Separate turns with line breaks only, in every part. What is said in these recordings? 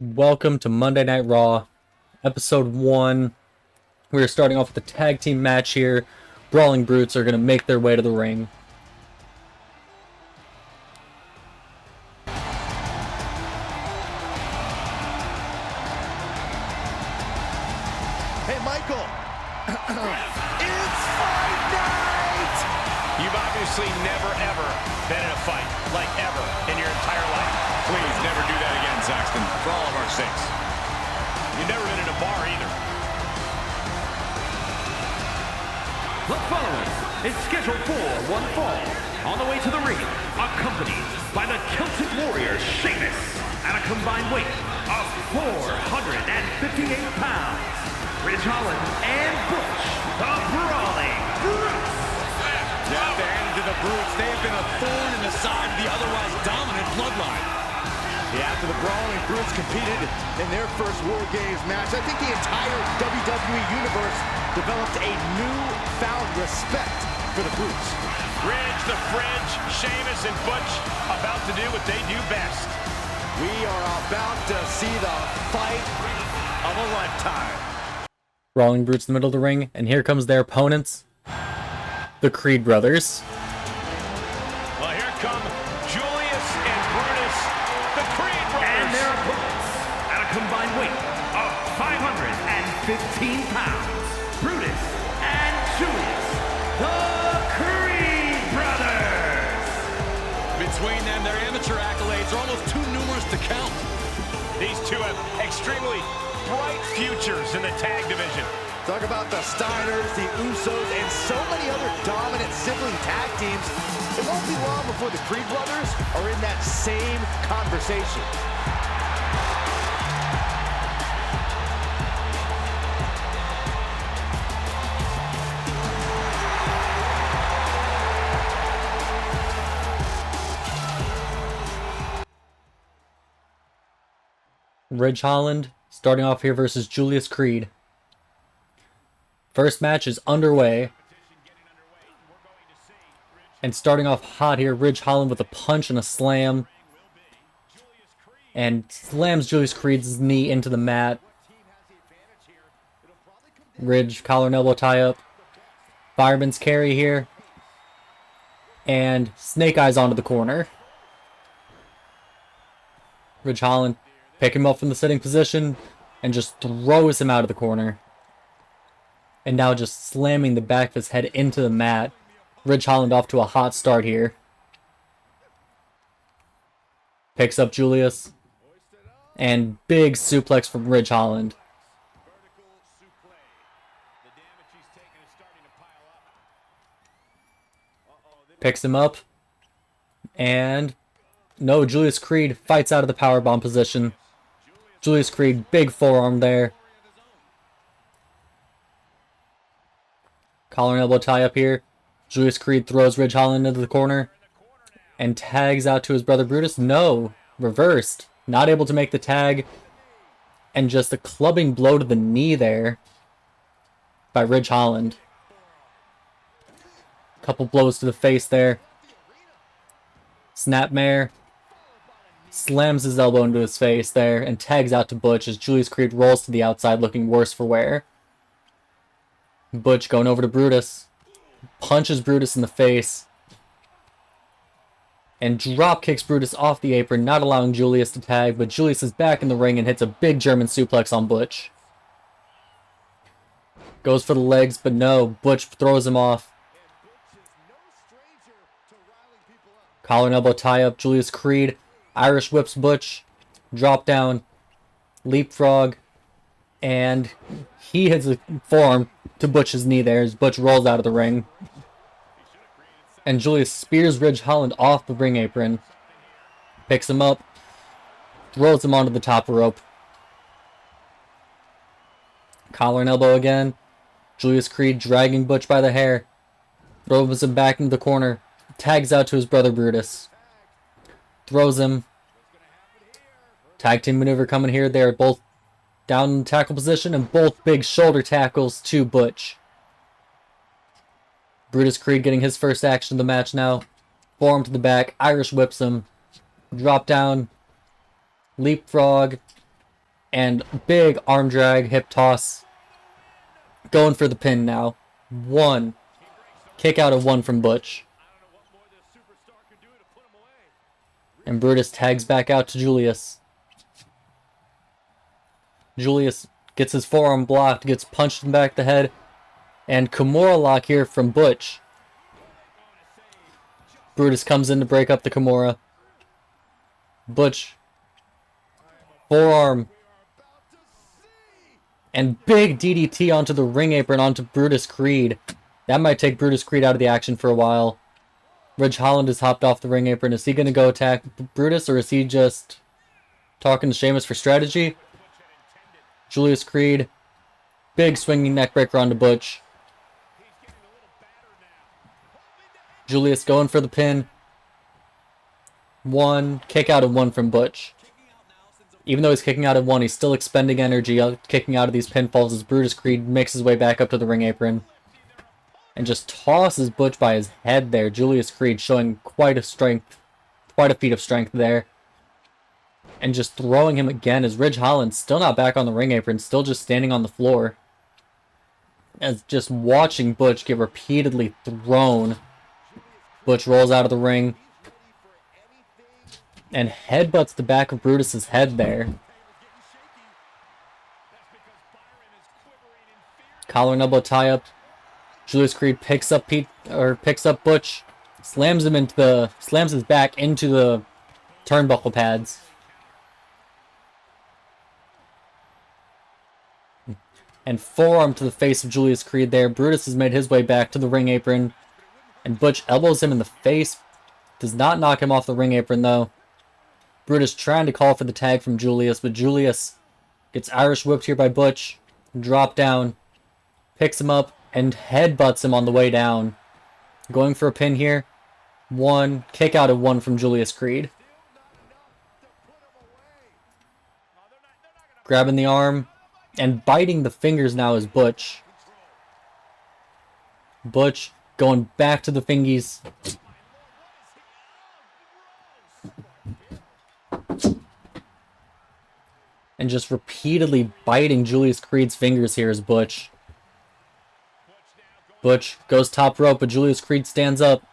Welcome to Monday Night Raw, Episode 1. We're starting off with the tag team match here. Brawling Brutes are going to make their way to the ring.
Hey, Michael. It's fight night!
You've obviously never, ever been in a fight, like ever, in your entire life. Please, never do that again, Saxton, for all of our sakes. You've never been in a bar either.
The following is scheduled for one fall. On the way to the ring, accompanied by the Celtic Warrior Sheamus at a combined weight of 458 pounds. Ridge Holland and Butch, the Brawling Brutes.
You have to hand it to the Brutes. They have been a thorn in the side of the otherwise dominant bloodline.
Yeah, after the Brawling Brutes competed in their first War Games match, I think the entire WWE Universe developed a newfound respect for the Brutes.
Ridge, the Fridge, Sheamus, and Butch about to do what they do best.
We are about to see the fight of a lifetime.
Brawling Brutes in the middle of the ring, and here comes their opponents, the Creed brothers.
Well, here come Julius and Brutus, the Creed brothers.
And their opponents at a combined weight of 515 pounds. Brutus and Julius, the Creed brothers.
Between them, their amateur accolades are almost too numerous to count. These two have extremely bright futures in the tag division.
Talk about the Steiners, the Usos, and so many other dominant sibling tag teams. It won't be long before the Creed brothers are in that same conversation.
Ridge Holland starting off here versus Julius Creed. First match is underway. And starting off hot here, Ridge Holland with a punch and a slam. And slams Julius Creed's knee into the mat. Ridge, collar and elbow tie up. Fireman's carry here. And Snake Eyes onto the corner. Ridge Holland pick him up from the sitting position and just throws him out of the corner. And now just slamming the back of his head into the mat. Ridge Holland off to a hot start here. Picks up Julius. And big suplex from Ridge Holland. Picks him up. And no, Julius Creed fights out of the powerbomb position. Julius Creed, big forearm there. Collar and elbow tie up here. Julius Creed throws Ridge Holland into the corner. And tags out to his brother Brutus. No, reversed. Not able to make the tag. And just a clubbing blow to the knee there by Ridge Holland. Couple blows to the face there. Snapmare. Slams his elbow into his face there and tags out to Butch as Julius Creed rolls to the outside looking worse for wear. Butch going over to Brutus. Punches Brutus in the face. And drop kicks Brutus off the apron, not allowing Julius to tag, but Julius is back in the ring and hits a big German suplex on Butch. Goes for the legs, but no, Butch throws him off. Collar and elbow tie up, Julius Creed Irish whips Butch, drop down, leapfrog, and he hits a forearm to Butch's knee there as Butch rolls out of the ring. And Julius spears Ridge Holland off the ring apron, picks him up, throws him onto the top rope. Collar and elbow again. Julius Creed dragging Butch by the hair, throws him back into the corner, tags out to his brother Brutus. Throws him. Tag team maneuver coming here. They're both down in the tackle position and both big shoulder tackles to Butch. Brutus Creed getting his first action of the match now. Forearm to the back. Irish whips him. Drop down. Leapfrog. And big arm drag, hip toss. Going for the pin now. 1. Kick out of 1 from Butch. And Brutus tags back out to Julius. Julius gets his forearm blocked, gets punched in the back of the head. And Kimura lock here from Butch. Brutus comes in to break up the Kimura. Butch. Forearm. And big DDT onto the ring apron onto Brutus Creed. That might take Brutus Creed out of the action for a while. Ridge Holland has hopped off the ring apron. Is he going to go attack Brutus, or is he just talking to Sheamus for strategy? Julius Creed. Big swinging neckbreaker onto Butch. Julius going for the pin. 1. Kick out of 1 from Butch. Even though he's kicking out of 1, he's still expending energy kicking out of these pinfalls as Brutus Creed makes his way back up to the ring apron. And just tosses Butch by his head there. Julius Creed showing quite a feat of strength there. And just throwing him again as Ridge Holland still not back on the ring apron, still just standing on the floor. As just watching Butch get repeatedly thrown. Butch rolls out of the ring. And headbutts the back of Brutus's head there. Collar and elbow tie up. Julius Creed picks up Butch, slams his back into the turnbuckle pads. And forearm to the face of Julius Creed there. Brutus has made his way back to the ring apron. And Butch elbows him in the face. Does not knock him off the ring apron though. Brutus trying to call for the tag from Julius, but Julius gets Irish whipped here by Butch. Drop down. Picks him up and headbutts him on the way down. Going for a pin here. 1. Kick out of 1 from Julius Creed. Grabbing the arm. And biting the fingers now is Butch. Butch going back to the fingies. And just repeatedly biting Julius Creed's fingers here is Butch. Butch goes top rope, but Julius Creed stands up.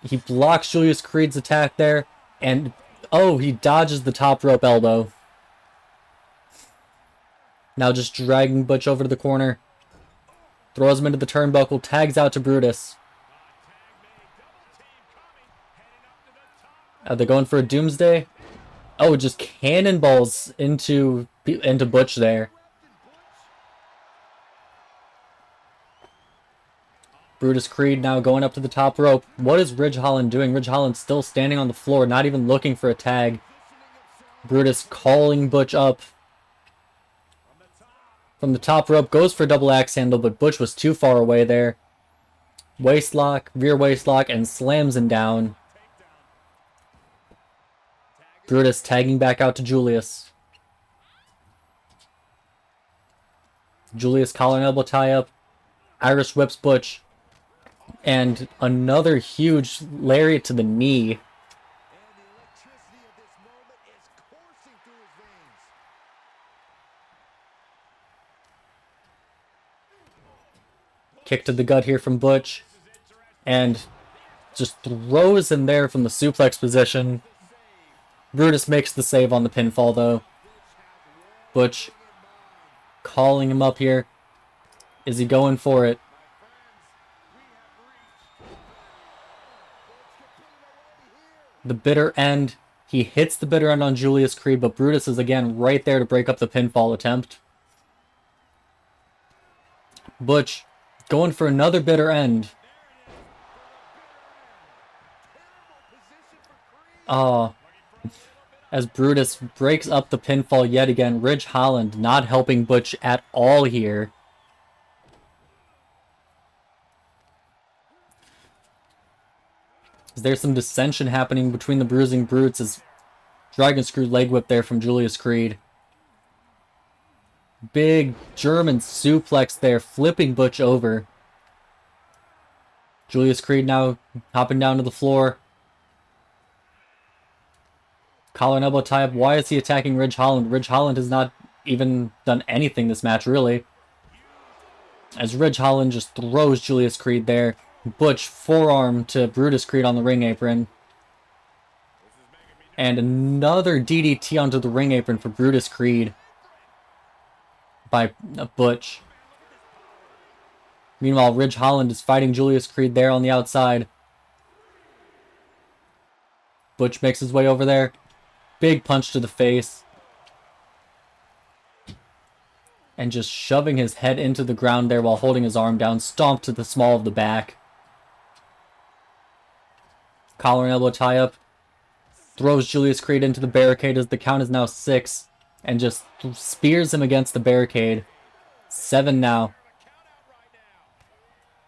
He blocks Julius Creed's attack there. And, oh, he dodges the top rope elbow. Now just dragging Butch over to the corner. Throws him into the turnbuckle, tags out to Brutus. Are they going for a Doomsday? Oh, just cannonballs into Butch there. Brutus Creed now going up to the top rope. What is Ridge Holland doing? Ridge Holland still standing on the floor, not even looking for a tag. Brutus calling Butch up. From the top rope, goes for a double axe handle, but Butch was too far away there. Waistlock, rear waistlock, and slams him down. Brutus tagging back out to Julius. Julius collar and elbow tie up. Irish whips Butch. And another huge lariat to the knee. Kick to the gut here from Butch. And just throws him there from the suplex position. Brutus makes the save on the pinfall, though. Butch calling him up here. Is he going for it? The bitter end. He hits the bitter end on Julius Creed, but Brutus is again right there to break up the pinfall attempt. Butch going for another bitter end. As Brutus breaks up the pinfall yet again. Ridge Holland not helping Butch at all here. There's some dissension happening between the Bruising Brutes as Dragon Screw leg whip there from Julius Creed. Big German suplex there, flipping Butch over. Julius Creed now hopping down to the floor. Collar and elbow tie-up. Why is he attacking Ridge Holland? Ridge Holland has not even done anything this match, really. As Ridge Holland just throws Julius Creed there. Butch forearm to Brutus Creed on the ring apron. And another DDT onto the ring apron for Brutus Creed by Butch. Meanwhile, Ridge Holland is fighting Julius Creed there on the outside. Butch makes his way over there. Big punch to the face. And just shoving his head into the ground there while holding his arm down. Stomp to the small of the back. Collar and elbow tie-up. Throws Julius Creed into the barricade as the count is now 6. And just spears him against the barricade. 7 now.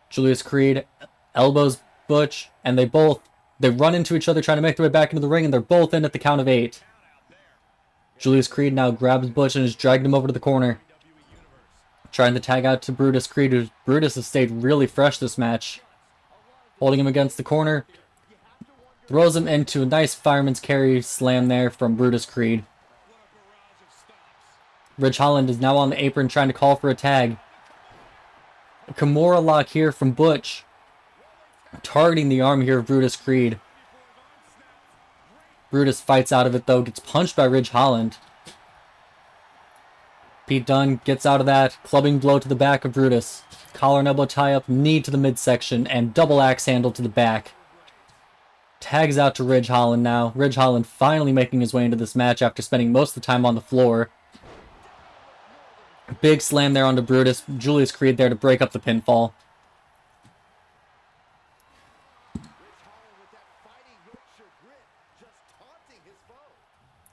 Julius Creed elbows Butch. And they run into each other trying to make their way back into the ring. And they're both in at the count of 8. Julius Creed now grabs Butch and is dragging him over to the corner. Trying to tag out to Brutus Creed. Brutus has stayed really fresh this match. Holding him against the corner. Throws him into a nice fireman's carry slam there from Brutus Creed. Ridge Holland is now on the apron trying to call for a tag. A Kimura lock here from Butch. Targeting the arm here of Brutus Creed. Brutus fights out of it though. Gets punched by Ridge Holland. Pete Dunne gets out of that. Clubbing blow to the back of Brutus. Collar and elbow tie up. Knee to the midsection. And double axe handle to the back. Tags out to Ridge Holland now. Ridge Holland finally making his way into this match after spending most of the time on the floor. Big slam there onto Brutus. Julius Creed there to break up the pinfall.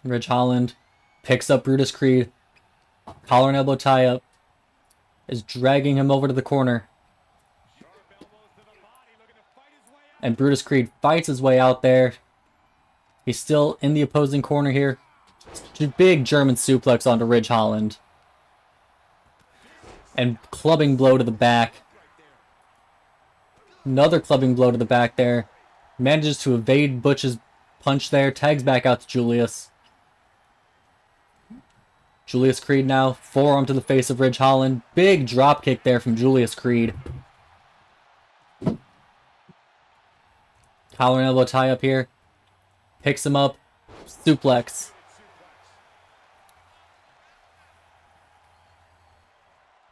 Ridge Holland picks up Brutus Creed. Collar and elbow tie up. Is dragging him over to the corner. And Brutus Creed fights his way out there. He's still in the opposing corner here. Big German suplex onto Ridge Holland. And clubbing blow to the back. Another clubbing blow to the back there. Manages to evade Butch's punch there. Tags back out to Julius. Julius Creed now. Forearm to the face of Ridge Holland. Big drop kick there from Julius Creed. Collar and elbow tie up here. Picks him up. Suplex.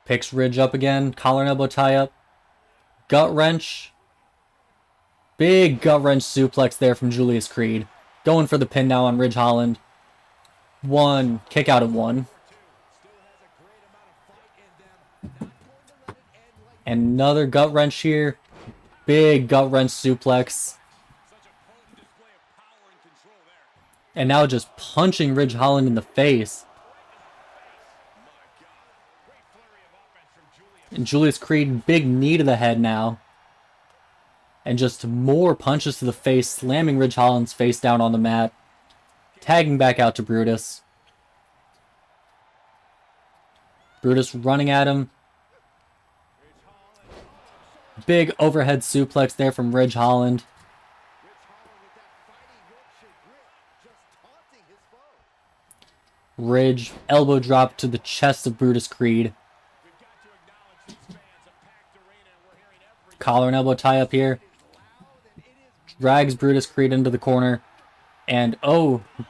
Picks Ridge up again. Collar and elbow tie up. Gut wrench. Big gut wrench suplex there from Julius Creed. Going for the pin now on Ridge Holland. 1. Kick out of 1. Another gut wrench here. Big gut wrench suplex. And now just punching Ridge Holland in the face. And Julius Creed, big knee to the head now. And just more punches to the face, slamming Ridge Holland's face down on the mat. Tagging back out to Brutus. Brutus running at him. Big overhead suplex there from Ridge Holland. Ridge, elbow drop to the chest of Brutus Creed. Collar and elbow tie up here. Drags Brutus Creed into the corner. And,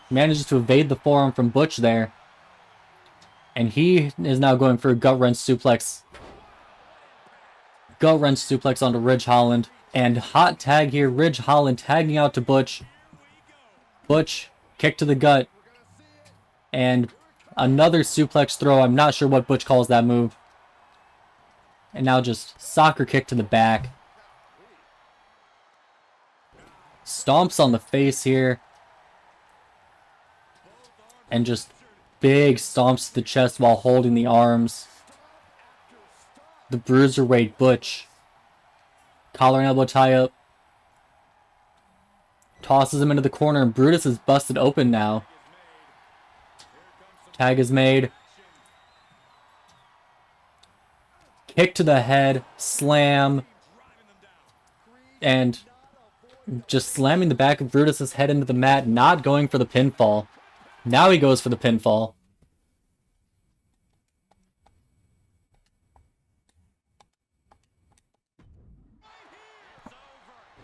manages to evade the forearm from Butch there. And he is now going for a gut wrench suplex. Gut wrench suplex onto Ridge Holland. And hot tag here. Ridge Holland tagging out to Butch. Butch, kick to the gut. And another suplex throw. I'm not sure what Butch calls that move. And now just soccer kick to the back. Stomps on the face here. And just big stomps to the chest while holding the arms. The Bruiserweight Butch. Collar and elbow tie up. Tosses him into the corner and Brutus is busted open now. Tag is made. Kick to the head. Slam. And just slamming the back of Brutus's head into the mat, not going for the pinfall. Now he goes for the pinfall.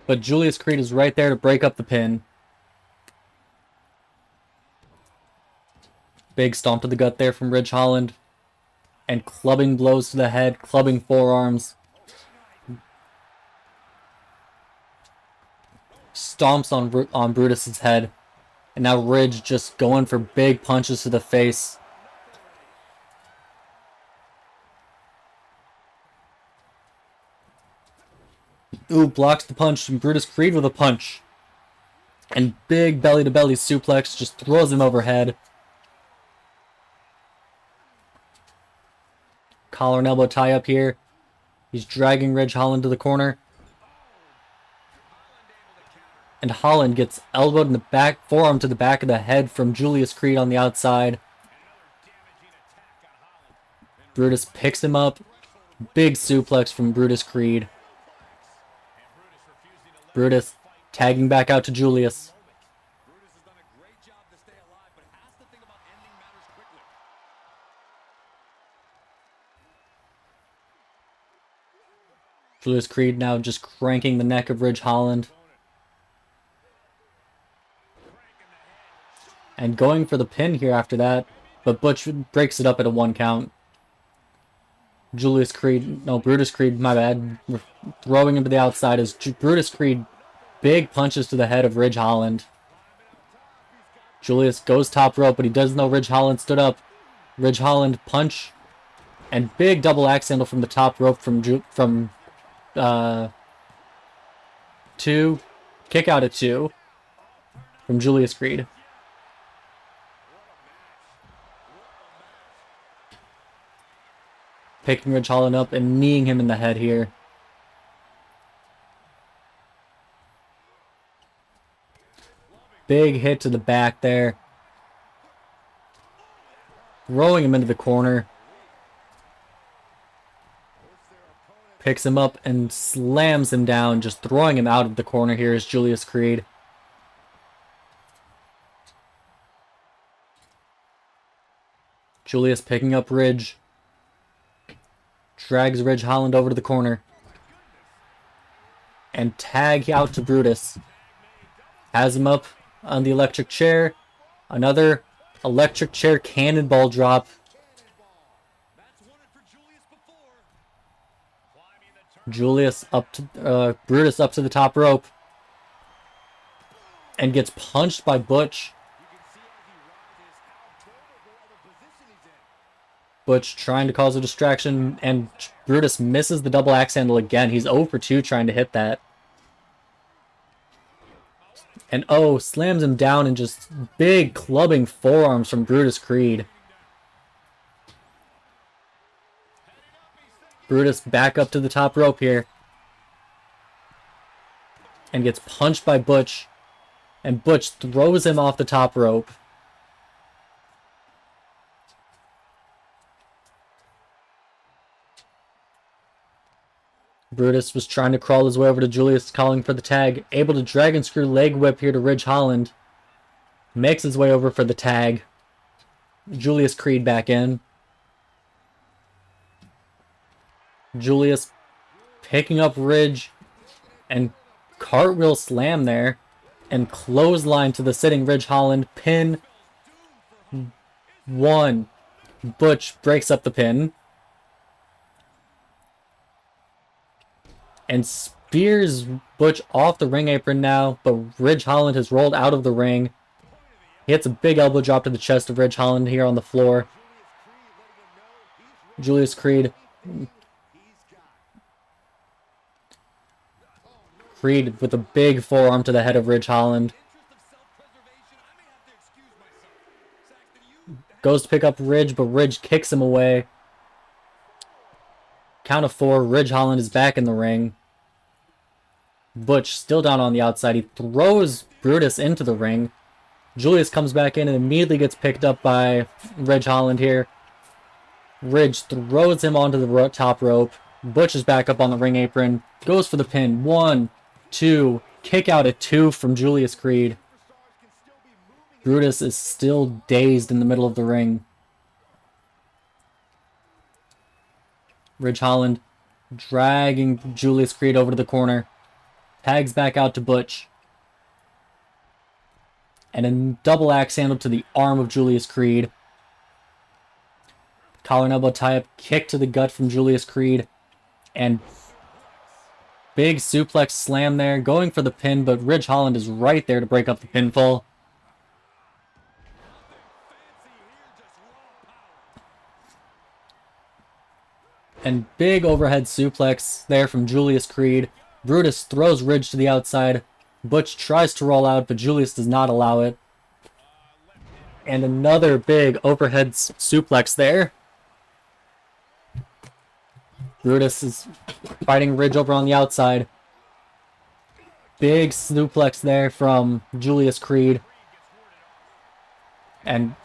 But Julius Creed is right there to break up the pin. Big stomp to the gut there from Ridge Holland. And clubbing blows to the head, clubbing forearms. Stomps on Brutus's head. And now Ridge just going for big punches to the face. Ooh, blocks the punch from Brutus Creed with a punch. And big belly-to-belly suplex just throws him overhead. Collar and elbow tie up here. He's dragging Ridge Holland to the corner. And Holland gets elbowed in the back, forearm to the back of the head from Julius Creed on the outside. Brutus picks him up. Big suplex from Brutus Creed. Brutus tagging back out to Julius. Julius Creed now just cranking the neck of Ridge Holland. And going for the pin here after that. But Butch breaks it up at a 1 count. Brutus Creed, my bad. Throwing him to the outside as Brutus Creed big punches to the head of Ridge Holland. Julius goes top rope, but he doesn't know Ridge Holland stood up. Ridge Holland punch. And big double axe handle from the top rope from 2. Kick out at 2 from Julius Creed. Picking Ridge Holland up and kneeing him in the head here. Big hit to the back there. Throwing him into the corner. Picks him up and slams him down, just throwing him out of the corner here is Julius Creed. Julius picking up Ridge. Drags Ridge Holland over to the corner. And tag out to Brutus. Has him up on the electric chair. Another electric chair cannonball drop. Brutus up to the top rope. And gets punched by Butch. Butch trying to cause a distraction, and Brutus misses the double axe handle again. He's 0 for 2 trying to hit that. And slams him down and just big clubbing forearms from Brutus Creed. Brutus back up to the top rope here. And gets punched by Butch. And Butch throws him off the top rope. Brutus was trying to crawl his way over to Julius, calling for the tag. Able to dragon screw leg whip here to Ridge Holland. Makes his way over for the tag. Julius Creed back in. Julius picking up Ridge. And cartwheel slam there. And clothesline to the sitting Ridge Holland. Pin. 1. Butch breaks up the pin. And spears Butch off the ring apron now, but Ridge Holland has rolled out of the ring. He hits a big elbow drop to the chest of Ridge Holland here on the floor. Julius Creed. Creed with a big forearm to the head of Ridge Holland. Goes to pick up Ridge, but Ridge kicks him away. Count of 4, Ridge Holland is back in the ring. Butch still down on the outside. He throws Brutus into the ring. Julius comes back in and immediately gets picked up by Ridge Holland here. Ridge throws him onto the top rope. Butch is back up on the ring apron. Goes for the pin. 1, 2. kick out at 2 from Julius Creed. Brutus is still dazed in the middle of the ring. Ridge Holland dragging Julius Creed over to the corner. Tags back out to Butch. And a double axe handle to the arm of Julius Creed. Collar and elbow tie-up, kick to the gut from Julius Creed. And big suplex slam there, going for the pin, but Ridge Holland is right there to break up the pinfall. And big overhead suplex there from Julius Creed. Brutus throws Ridge to the outside. Butch tries to roll out, but Julius does not allow it. And another big overhead suplex there. Brutus is fighting Ridge over on the outside. Big suplex there from Julius Creed. And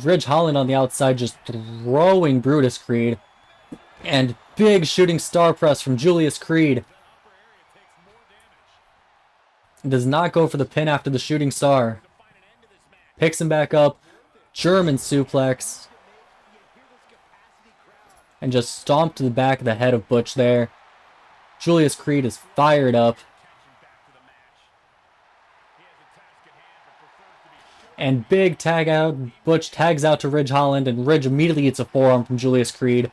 Ridge Holland on the outside just throwing Brutus Creed. And big shooting star press from Julius Creed. Does not go for the pin after the shooting star. Picks him back up. German suplex. And just stomped to the back of the head of Butch there. Julius Creed is fired up. And big tag out. Butch tags out to Ridge Holland, and Ridge immediately gets a forearm from Julius Creed.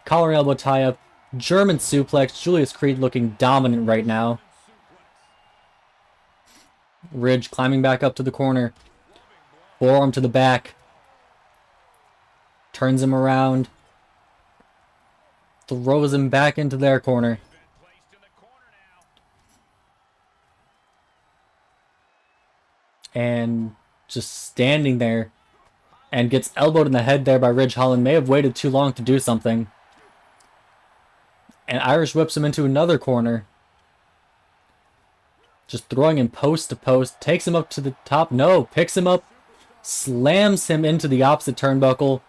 Collar and elbow tie up. German suplex. Julius Creed looking dominant right now. Ridge climbing back up to the corner. Forearm to the back. Turns him around. Throws him back into their corner. And just standing there. And gets elbowed in the head there by Ridge Holland. May have waited too long to do something. And Irish whips him into another corner. Just throwing him post to post. Takes him up to the top. No, picks him up. Slams him into the opposite turnbuckle.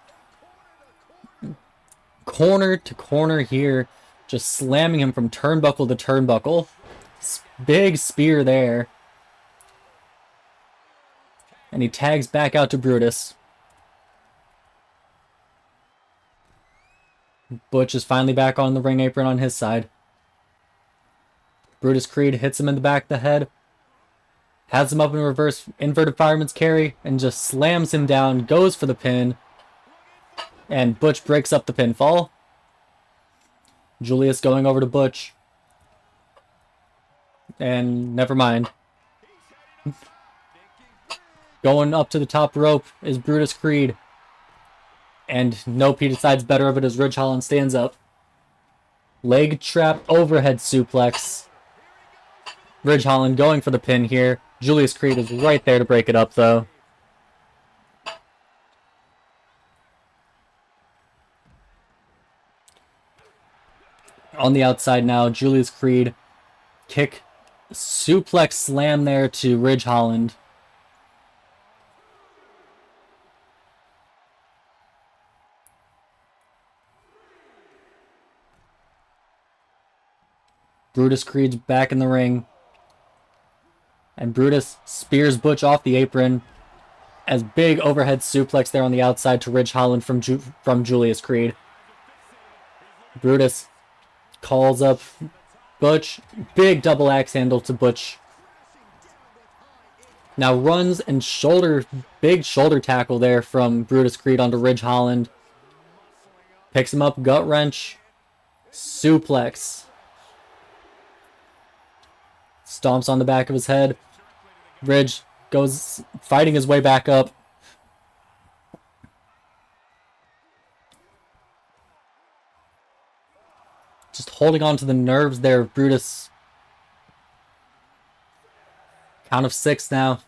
Corner to corner here. Just slamming him from turnbuckle to turnbuckle. Big spear there. And he tags back out to Brutus. Butch is finally back on the ring apron on his side. Brutus Creed hits him in the back of the head. Has him up in reverse inverted fireman's carry. And just slams him down. Goes for the pin. And Butch breaks up the pinfall. Julius going over to Butch. And never mind. Going up to the top rope is Brutus Creed. And nope, he decides better of it as Ridge Holland stands up. Leg trap overhead suplex. Ridge Holland going for the pin here. Julius Creed is right there to break it up though. On the outside now, Julius Creed. Kick, suplex slam there to Ridge Holland. Brutus Creed's back in the ring. And Brutus spears Butch off the apron. As big overhead suplex there on the outside to Ridge Holland from Julius Creed. Brutus calls up Butch. Big double axe handle to Butch. Now runs and big shoulder tackle there from Brutus Creed onto Ridge Holland. Picks him up, gut wrench. Suplex. Stomps on the back of his head. Ridge goes fighting his way back up. Just holding on to the nerves there of Brutus. Count of 6 now.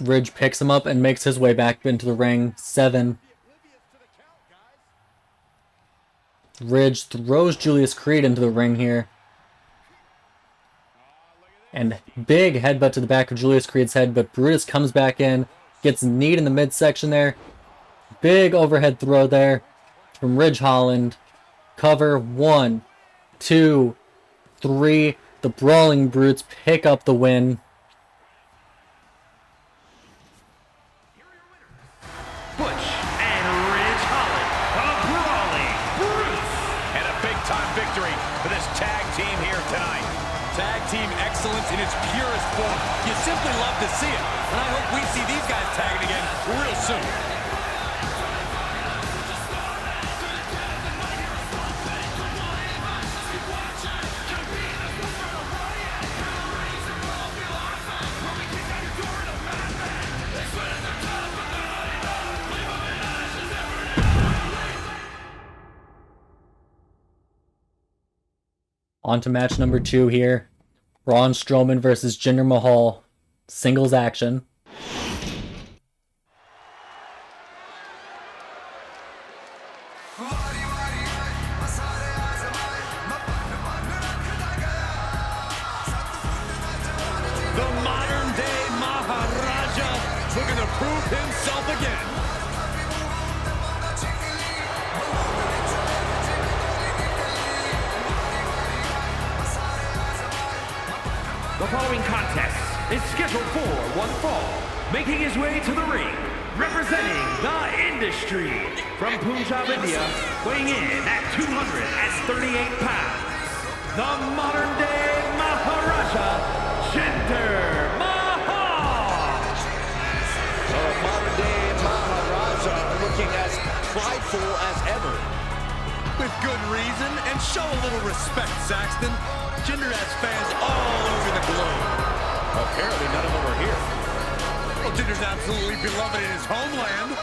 Ridge picks him up and makes his way back into the ring. 7. Ridge throws Julius Creed into the ring here. And big headbutt to the back of Julius Creed's head, but Brutus comes back in, gets kneed in the midsection there. Big overhead throw there from Ridge Holland. Cover 1, 2, 3. The Brawling Brutes pick up the win.
Butch and Ridge Holland, the Brawling Brutes.
And a big-time victory for this tag team here tonight. Tag team excellence in its purest form. You simply love to see it. And I hope we see these guys tagging again real soon.
On to match number 2 here. Braun Strowman versus Jinder Mahal. Singles action.
The modern-day Maharaja looking to prove himself again.
The following contest is scheduled for one fall. Making his way to the ring, representing the industry from Punjab, India, weighing in at 238 pounds, the modern-day Maharaja, Jinder Mahal.
The modern-day Maharaja looking as prideful as ever.
With good reason, and show a little respect, Saxton. Jinder has fans all over the globe. Apparently none of them are here. Well, Jinder's absolutely beloved in his homeland.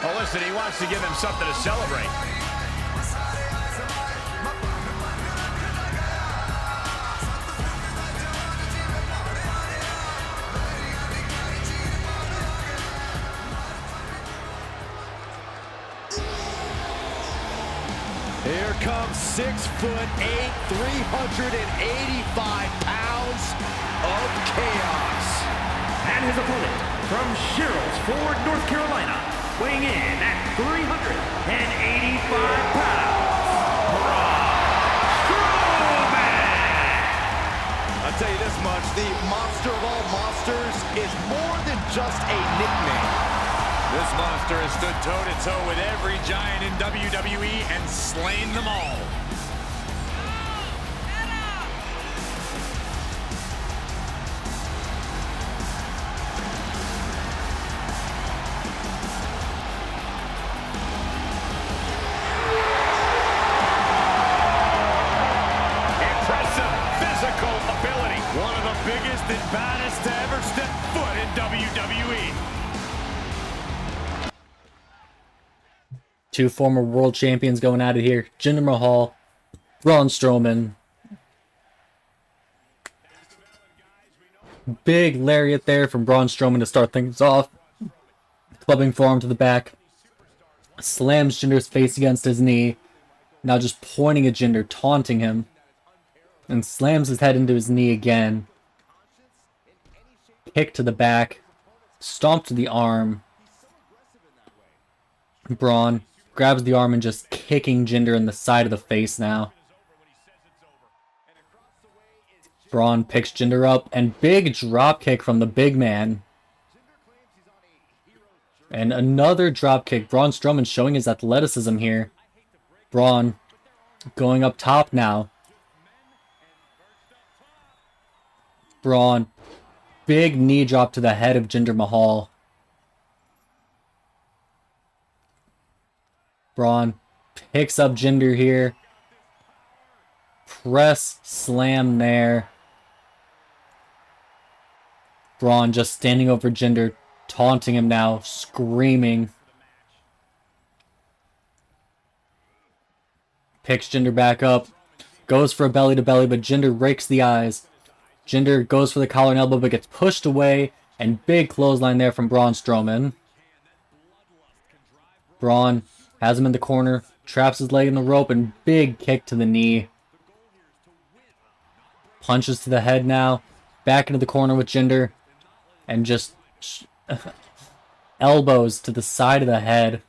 Oh, listen, he wants to give him something to celebrate.
Here comes 6'8", 385 pounds of chaos.
And his opponent from Sherrills Ford, North Carolina, weighing in at 385 pounds, Braun Strowman.
I'll tell you this much, the monster of all monsters is more than just a nickname.
This monster has stood toe-to-toe with every giant in WWE and slain them all. Impressive physical ability. One of the biggest and baddest to ever step foot in WWE.
2 former world champions going at it here. Jinder Mahal, Braun Strowman. Big lariat there from Braun Strowman to start things off. Clubbing forearm to the back. Slams Jinder's face against his knee. Now just pointing at Jinder, taunting him. And slams his head into his knee again. Kick to the back. Stomp to the arm. Braun grabs the arm and just kicking Jinder in the side of the face now. Braun picks Jinder up and big drop kick from the big man. And another drop kick. Braun Strowman showing his athleticism here. Braun going up top now. Braun, big knee drop to the head of Jinder Mahal. Braun picks up Jinder here. Press slam there. Braun just standing over Jinder, taunting him now, screaming. Picks Jinder back up. Goes for a belly to belly, but Jinder rakes the eyes. Jinder goes for the collar and elbow, but gets pushed away. And big clothesline there from Braun Strowman. Braun has him in the corner, traps his leg in the rope, and big kick to the knee. Punches to the head now. Back into the corner with Jinder. And just elbows to the side of the head.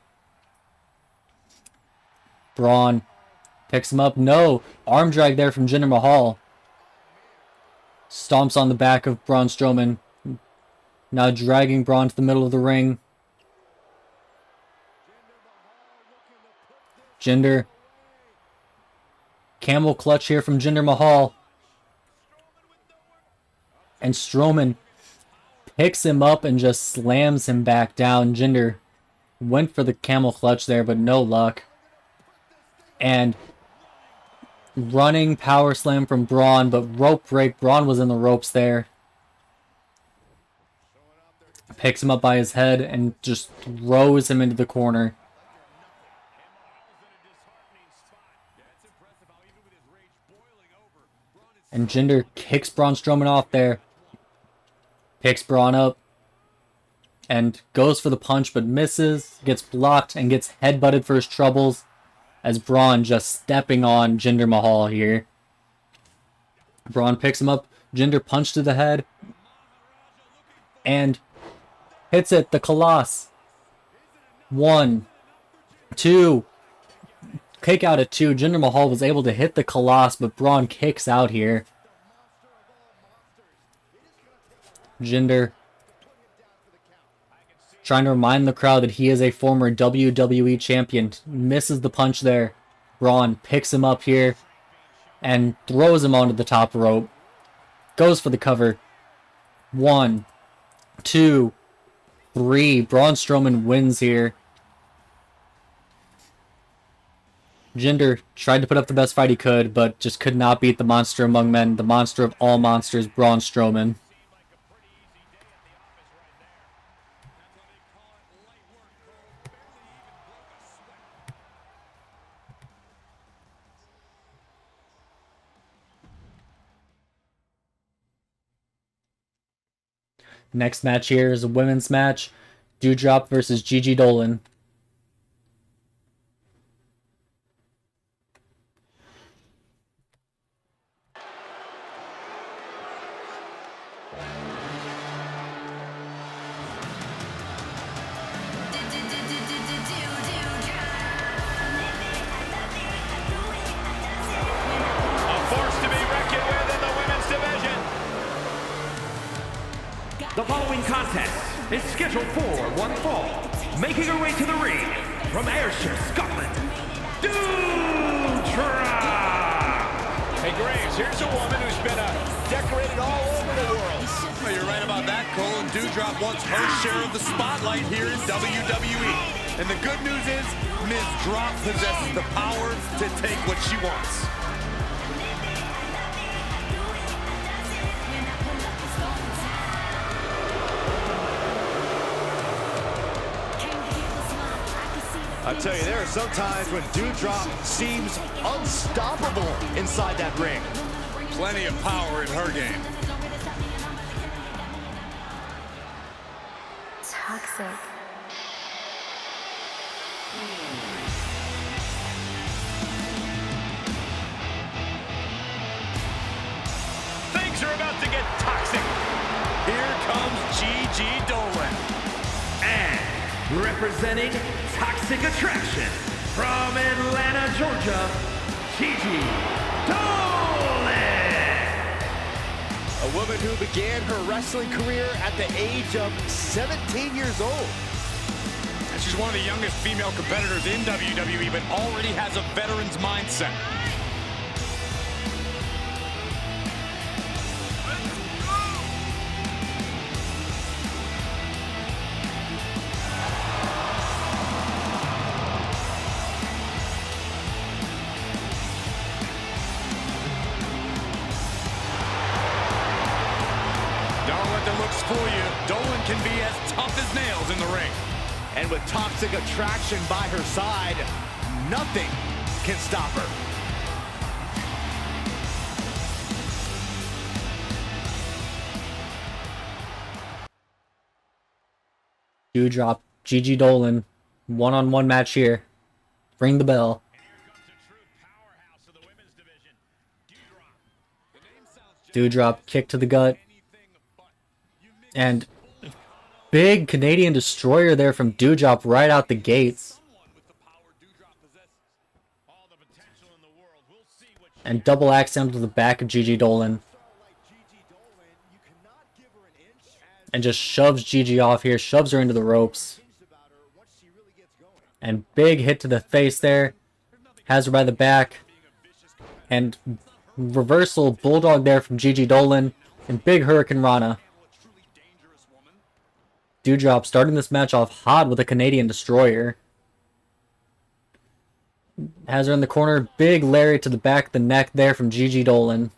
Braun picks him up. No! Arm drag there from Jinder Mahal. Stomps on the back of Braun Strowman. Now dragging Braun to the middle of the ring. Jinder. Camel clutch here from Jinder Mahal. And Strowman picks him up and just slams him back down. Jinder went for the camel clutch there, but no luck. And running power slam from Braun, but rope break. Braun was in the ropes there. Picks him up by his head and just throws him into the corner. And Jinder kicks Braun Strowman off there. Picks Braun up. And goes for the punch but misses. Gets blocked and gets headbutted for his troubles. As Braun just stepping on Jinder Mahal here. Braun picks him up. Jinder punch to the head. And hits it. The Colossus. 1, 2. Kick out at 2. Jinder Mahal was able to hit the Colossus, but Braun kicks out here. Jinder trying to remind the crowd that he is a former WWE champion. Misses the punch there. Braun picks him up here and throws him onto the top rope. Goes for the cover. 1, 2, 3. Braun Strowman wins here. Jinder tried to put up the best fight he could, but just could not beat the monster among men, the monster of all monsters, Braun Strowman. Next match here is a women's match. Doudrop versus Gigi Dolan.
The following contest is scheduled for one fall. Making her way to the ring from Ayrshire, Scotland, Doudrop!
Hey Graves, here's a woman who's been decorated all over the world.
Well, you're right about that, Cole, and Doudrop wants her share of the spotlight here in WWE. And the good news is, Ms. Drop possesses the power to take what she wants.
I tell you, there are some times when Doudrop seems unstoppable inside that ring.
Plenty of power in her game.
Toxic.
Things are about to get toxic. Here comes Gigi Dolan.
And representing Toxic Attraction from Atlanta, Georgia, Gigi Dolan.
A woman who began her wrestling career at the age of 17 years old.
And she's one of the youngest female competitors in WWE, but already has a veteran's mindset. Looks for you. Dolan can be as tough as nails in the ring.
And with Toxic Attraction by her side, nothing can stop her.
Doudrop, Gigi Dolan, one-on-one match here. Ring the bell. Doudrop, kick to the gut. And big Canadian destroyer there from Doudrop right out the gates. And double axe down to the back of Gigi Dolan. and just shoves Gigi off here, shoves her into the ropes. And big hit to the face there. Has her by the back. And reversal bulldog there from Gigi Dolan. And big Hurricane Rana. Doudrop starting this match off hot with a Canadian Destroyer. Has her in the corner. Big lariat to the back of the neck there from Gigi Dolan.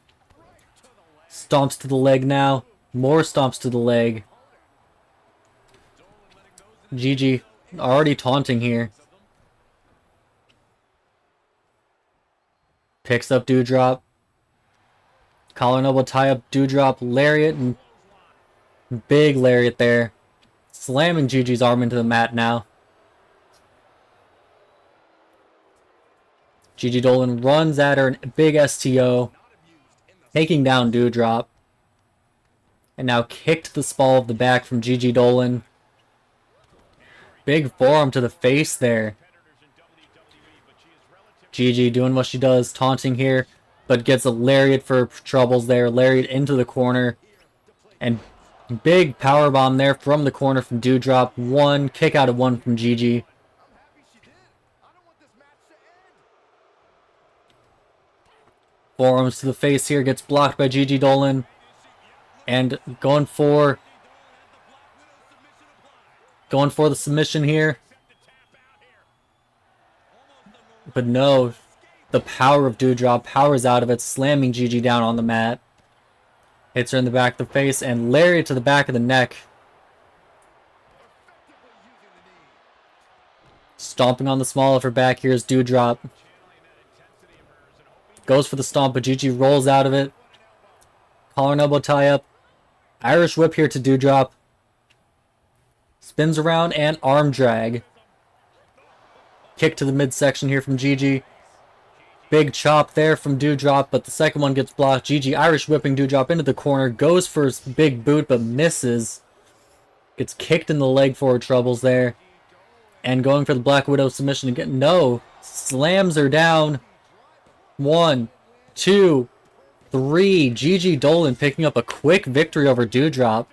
Stomps to the leg now. More stomps to the leg. Gigi already taunting here. Picks up Doudrop. Collar and elbow tie up Doudrop. Lariat and big lariat there. Slamming Gigi's arm into the mat now. Gigi Dolan runs at her, big STO. Taking down Doudrop. And now kicked to the small of the back from Gigi Dolan. Big forearm to the face there. Gigi doing what she does, taunting here, but gets a lariat for troubles there. Lariat into the corner. And big powerbomb there from the corner from Doudrop. One, kick out of one from Gigi. Forearms to the face here, gets blocked by Gigi Dolan. And going for the submission here. But no, the power of Doudrop powers out of it, slamming Gigi down on the mat. Hits her in the back of the face and lariat to the back of the neck. Stomping on the small of her back here is Doudrop. Goes for the stomp, but Gigi rolls out of it. Collar and elbow tie up. Irish whip here to Doudrop. Spins around and arm drag. Kick to the midsection here from Gigi. Big chop there from Doudrop, but the second one gets blocked. Gigi Irish whipping Doudrop into the corner. Goes for his big boot, but misses. Gets kicked in the leg for her troubles there. And going for the Black Widow submission again. No. Slams her down. 1, 2, 3. Gigi Dolan picking up a quick victory over Doudrop.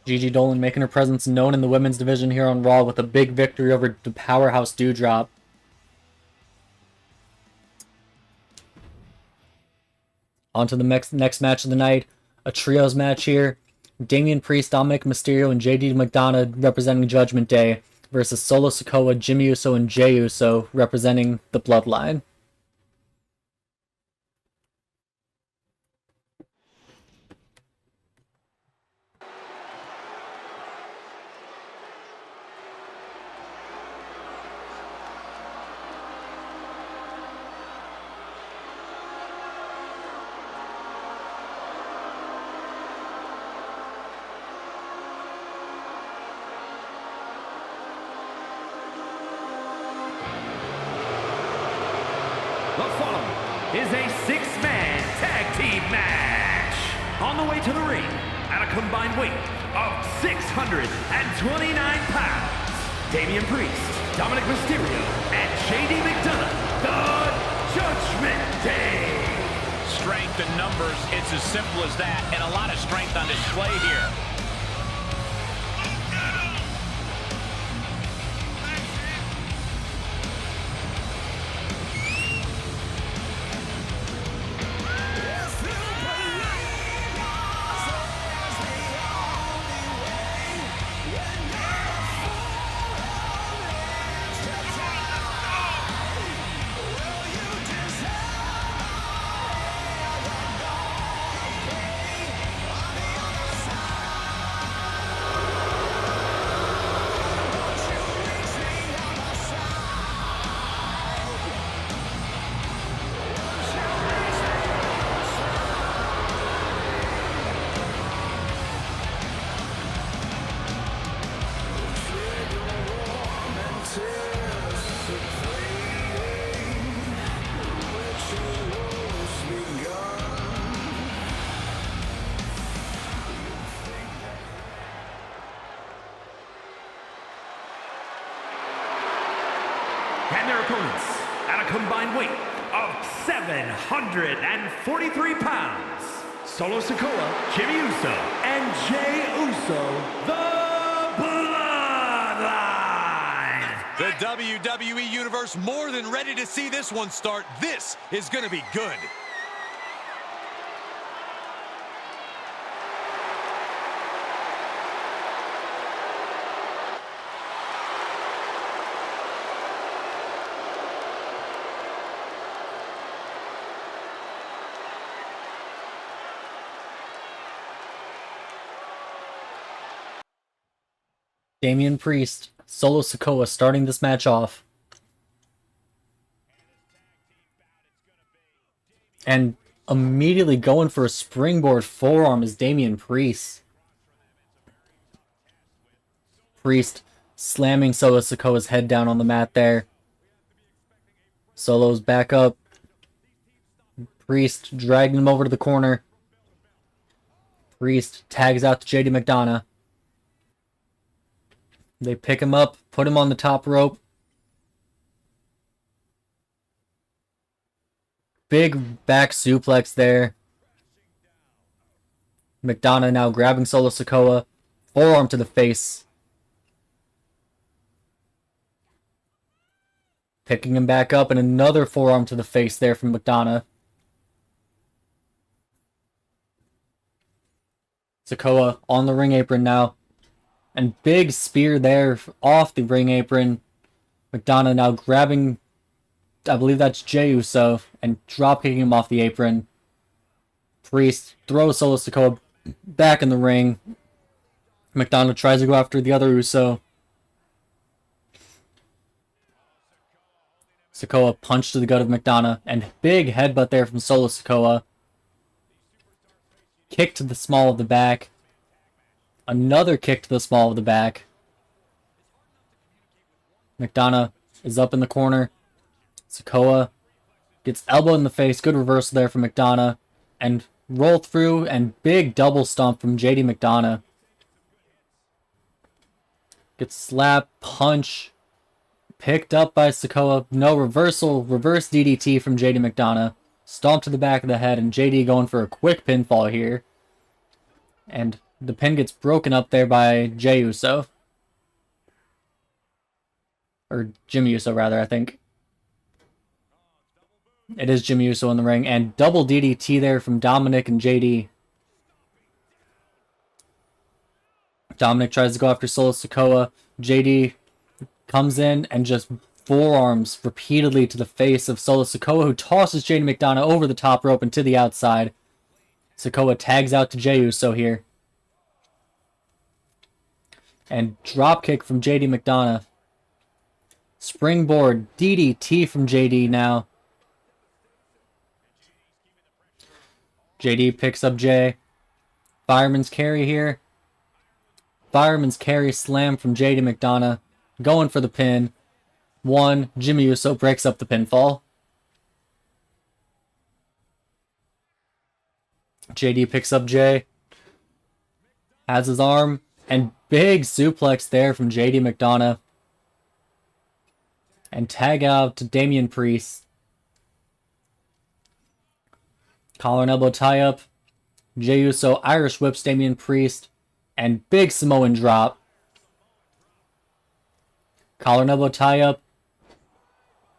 Gigi Dolan making her presence known in the women's division here on Raw with a big victory over the powerhouse Doudrop. On to the next match of the night. A trios match here. Damian Priest, Dominic Mysterio, and JD McDonough representing Judgment Day versus Solo Sikoa, Jimmy Uso, and Jey Uso representing the Bloodline.
The following is a six-man tag team match. On the way to the ring, at a combined weight of 629 pounds, Damian Priest, Dominic Mysterio, and JD McDonough, the Judgment Day.
Strength in numbers, it's as simple as that, and a lot of strength on display here.
And their opponents, at a combined weight of 743 pounds, Solo Sikoa, Jimmy Uso, and Jey Uso, the Bloodline.
The WWE Universe more than ready to see this one start. This is going to be good.
Damian Priest, Solo Sikoa starting this match off. And immediately going for a springboard forearm is Damian Priest. Priest slamming Solo Sikoa's head down on the mat there. Solo's back up. Priest dragging him over to the corner. Priest tags out to JD McDonough. They pick him up, put him on the top rope. Big back suplex there. McDonough now grabbing Solo Sikoa. Forearm to the face. Picking him back up and another forearm to the face there from McDonough. Sikoa on the ring apron now. And big spear there off the ring apron. McDonough now grabbing, I believe that's Jey Uso, and drop kicking him off the apron. Priest throws Solo Sikoa back in the ring. McDonough tries to go after the other Uso. Sikoa punched to the gut of McDonough, and big headbutt there from Solo Sikoa. Kick to the small of the back. Another kick to the small of the back. McDonough is up in the corner. Sikoa gets elbow in the face. Good reversal there from McDonough. And roll through and big double stomp from JD McDonough. Gets slap, punch. Picked up by Sikoa. No reversal. Reverse DDT from JD McDonough. Stomp to the back of the head. And JD going for a quick pinfall here. And the pin gets broken up there by Jey Uso. Or Jimmy Uso, rather, I think. It is Jimmy Uso in the ring. And double DDT there from Dominic and JD. Dominic tries to go after Solo Sikoa. JD comes in and just forearms repeatedly to the face of Solo Sikoa, who tosses JD McDonough over the top rope and to the outside. Sikoa tags out to Jey Uso here. And dropkick from JD McDonough. Springboard DDT from JD now. JD picks up Jay. Fireman's carry here. Fireman's carry slam from JD McDonough. Going for the pin. One. Jimmy Uso breaks up the pinfall. JD picks up Jay. Has his arm. And big suplex there from JD McDonough. And tag out to Damian Priest. Collar and elbow tie up. Jey Uso Irish whips Damian Priest. And big Samoan drop. Collar and elbow tie up.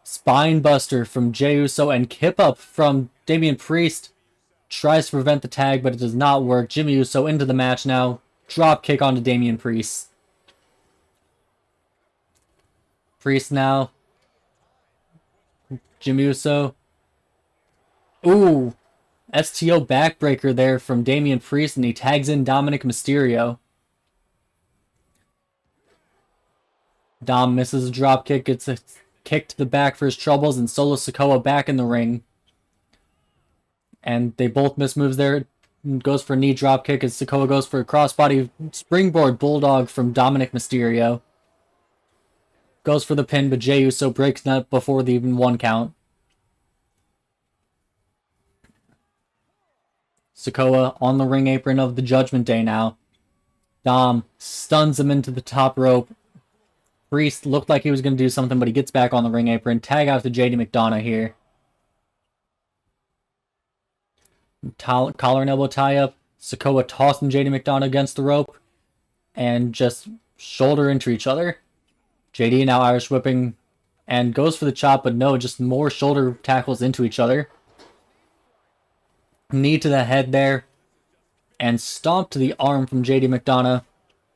Spine buster from Jey Uso and kip up from Damian Priest. Tries to prevent the tag, but it does not work. Jimmy Uso into the match now. Drop kick onto Damian Priest. Priest now. Jimmy Uso. Ooh. STO backbreaker there from Damian Priest, and he tags in Dominic Mysterio. Dom misses a drop kick, gets a kick to the back for his troubles, and Solo Sikoa back in the ring. And they both miss moves there. Goes for a knee drop kick as Sikoa goes for a crossbody springboard bulldog from Dominic Mysterio. Goes for the pin, but Jey Uso breaks that before the even one count. Sikoa on the ring apron of the Judgment Day now. Dom stuns him into the top rope. Priest looked like he was going to do something, but he gets back on the ring apron. Tag out to JD McDonough here. Collar and elbow tie up. Sikoa tossing JD McDonough against the rope. And just shoulder into each other. JD now Irish whipping and goes for the chop, but no, just more shoulder tackles into each other. Knee to the head there. And stomp to the arm from JD McDonough.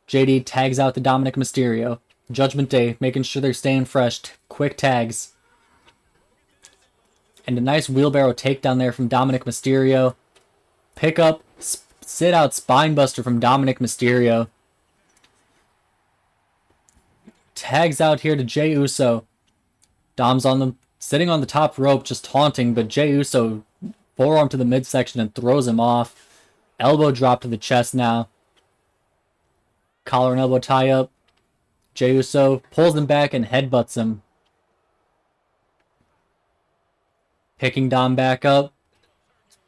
JD tags out to Dominic Mysterio. Judgment Day, making sure they're staying fresh. Quick tags. And a nice wheelbarrow takedown there from Dominic Mysterio. Pick up, sit out spinebuster from Dominic Mysterio. Tags out here to Jey Uso. Dom's sitting on the top rope, just taunting, but Jey Uso forearm to the midsection and throws him off. Elbow drop to the chest now. Collar and elbow tie up. Jey Uso pulls him back and headbutts him. Picking Dom back up.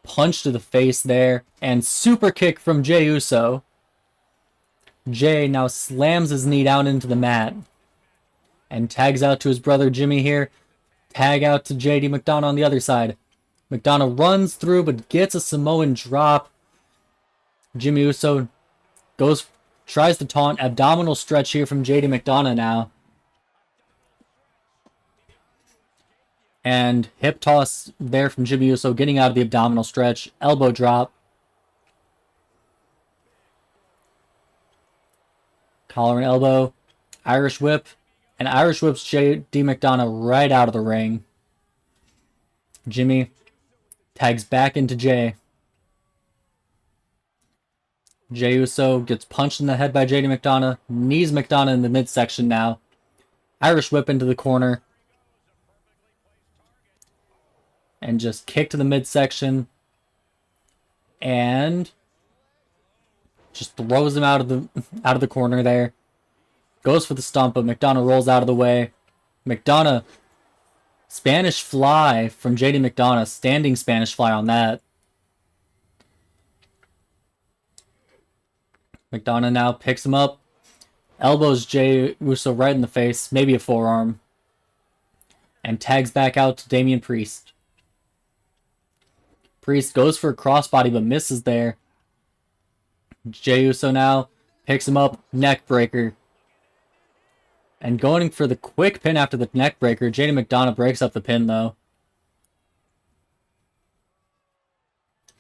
Punch to the face there. And super kick from Jey Uso. Jey now slams his knee down into the mat. And tags out to his brother Jimmy here. Tag out to JD McDonough on the other side. McDonough runs through but gets a Samoan drop. Jimmy Uso tries to taunt. Abdominal stretch here from JD McDonough now. And hip toss there from Jimmy Uso, getting out of the abdominal stretch. Elbow drop. Collar and elbow. Irish whip. And Irish whips JD McDonough right out of the ring. Jimmy tags back into Jey. Jey Uso gets punched in the head by JD McDonough. Knees McDonough in the midsection now. Irish whip into the corner. And just kick to the midsection. And just throws him out of the corner there. Goes for the stomp, but McDonough rolls out of the way. McDonough, Spanish fly from JD McDonough. Standing Spanish fly on that. McDonough now picks him up. Elbows Jey Uso right in the face. Maybe a forearm. And tags back out to Damian Priest. Priest goes for a crossbody but misses there. Jey Uso now picks him up. Neck breaker. And going for the quick pin after the neck breaker. JD McDonough breaks up the pin though.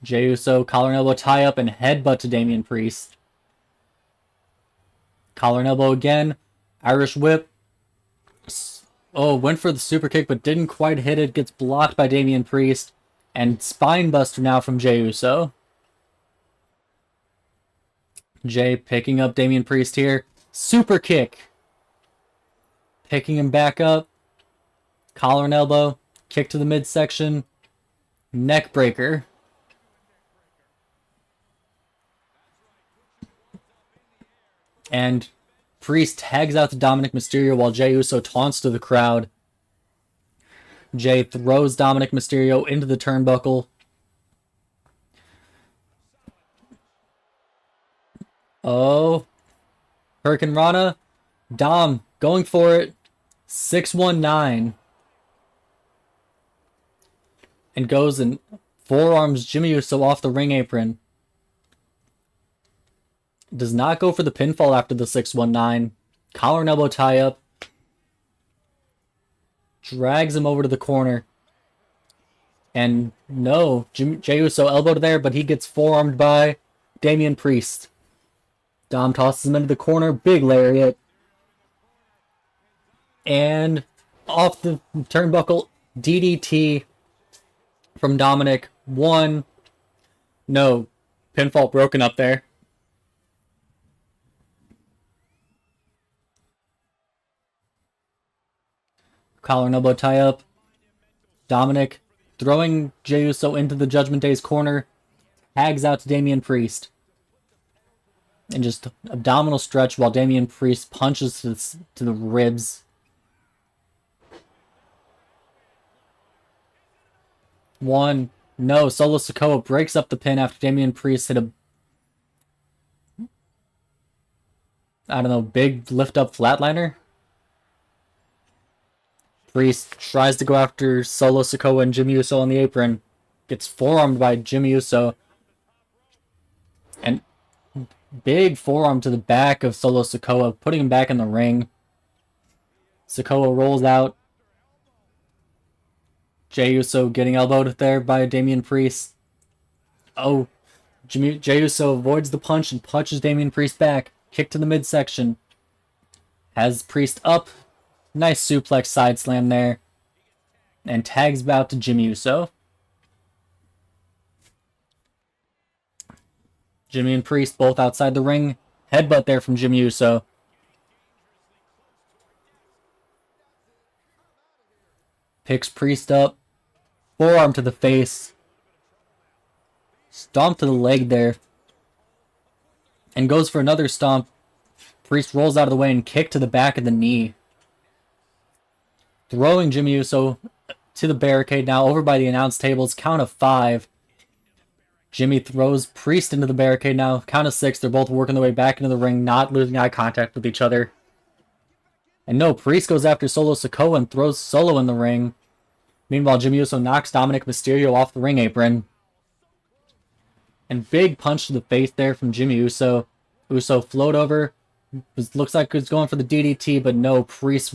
Jey Uso collar and elbow tie up and headbutt to Damian Priest. Collar and elbow again. Irish whip. Oh, went for the super kick but didn't quite hit it. Gets blocked by Damian Priest. And spine buster now from Jey Uso. Jey picking up Damian Priest here. Super kick. Picking him back up. Collar and elbow. Kick to the midsection. Neck breaker. And Priest tags out to Dominic Mysterio while Jey Uso taunts to the crowd. Jey throws Dominic Mysterio into the turnbuckle. Oh. Hurricane Rana. Dom going for it. 619. And goes and forearms Jimmy Uso off the ring apron. Does not go for the pinfall after the 619. Collar and elbow tie up. Drags him over to the corner. And no, Jey Uso elbowed there, but he gets forearmed by Damian Priest. Dom tosses him into the corner. Big lariat. And off the turnbuckle, DDT from Dominic. One. No, pinfall broken up there. Collar and elbow tie up. Dominic throwing Jey Uso into the Judgment Day's corner. Tags out to Damian Priest. And just abdominal stretch while Damian Priest punches to the ribs. One. No, Solo Sikoa breaks up the pin after Damian Priest hit a big lift up flatliner. Priest tries to go after Solo Sikoa and Jimmy Uso on the apron. Gets forearmed by Jimmy Uso. And big forearm to the back of Solo Sikoa, putting him back in the ring. Sikoa rolls out. Jey Uso getting elbowed there by Damian Priest. Oh, Jey Uso avoids the punch and punches Damian Priest back. Kick to the midsection. Has Priest up. Nice suplex side slam there. And tags out to Jimmy Uso. Jimmy and Priest both outside the ring. Headbutt there from Jimmy Uso. Picks Priest up. Forearm to the face. Stomp to the leg there. And goes for another stomp. Priest rolls out of the way and kick to the back of the knee. Throwing Jimmy Uso to the barricade now over by the announce tables. Count of 5. Jimmy throws Priest into the barricade now. Count of 6. They're both working their way back into the ring, not losing eye contact with each other. And no, Priest goes after Solo Sikoa and throws Solo in the ring. Meanwhile, Jimmy Uso knocks Dominic Mysterio off the ring apron. And big punch to the face there from Jimmy Uso. Uso float over. Looks like he's going for the DDT, but no, Priest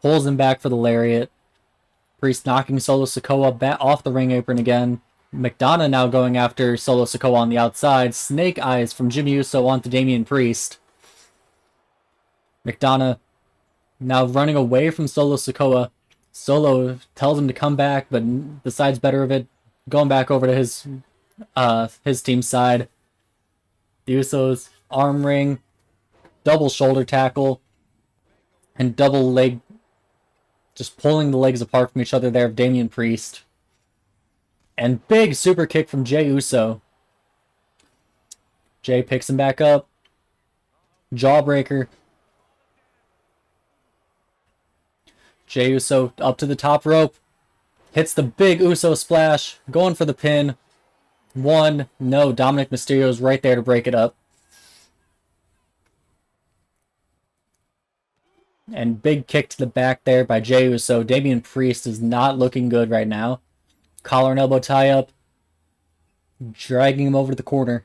pulls him back for the lariat. Priest knocking Solo Sikoa off the ring apron again. McDonough now going after Solo Sikoa on the outside. Snake eyes from Jimmy Uso onto Damian Priest. McDonough now running away from Solo Sikoa. Solo tells him to come back, but decides better of it. Going back over to his team's side. The Usos arm ring, double shoulder tackle, and double leg, just pulling the legs apart from each other there of Damian Priest. And big super kick from Jey Uso. Jey picks him back up. Jawbreaker. Jey Uso up to the top rope. Hits the big Uso splash. Going for the pin. 1. No, Dominic Mysterio's right there to break it up. And big kick to the back there by Jey Uso. Damian Priest is not looking good right now. Collar and elbow tie up. Dragging him over to the corner.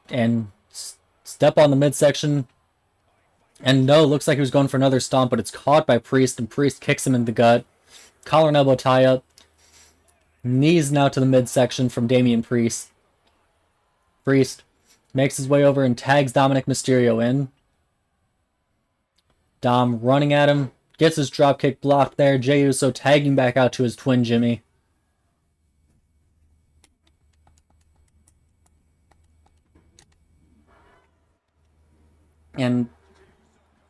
And step on the midsection. And no, looks like he was going for another stomp, but it's caught by Priest, and Priest kicks him in the gut. Collar and elbow tie up. Knees now to the midsection from Damian Priest. Priest makes his way over and tags Dominic Mysterio in. Dom running at him. Gets his dropkick blocked there. Jey Uso tagging back out to his twin Jimmy. And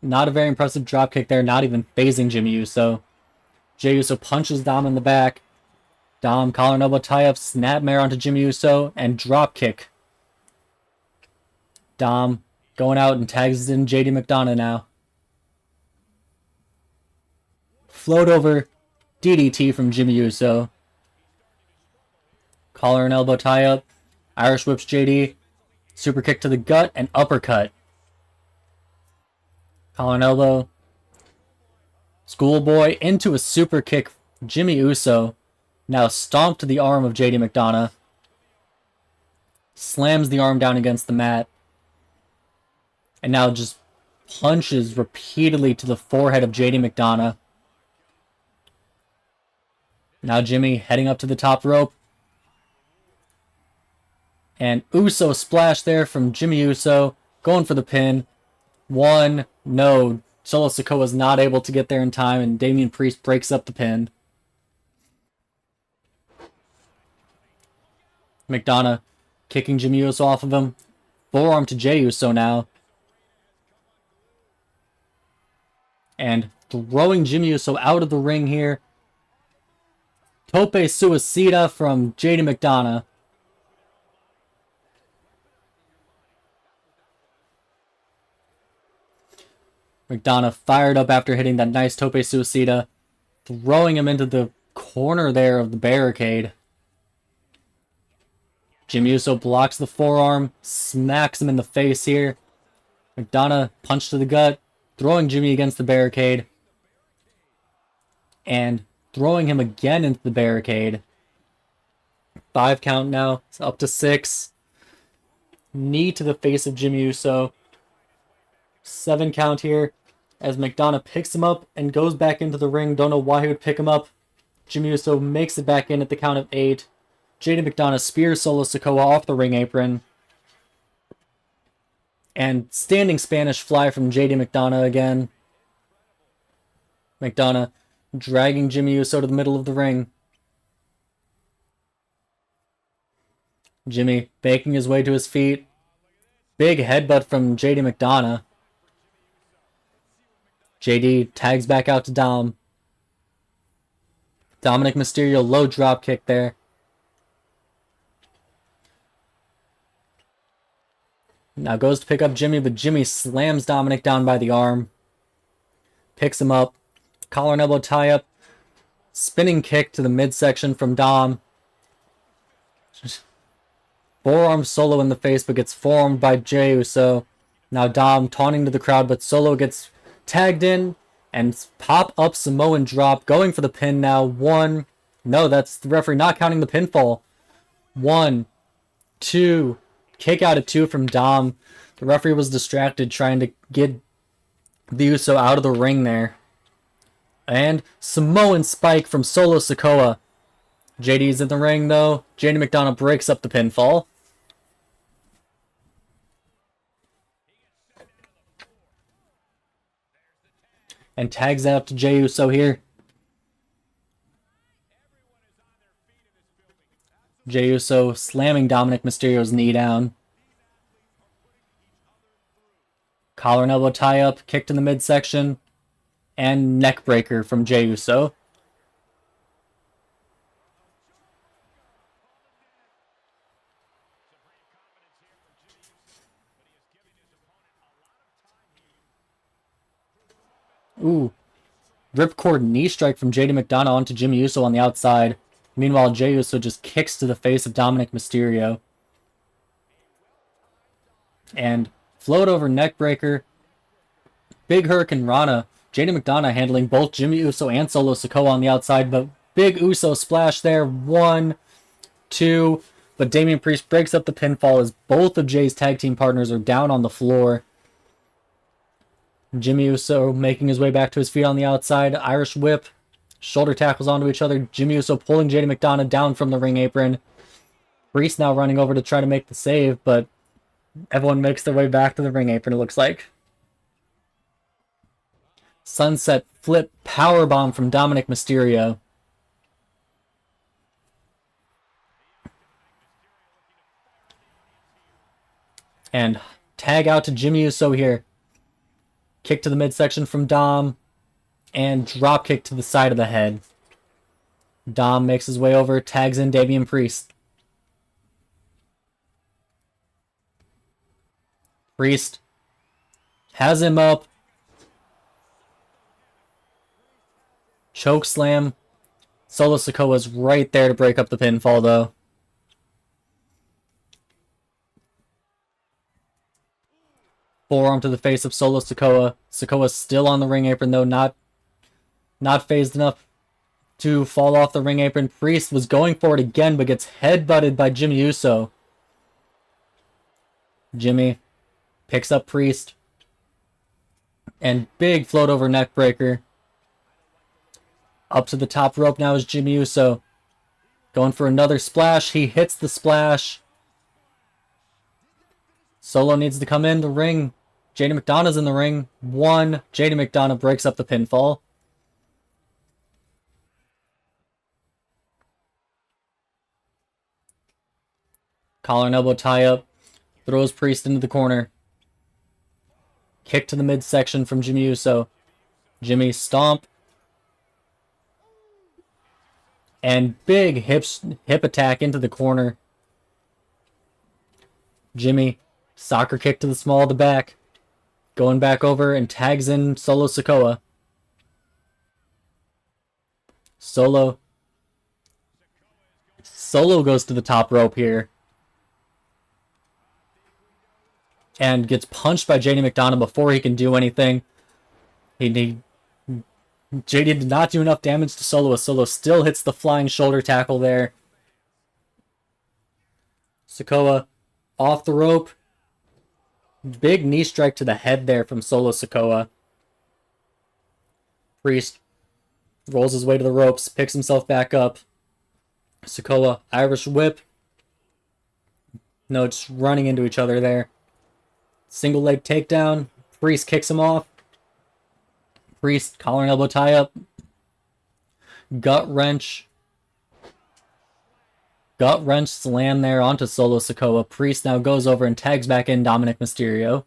not a very impressive dropkick there. Not even phasing Jimmy Uso. Jey Uso punches Dom in the back. Dom collar and elbow tie up. Snapmare onto Jimmy Uso. And dropkick. Dom going out and tags in JD McDonough now. Float over. DDT from Jimmy Uso. Collar and elbow tie up. Irish whips JD. Super kick to the gut and uppercut. Collar and elbow. Schoolboy into a super kick. Jimmy Uso now stomped to the arm of JD McDonough. Slams the arm down against the mat. And now just punches repeatedly to the forehead of JD McDonough. Now Jimmy heading up to the top rope. And Uso splash there from Jimmy Uso. Going for the pin. 1. No. Solo Sikoa was not able to get there in time, and Damian Priest breaks up the pin. McDonough kicking Jimmy Uso off of him. Forearm to Jey Uso now. And throwing Jimmy Uso out of the ring here. Tope Suicida from JD McDonough. McDonough fired up after hitting that nice Tope Suicida. Throwing him into the corner there of the barricade. Jimmy Uso blocks the forearm. Smacks him in the face here. McDonough punch to the gut, throwing Jimmy against the barricade. And throwing him again into the barricade. 5 count now. It's up to 6. Knee to the face of Jimmy Uso. 7 count here as McDonough picks him up and goes back into the ring. Don't know why he would pick him up. Jimmy Uso makes it back in at the count of 8. JD McDonough spears Solo Sikoa off the ring apron. And standing Spanish fly from JD McDonough again. McDonough dragging Jimmy Uso to the middle of the ring. Jimmy making his way to his feet. Big headbutt from JD McDonough. JD tags back out to Dom. Dominic Mysterio low drop kick there. Now goes to pick up Jimmy, but Jimmy slams Dominic down by the arm. Picks him up. Collar and elbow tie up. Spinning kick to the midsection from Dom. Forearm Solo in the face, but gets forearmed by Jey Uso. Now Dom taunting to the crowd, but Solo gets tagged in. And pop up Samoan drop. Going for the pin now. 1. No, that's the referee not counting the pinfall. 1, 2. Kick out at 2 from Dom. The referee was distracted trying to get the Uso out of the ring there. And Samoan spike from Solo Sikoa. JD's in the ring though. JD McDonough breaks up the pinfall. And tags out to Jey Uso here. Jey Uso slamming Dominic Mysterio's knee down. Collar and elbow tie up, kick to the midsection, and neck breaker from Jey Uso. Ooh. Ripcord knee strike from JD McDonough onto Jimmy Uso on the outside. Meanwhile, Jey Uso just kicks to the face of Dominic Mysterio. And float over neckbreaker. Big Hurricane Rana. JD McDonough handling both Jimmy Uso and Solo Sikoa on the outside. But big Uso splash there. 1, 2. But Damian Priest breaks up the pinfall as both of Jay's tag team partners are down on the floor. Jimmy Uso making his way back to his feet on the outside. Irish whip. Shoulder tackles onto each other. Jimmy Uso pulling JD McDonough down from the ring apron. Priest now running over to try to make the save, but everyone makes their way back to the ring apron, it looks like. Sunset flip powerbomb from Dominic Mysterio. And tag out to Jimmy Uso here. Kick to the midsection from Dom. And drop kick to the side of the head. Dom makes his way over, tags in Damian Priest. Priest has him up. Choke slam. Solo Sikoa's right there to break up the pinfall though. Forearm to the face of Solo Sikoa. Sikoa's still on the ring apron though, not phased enough to fall off the ring apron. Priest was going for it again, but gets headbutted by Jimmy Uso. Jimmy picks up Priest. And big float over neck breaker. Up to the top rope now is Jimmy Uso. Going for another splash. He hits the splash. Solo needs to come in the ring. JD McDonough's in the ring. 1. JD McDonough breaks up the pinfall. Collar and elbow tie up. Throws Priest into the corner. Kick to the midsection from Jimmy Uso. Jimmy stomp. And big hip attack into the corner. Jimmy, soccer kick to the small of the back. Going back over and tags in Solo Sikoa. Solo goes to the top rope here. and gets punched by JD McDonough before he can do anything. JD did not do enough damage to Solo, as Solo still hits the flying shoulder tackle there. Sikoa off the rope. Big knee strike to the head there from Solo Sikoa. Priest rolls his way to the ropes, picks himself back up. Sikoa, Irish whip. No, just running into each other there. Single leg takedown. Priest kicks him off. Priest, collar and elbow tie up. Gut wrench. Gut wrench slam there onto Solo Sikoa. Priest now goes over and tags back in Dominic Mysterio.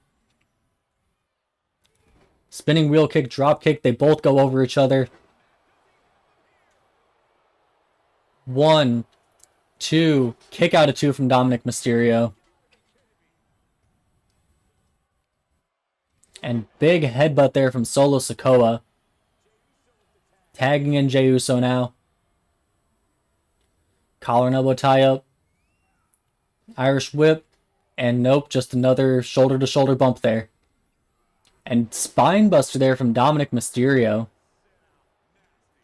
Spinning wheel kick, drop kick. They both go over each other. 1, 2, kick out of 2 from Dominic Mysterio. And big headbutt there from Solo Sikoa. Tagging in Jey Uso now. Collar and elbow tie up. Irish whip. And nope, just another shoulder to shoulder bump there. And spine buster there from Dominic Mysterio.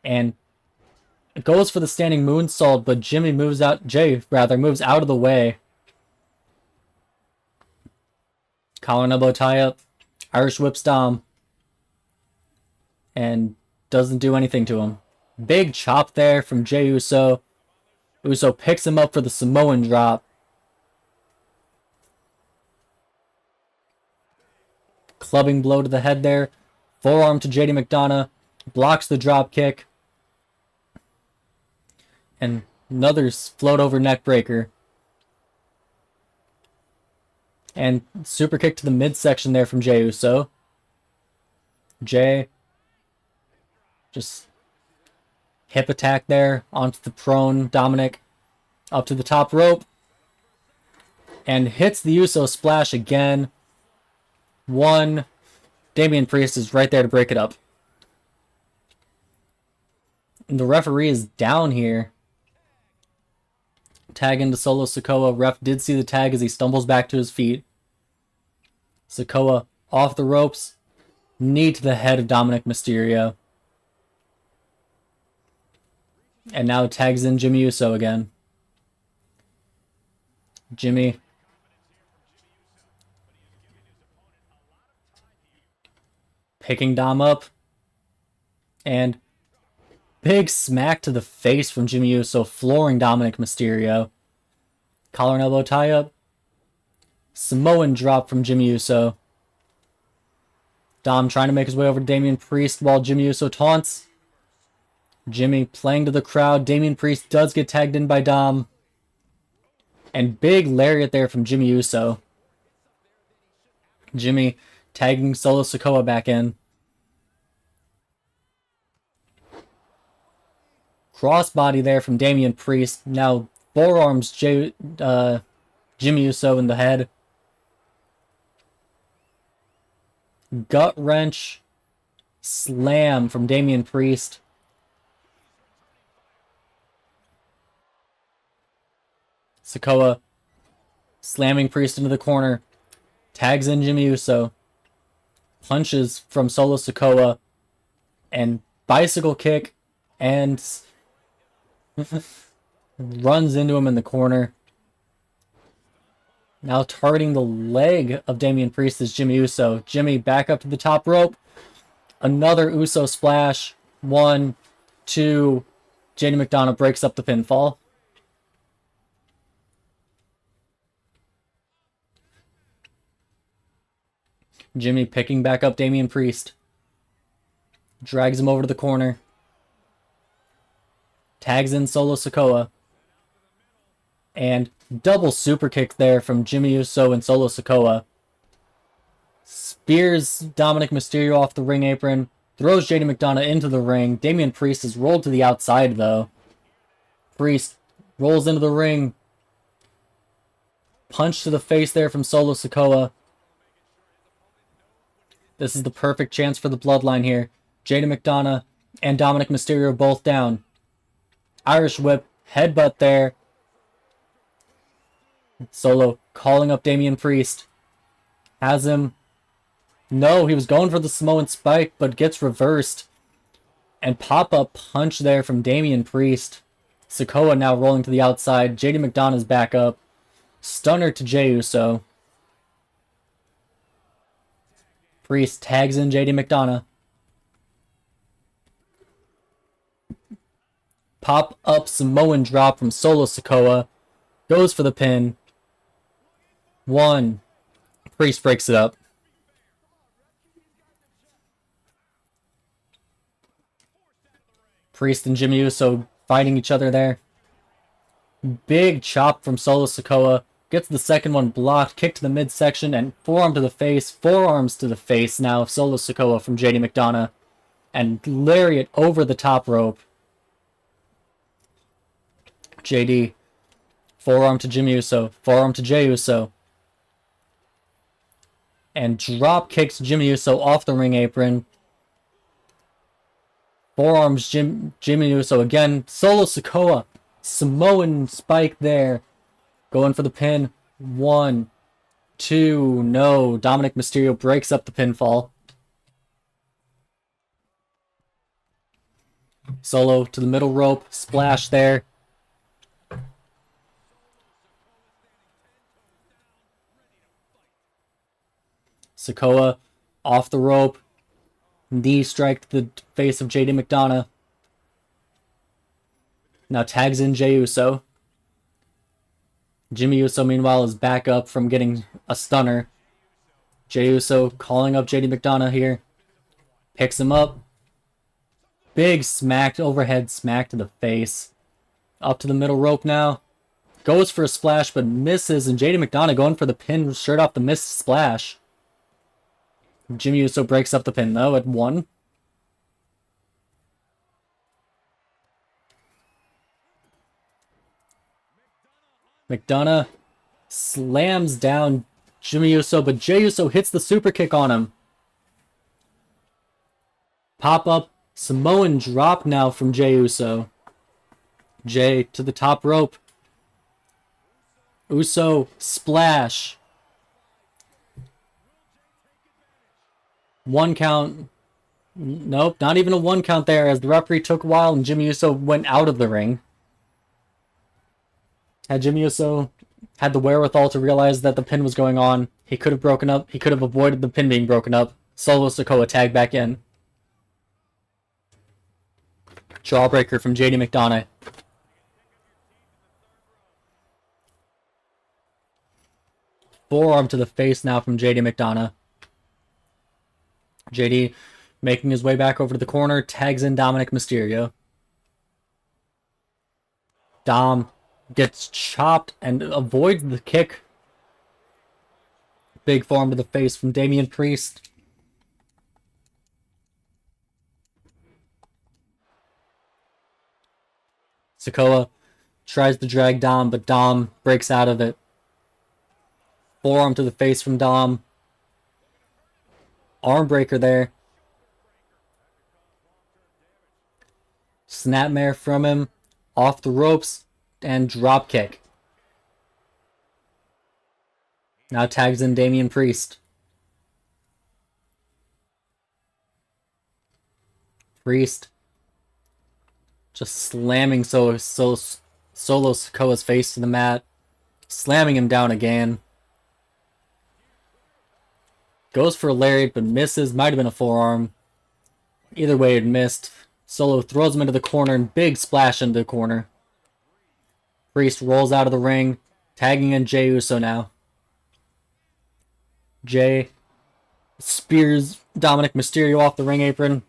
And it goes for the standing moonsault, but Jey moves out of the way. Collar and elbow tie up. Irish whips Dom. And doesn't do anything to him. Big chop there from Jey Uso. Uso picks him up for the Samoan drop. Clubbing blow to the head there. Forearm to JD McDonough. Blocks the drop kick. And another float over neck breaker. And super kick to the midsection there from Jey Uso. Jey just hip attack there onto the prone Dominic. Up to the top rope. And hits the Uso splash again. 1. Damian Priest is right there to break it up. And the referee is down here. Tag into Solo Sikoa. Ref did see the tag as he stumbles back to his feet. Sikoa off the ropes. Knee to the head of Dominic Mysterio. And now tags in Jimmy Uso again. Jimmy. Picking Dom up. And big smack to the face from Jimmy Uso, flooring Dominic Mysterio. Collar and elbow tie up. Samoan drop from Jimmy Uso. Dom trying to make his way over to Damian Priest while Jimmy Uso taunts. Jimmy playing to the crowd. Damian Priest does get tagged in by Dom. And big lariat there from Jimmy Uso. Jimmy tagging Solo Sikoa back in. Crossbody there from Damian Priest. Now forearms Jimmy Uso in the head. Gut wrench. Slam from Damian Priest. Sikoa slamming Priest into the corner. Tags in Jimmy Uso. Punches from Solo Sikoa. And bicycle kick. And runs into him in the corner. Now targeting the leg of Damian Priest is Jimmy Uso. Jimmy back up to the top rope. Another Uso splash. 1, 2. JD McDonough breaks up the pinfall. Jimmy picking back up Damian Priest. Drags him over to the corner. Tags in Solo Sikoa. And double super kick there from Jimmy Uso and Solo Sikoa. Spears Dominic Mysterio off the ring apron. Throws JD McDonough into the ring. Damian Priest is rolled to the outside though. Priest rolls into the ring. Punch to the face there from Solo Sikoa. This is the perfect chance for the bloodline here. JD McDonough and Dominic Mysterio both down. Irish whip, headbutt there. Solo calling up Damian Priest. Has him. No, he was going for the Samoan spike, but gets reversed. And pop-up punch there from Damian Priest. Sikoa now rolling to the outside. JD McDonough's back up. Stunner to Jey Uso. Priest tags in JD McDonough. Pop-up Samoan drop from Solo Sikoa. Goes for the pin. 1. Priest breaks it up. Priest and Jimmy Uso fighting each other there. Big chop from Solo Sikoa. Gets the second one blocked. Kick to the midsection and forearm to the face. Forearms to the face now of Solo Sikoa from JD McDonough. And lariat over the top rope. JD. Forearm to Jimmy Uso. Forearm to Jey Uso. And drop kicks Jimmy Uso off the ring apron. Forearms Jimmy Uso again. Solo Sikoa. Samoan spike there. Going for the pin. 1, 2, no. Dominic Mysterio breaks up the pinfall. Solo to the middle rope. Splash there. Sikoa off the rope. Knee strike to the face of JD McDonough. Now tags in Jey Uso. Jimmy Uso, meanwhile, is back up from getting a stunner. Jey Uso calling up JD McDonough here. Picks him up. Big smack, overhead smack to the face. Up to the middle rope now. Goes for a splash, but misses, and JD McDonough going for the pin straight off the missed splash. Jimmy Uso breaks up the pin, though, at 1. McDonough slams down Jimmy Uso, but Jey Uso hits the super kick on him. Pop-up Samoan drop now from Jey Uso. Jey to the top rope. Uso splash. 1 count. Nope, not even a 1 count there, as the referee took a while and Jimmy Uso went out of the ring. Had Jimmy Uso had the wherewithal to realize that the pin was going on, he could have broken up. He could have avoided the pin being broken up. Solo Sikoa tagged back in. Jawbreaker from JD McDonough. Forearm to the face now from JD McDonough. JD making his way back over to the corner, tags in Dominic Mysterio. Dom gets chopped and avoids the kick. Big forearm to the face from Damian Priest. Sikoa tries to drag Dom, but Dom breaks out of it. Forearm to the face from Dom. Arm breaker there. Snapmare from him. Off the ropes. And drop kick. Now tags in Damian Priest. Priest just slamming Solo Sikoa's face to the mat. Slamming him down again. Goes for a lariat, but misses. Might have been a forearm. Either way, it missed. Solo throws him into the corner and big splash into the corner. Priest rolls out of the ring, tagging in Jey Uso now. Jey spears Dominic Mysterio off the ring apron.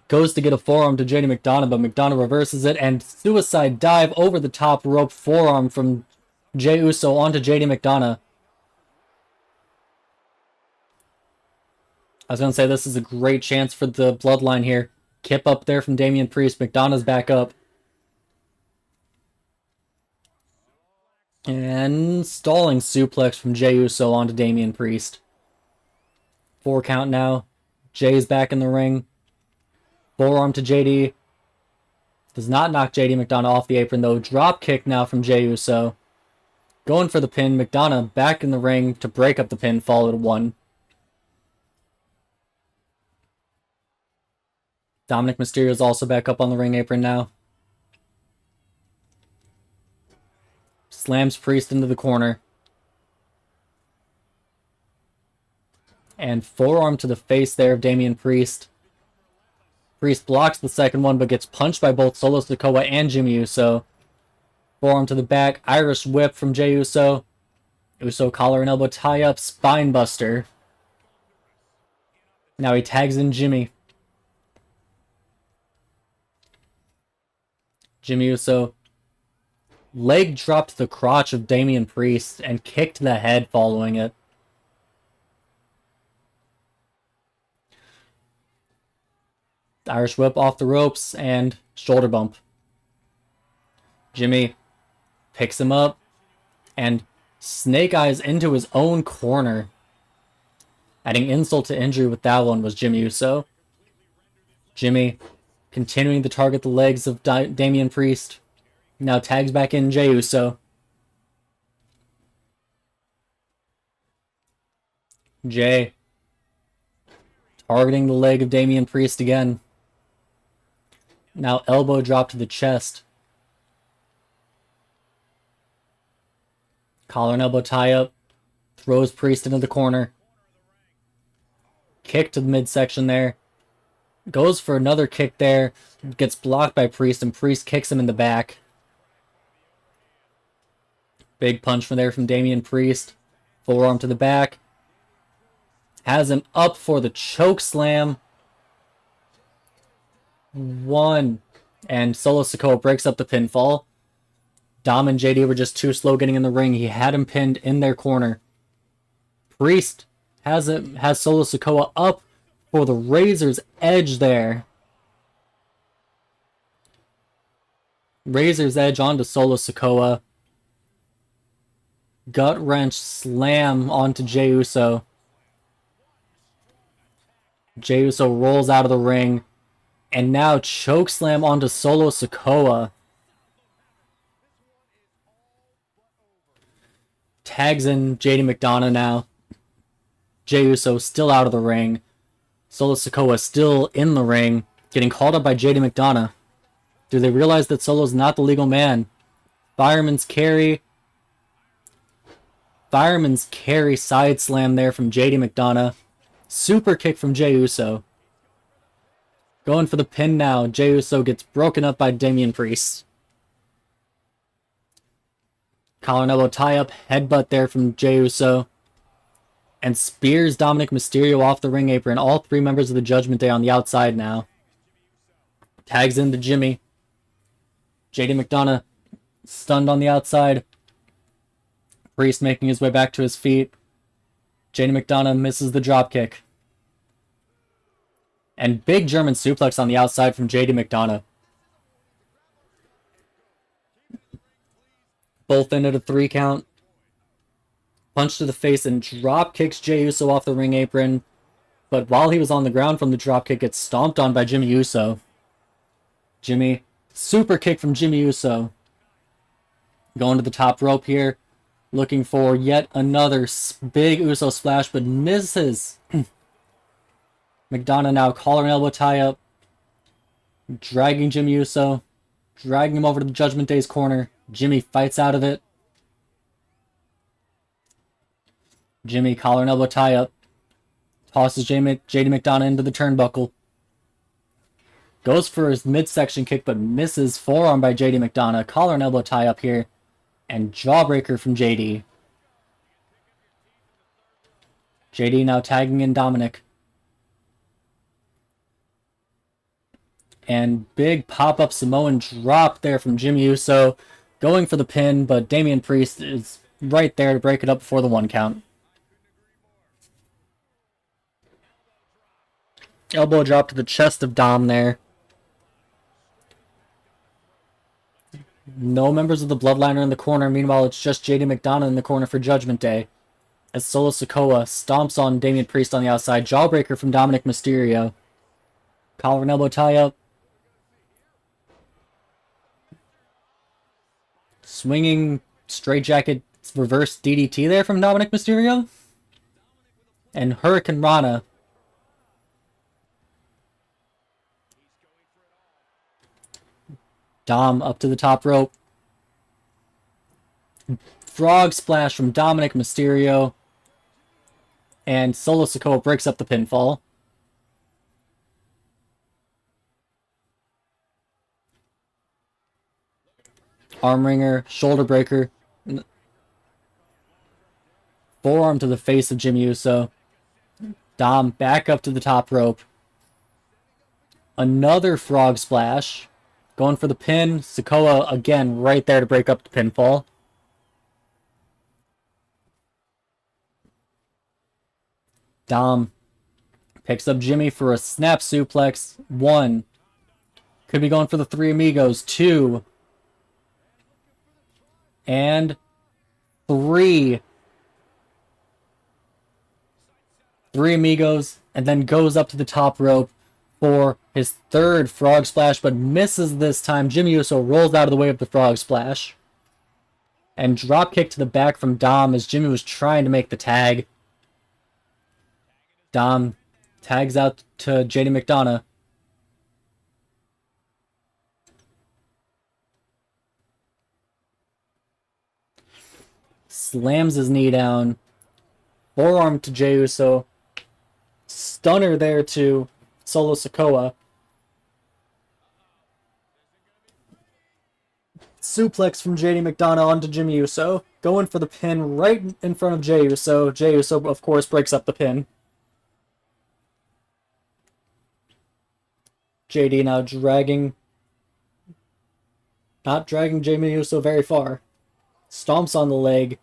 Goes to get a forearm to JD McDonough, but McDonough reverses it, and suicide dive over the top rope forearm from Jey Uso onto JD McDonough. I was going to say this is a great chance for the bloodline here. Kip up there from Damian Priest. McDonough's back up. And stalling suplex from Jey Uso onto Damian Priest. 4 count now. Jay's back in the ring. Forearm to JD. Does not knock JD McDonough off the apron though. Drop kick now from Jey Uso. Going for the pin. McDonough back in the ring to break up the pin, followed 1. Dominic Mysterio is also back up on the ring apron now. Slams Priest into the corner. And forearm to the face there of Damian Priest. Priest blocks the second one, but gets punched by both Solo Sikoa and Jimmy Uso. Forearm to the back, Irish whip from Jey Uso. Uso collar and elbow tie-up, spine buster. Now he tags in Jimmy. Jimmy Uso leg dropped the crotch of Damian Priest and kicked the head following it. Irish whip off the ropes and shoulder bump. Jimmy picks him up and snake eyes into his own corner. Adding insult to injury with that one was Jimmy Uso. Jimmy continuing to target the legs of Damian Priest. Now tags back in Jey Uso. Jey targeting the leg of Damian Priest again. Now elbow drop to the chest. Collar and elbow tie up. Throws Priest into the corner. Kick to the midsection there. Goes for another kick there. Gets blocked by Priest, and Priest kicks him in the back. Big punch from there from Damian Priest. Forearm to the back. Has him up for the choke slam. 1. And Solo Sikoa breaks up the pinfall. Dom and JD were just too slow getting in the ring. He had him pinned in their corner. Priest has Solo Sikoa up for the Razor's Edge there. Razor's Edge onto Solo Sikoa. Gut wrench slam onto Jey Uso. Jey Uso rolls out of the ring. And now choke slam onto Solo Sikoa. Tags in JD McDonough now. Jey Uso still out of the ring. Solo Sikoa still in the ring. Getting called up by JD McDonough. Do they realize that Solo's not the legal man? Fireman's carry. Fireman's carry side slam there from JD McDonough. Super kick from Jey Uso. Going for the pin now. Jey Uso gets broken up by Damian Priest. Collar and elbow tie up. Headbutt there from Jey Uso. And spears Dominic Mysterio off the ring apron. All 3 members of the Judgment Day on the outside now. Tags into Jimmy. JD McDonough stunned on the outside. Priest making his way back to his feet. JD McDonough misses the dropkick. And big German suplex on the outside from JD McDonough. Both ended a 3 count. Punch to the face and drop kicks Jey Uso off the ring apron. But while he was on the ground from the dropkick, gets stomped on by Jimmy Uso. Jimmy, super kick from Jimmy Uso. Going to the top rope here. Looking for yet another big Uso splash, but misses. McDonough now collar and elbow tie up. Dragging Jimmy Uso. Dragging him over to the Judgment Day's corner. Jimmy fights out of it. Jimmy collar and elbow tie up. Tosses JD McDonough into the turnbuckle. Goes for his midsection kick, but misses. Forearm by JD McDonough. Collar and elbow tie up here. And jawbreaker from JD. JD now tagging in Dominic. And big pop-up Samoan drop there from Jimmy Uso. Going for the pin, but Damian Priest is right there to break it up before the 1 count. Elbow drop to the chest of Dom there. No members of the Bloodline are in the corner. Meanwhile, it's just JD McDonough in the corner for Judgment Day. As Solo Sikoa stomps on Damian Priest on the outside. Jawbreaker from Dominic Mysterio. Collar and elbow tie up. Swinging straitjacket Reverse DDT there from Dominic Mysterio. And Hurricane Rana. Dom up to the top rope. Frog Splash from Dominic Mysterio. And Solo Sikoa breaks up the pinfall. Arm wringer, shoulder breaker. Forearm to the face of Jimmy Uso. Dom back up to the top rope. Another frog splash. Going for the pin. Sikoa again right there to break up the pinfall. Dom picks up Jimmy for a snap suplex. 1. Could be going for the Three Amigos. 2. And 3. 3 Amigos, and then goes up to the top rope for his third frog splash, but misses this time. Jimmy Uso rolls out of the way of the frog splash. And drop kick to the back from Dom as Jimmy was trying to make the tag. Dom tags out to JD McDonough. Slams his knee down. Forearm to Jey Uso. Stunner there to Solo Sikoa. Suplex from JD McDonough onto Jimmy Uso. Going for the pin right in front of Jey Uso. Jey Uso, of course, breaks up the pin. JD now not dragging Jimmy Uso very far. Stomps on the leg.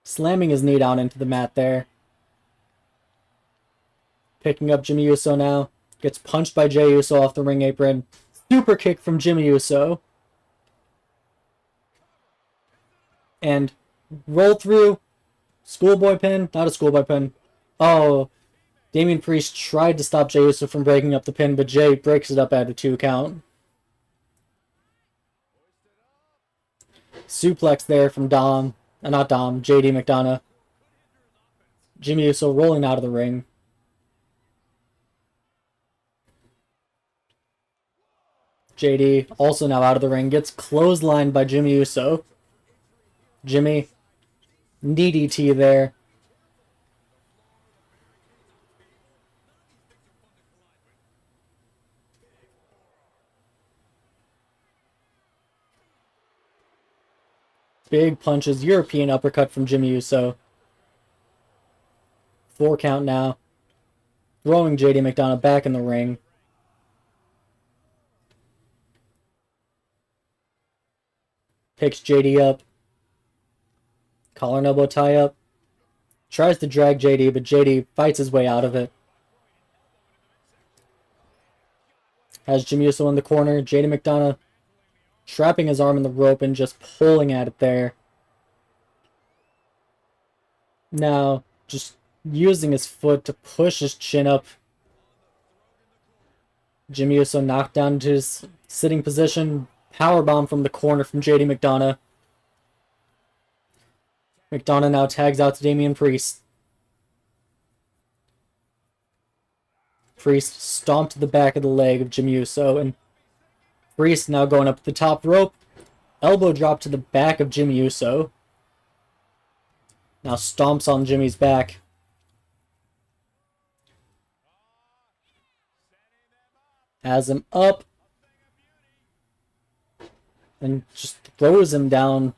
Slamming his knee down into the mat there. Picking up Jimmy Uso now. Gets punched by Jey Uso off the ring apron. Super kick from Jimmy Uso. And roll through. Schoolboy pin. Not a schoolboy pin. Oh, Damian Priest tried to stop Jey Uso from breaking up the pin, but Jey breaks it up at a 2 count. Suplex there from JD McDonough. Jimmy Uso rolling out of the ring. JD also now out of the ring. Gets clotheslined by Jimmy Uso. Jimmy, DDT there. Big punches, European uppercut from Jimmy Uso. 4 count now. Throwing JD McDonough back in the ring. Picks JD up. Collar and elbow tie up. Tries to drag JD, but JD fights his way out of it. Has Jimmy Uso in the corner. JD McDonough trapping his arm in the rope and just pulling at it there. Now, just using his foot to push his chin up. Jimmy Uso knocked down to his sitting position. Powerbomb from the corner from JD McDonough. McDonough now tags out to Damian Priest. Priest stomped the back of the leg of Jimmy Uso, and Priest now going up the top rope. Elbow drop to the back of Jimmy Uso. Now stomps on Jimmy's back. Has him up. And just throws him down.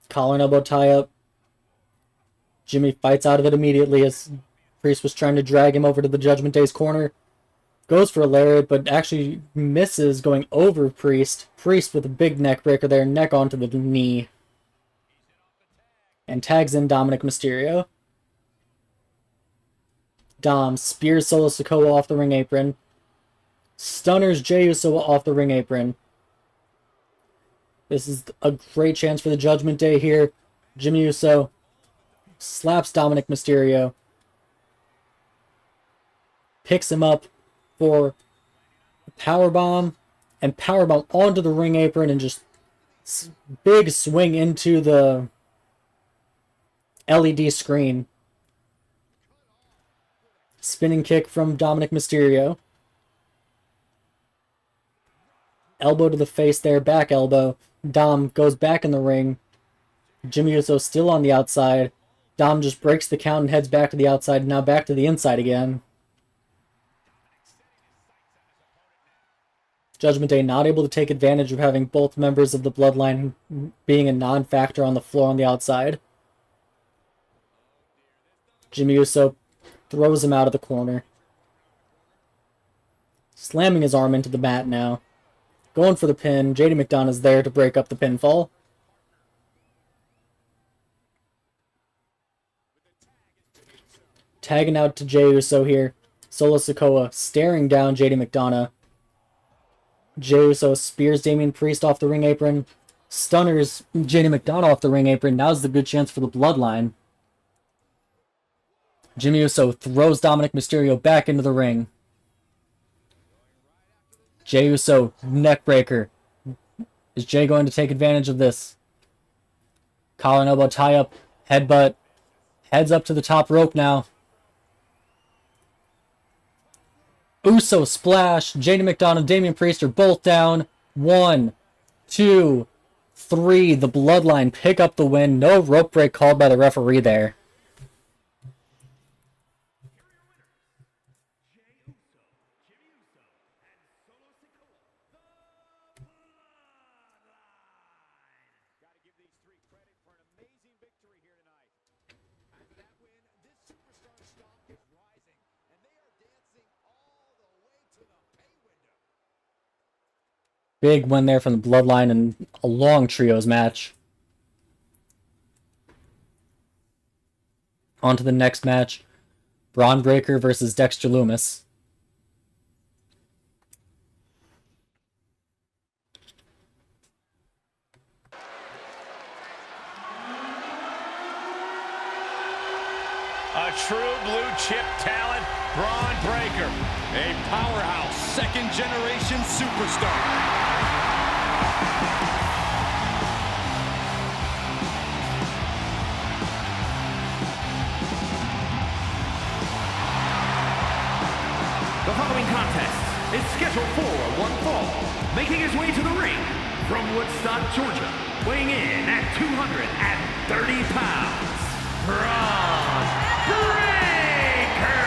Collar and elbow tie up. Jimmy fights out of it immediately as Priest was trying to drag him over to the Judgment Day's corner. Goes for a lariat, but actually misses going over Priest. Priest with a big neck breaker there, neck onto the knee. And tags in Dominic Mysterio. Dom spears Solo Sikoa off the ring apron. Stunners Jey Uso off the ring apron. This is a great chance for the Judgment Day here. Jimmy Uso slaps Dominic Mysterio. Picks him up. for a powerbomb, and powerbomb onto the ring apron, and just big swing into the LED screen. Spinning kick from Dominic Mysterio. Elbow to the face there, back elbow. Dom goes back in the ring. Jimmy Uso still on the outside. Dom just breaks the count and heads back to the outside, now back to the inside again. Judgment Day not able to take advantage of having both members of the Bloodline being a non-factor on the floor on the outside. Jimmy Uso throws him out of the corner. Slamming his arm into the mat now. Going for the pin. JD McDonagh's there to break up the pinfall. Tagging out to Jey Uso here. Solo Sikoa staring down JD McDonagh. Jey Uso spears Damian Priest off the ring apron. Stunners JD McDonagh off the ring apron. Now's the good chance for the Bloodline. Jimmy Uso throws Dominic Mysterio back into the ring. Jey Uso, neckbreaker. Is Jey going to take advantage of this? Collar and elbow tie up, headbutt. Heads up to the top rope now. Uso splash. JD McDonagh and Damian Priest are both down. 1, 2, 3. The Bloodline pick up the win. No rope break called by the referee there. Big win there from the Bloodline and a long trios match. On to the next match. Braun Breaker versus Dexter Lumis.
A true blue chip talent, Braun Breaker. A powerhouse, second-generation superstar.
The following contest is scheduled for one fall. Making his way to the ring from Woodstock, Georgia, weighing in at 230 pounds, Braun Breaker!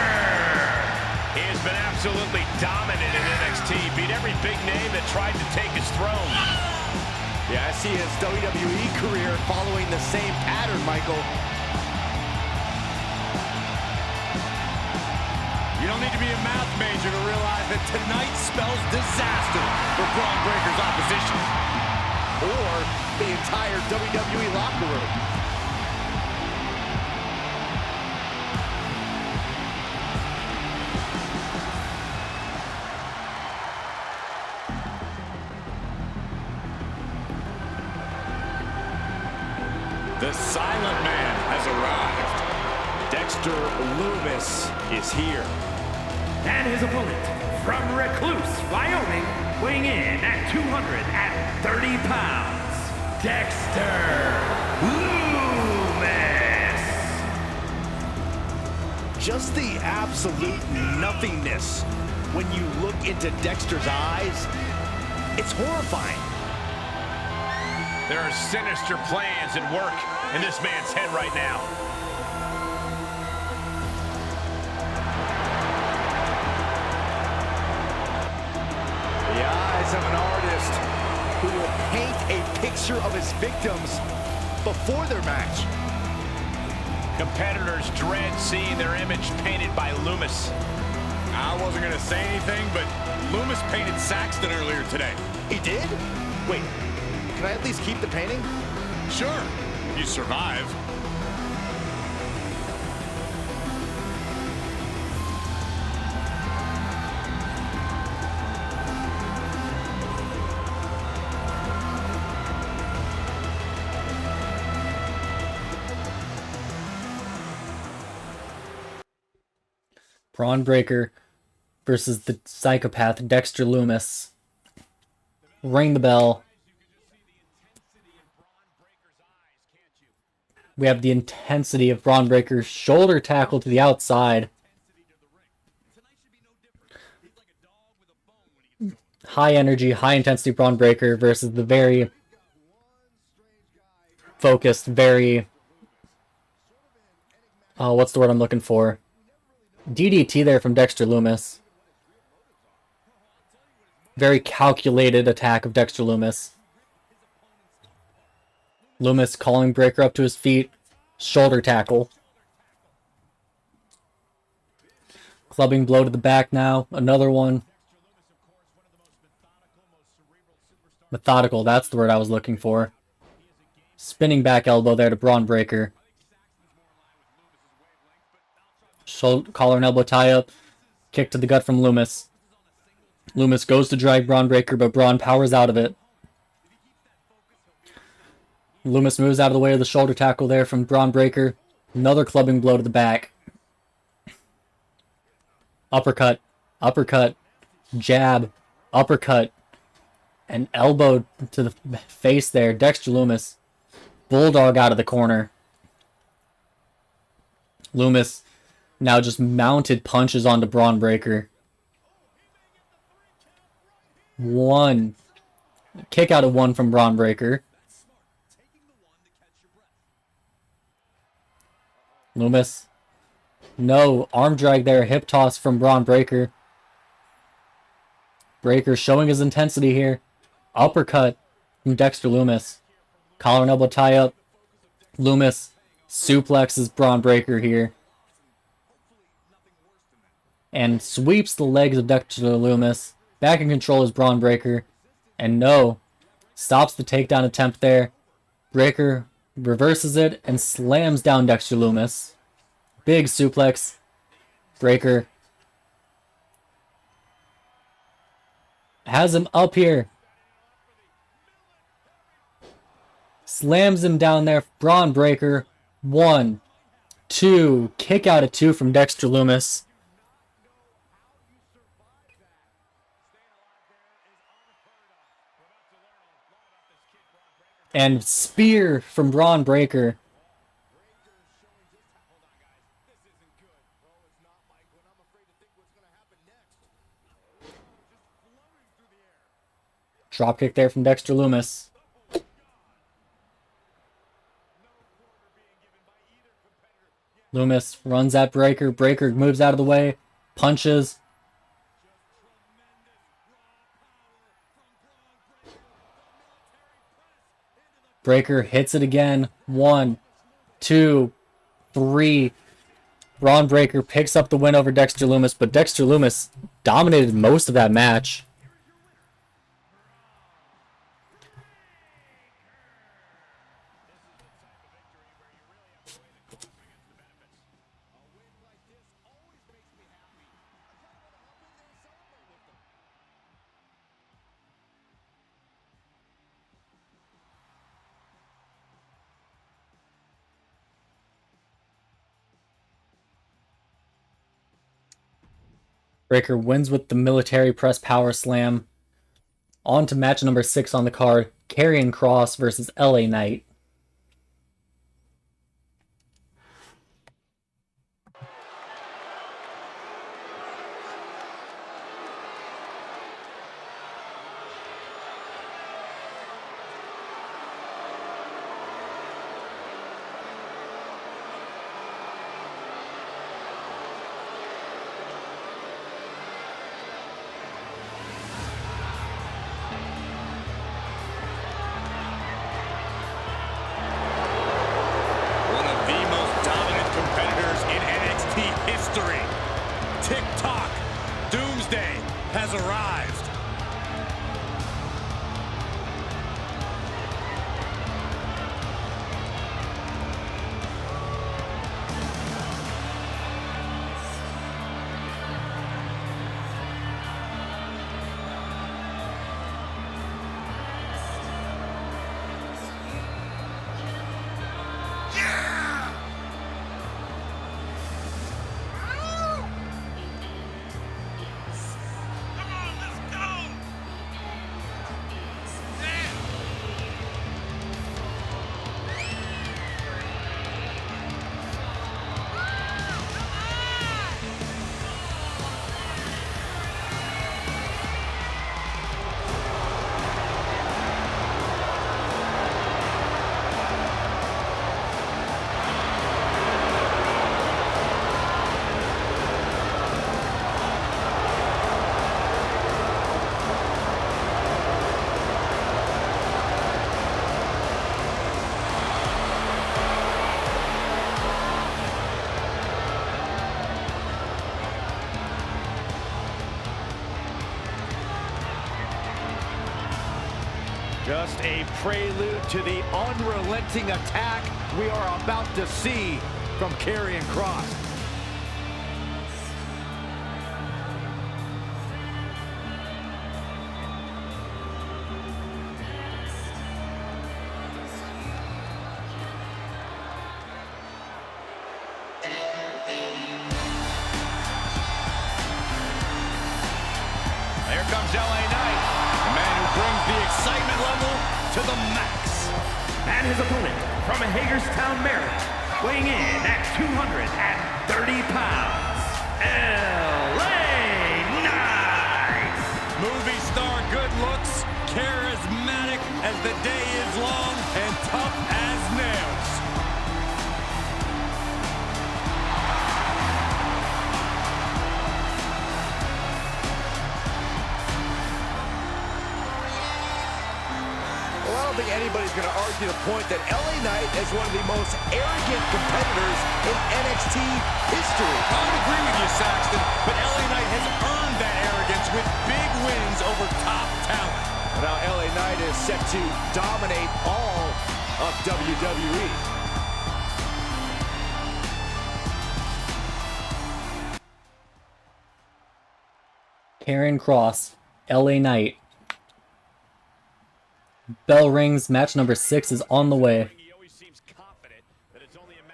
He has been absolutely dominant in NXT, beat every big name that tried to take his throne.
Yeah, I see his WWE career following the same pattern, Michael.
You don't need to be a math major to realize that tonight spells disaster for Braun Breaker's opposition.
Or the entire WWE locker room.
The Silent Man has arrived.
Dexter Lumis is here.
And his opponent from Recluse, Wyoming, weighing in at 230 pounds, Dexter Lumis.
Just the absolute nothingness when you look into Dexter's eyes. It's horrifying.
There are sinister plans at work in this man's head right now.
The eyes of an artist who will paint a picture of his victims before their match.
Competitors dread seeing their image painted by Lumis.
I wasn't going to say anything, but Lumis painted Saxton earlier today.
He did? Wait, can I at least keep the painting?
Sure, you survive.
Braun Breaker versus the psychopath Dexter Lumis. Ring the bell. We have the intensity of Braun Breaker's shoulder tackle to the outside. High energy, high intensity Braun Breaker versus the very focused, very... what's the word I'm looking for? DDT there from Dexter Lumis. Very calculated attack of Dexter Lumis. Lumis calling Breaker up to his feet. Shoulder tackle. Clubbing blow to the back now. Another one. Methodical, that's the word I was looking for. Spinning back elbow there to Braun Breaker. Collar and elbow tie up. Kick to the gut from Lumis. Lumis goes to drag Braun Breaker, but Braun powers out of it. Lumis moves out of the way of the shoulder tackle there from Braun Breaker. Another clubbing blow to the back. Uppercut. Uppercut. Jab. Uppercut. And elbow to the face there. Dexter Lumis. Bulldog out of the corner. Lumis now just mounted punches onto Braun Breaker. One. Kick out of one from Braun Breaker. Lumis. No. Arm drag there. Hip toss from Braun Breaker. Breaker showing his intensity here. Uppercut from Dexter Lumis. Collar and elbow tie up. Lumis suplexes Braun Breaker here. And sweeps the legs of Dexter Lumis. Back in control is Braun Breaker. And no. Stops the takedown attempt there. Breaker reverses it and slams down Dexter Lumis. Big suplex. Breaker has him up here. Slams him down there. Braun Breaker. 1, 2. Kick out of 2 from Dexter Lumis. And spear from Braun Breaker. Dropkick there from Dexter Lumis. Lumis runs at Breaker. Breaker moves out of the way. Punches. Breaker hits it again. 1, 2, 3. Braun Breaker picks up the win over Dexter Lumis, but Dexter Lumis dominated most of that match. Breaker wins with the military press power slam. On to match number 6 on the card. Karrion Kross versus LA Knight.
Tick-tock, Doomsday has arrived.
Just a prelude to the unrelenting attack we are about to see from Karrion Kross.
Here comes LA Knight, the man who brings the excitement level to the max.
And his opponent from Hagerstown, Maryland, weighing in at 230 pounds, LA Knight.
Movie star good looks, charismatic as the day is long, and tough as nails.
Well, I don't think anybody's going to argue the point that LA Knight is one of the most arrogant competitors in NXT history.
I would agree with you, Saxton, but LA Knight has earned that arrogance with big wins over top talent.
Now LA Knight is set to dominate all of WWE.
Karrion Kross, LA Knight. Bell rings, match number 6 is on the way.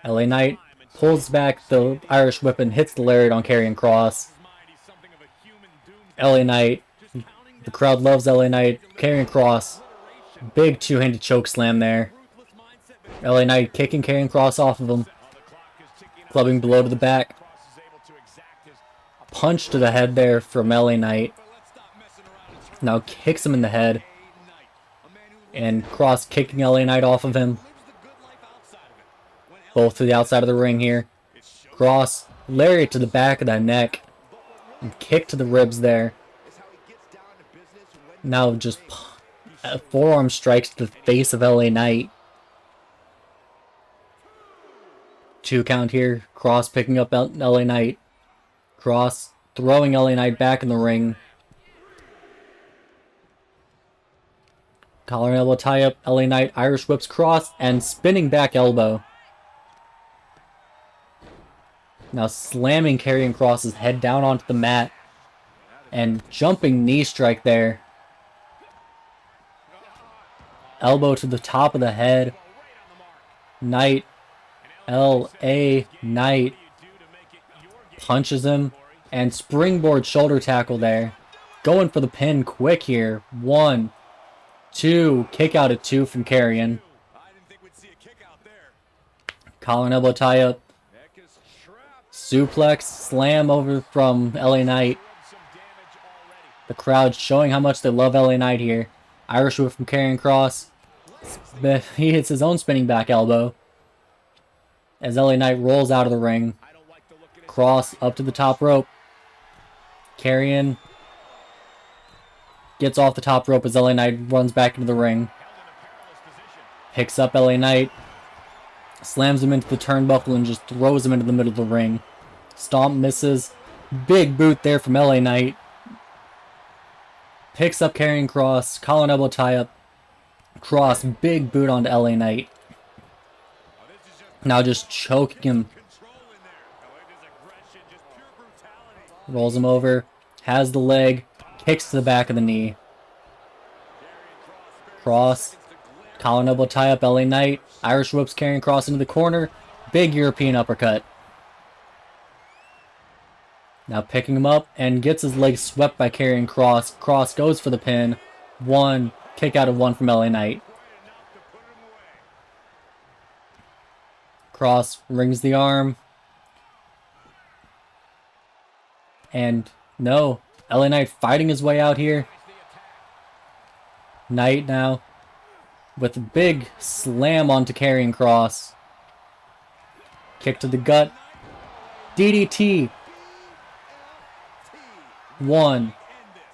LA Knight pulls back the Irish whip and hits the lariat on Karrion Kross. LA Knight, the crowd loves LA Knight. Karrion Kross, big two-handed choke slam there. LA Knight kicking Karrion Kross off of him, clubbing below to the back. Punch to the head there from LA Knight. Now kicks him in the head. And Kross kicking LA Knight off of him. Both to the outside of the ring here. Kross, lariat to the back of that neck. And kick to the ribs there. Now just forearm strikes to the face of LA Knight. 2 count here. Kross picking up LA Knight. Kross throwing LA Knight back in the ring. Collar and elbow tie up. LA Knight Irish whips Kross and spinning back elbow. Now slamming Karrion Kross's head down onto the mat. And jumping knee strike there. Elbow to the top of the head. Knight. LA Knight punches him. And springboard shoulder tackle there. Going for the pin quick here. 1, 2. Kick out at 2 from Karrion. Collar and elbow tie up. Suplex slam over from LA Knight. The crowd showing how much they love LA Knight here. Irish whip from Karrion Kross. He hits his own spinning back elbow. As LA Knight rolls out of the ring. Kross up to the top rope. Karrion gets off the top rope as LA Knight runs back into the ring. Picks up LA Knight. Slams him into the turnbuckle and just throws him into the middle of the ring. Stomp misses. Big boot there from LA Knight. Picks up Karrion Kross. Collar and elbow tie up. Kross, big boot onto LA Knight. Now just choking him. Rolls him over. Has the leg. Kicks to the back of the knee. Kross. Collar and elbow tie up LA Knight. Irish whips Karrion Kross into the corner. Big European uppercut. Now picking him up and gets his leg swept by Karrion Kross. Kross goes for the pin. 1. Kick out of 1 from LA Knight. Kross rings the arm. And no. LA Knight fighting his way out here. Knight now with a big slam onto Karrion Kross. Kick to the gut. DDT. 1,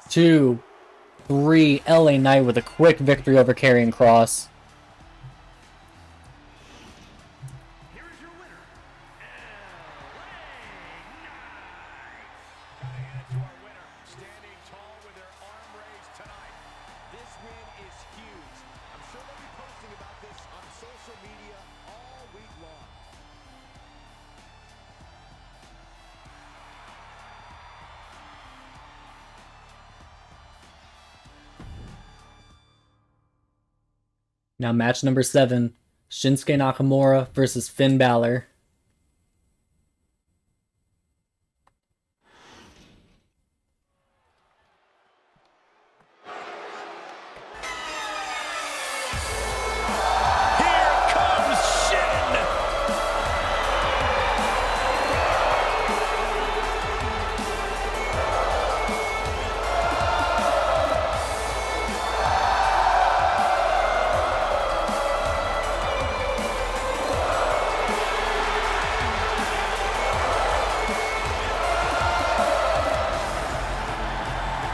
2, 3. LA Knight with a quick victory over Karrion Kross.
Standing tall with their arm raised tonight. This win is huge. I'm sure they'll be posting about this on social media all week long.
Now match number 7, Shinsuke Nakamura versus Finn Balor.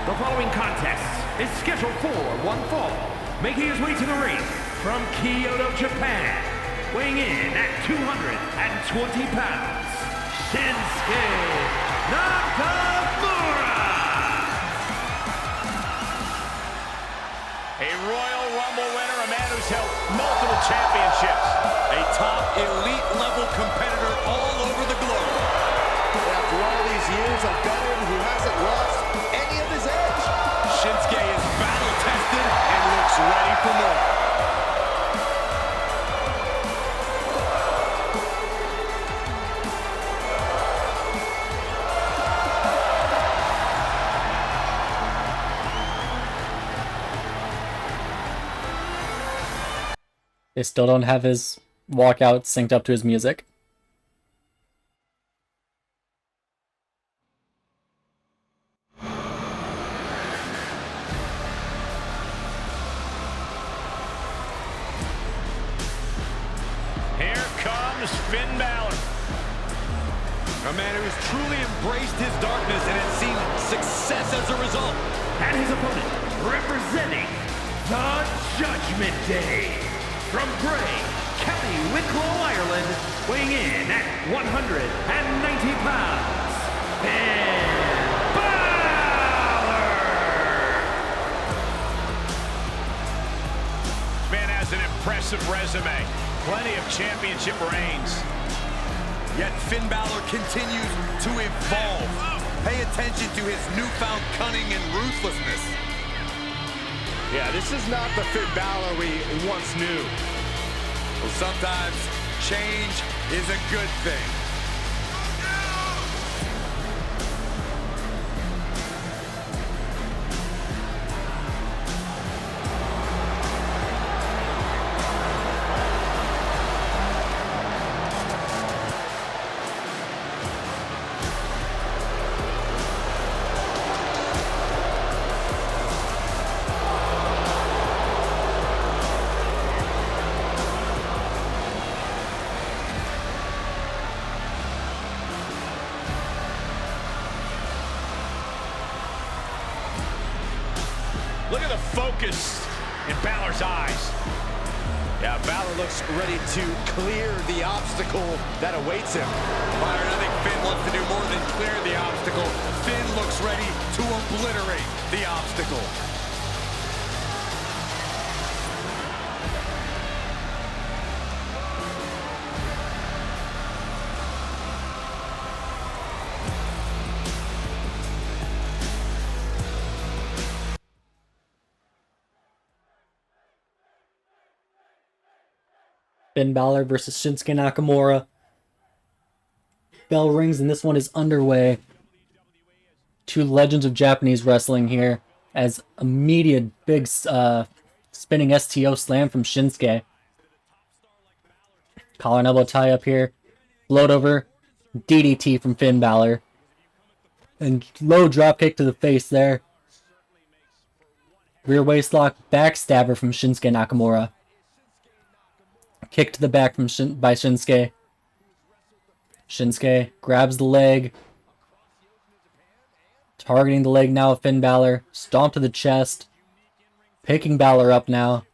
The following contest is scheduled for one fall, making his way to the ring from Kyoto, Japan, weighing in at 220 pounds, Shinsuke Nakamura!
A Royal Rumble winner, a man who's held multiple championships, a top elite level competitor all over the globe.
After all these years, a veteran who hasn't lost any of his edge.
Shinsuke is battle-tested and looks ready for more.
They still don't have his walkout synced up to his music.
Here comes Finn Balor.
A man who has truly embraced his darkness and has seen success as a result.
And his opponent, representing the Judgment Day, from Bray, County Wicklow, Ireland, weighing in at 190 pounds, Finn Balor!
Man has an impressive resume. Plenty of championship reigns.
Yet Finn Balor continues to evolve. Pay attention to his newfound cunning and ruthlessness.
Yeah, this is not the Finn Balor we once knew.
Well, sometimes change is a good thing.
Look at the focus in Balor's eyes.
Yeah, Balor looks ready to clear the obstacle that awaits him.
Byron, I think Finn wants to do more than clear the obstacle. Finn looks ready to obliterate the obstacle.
Finn Balor versus Shinsuke Nakamura. Bell rings and this one is underway. Two legends of Japanese wrestling here as immediate big spinning STO slam from Shinsuke. Collar and elbow tie up here. Float over. DDT from Finn Balor. And low drop kick to the face there. Rear waistlock backstabber from Shinsuke Nakamura. Kick to the back from by Shinsuke. Shinsuke grabs the leg. Targeting the leg now of Finn Balor. Stomp to the chest. Picking Balor up now.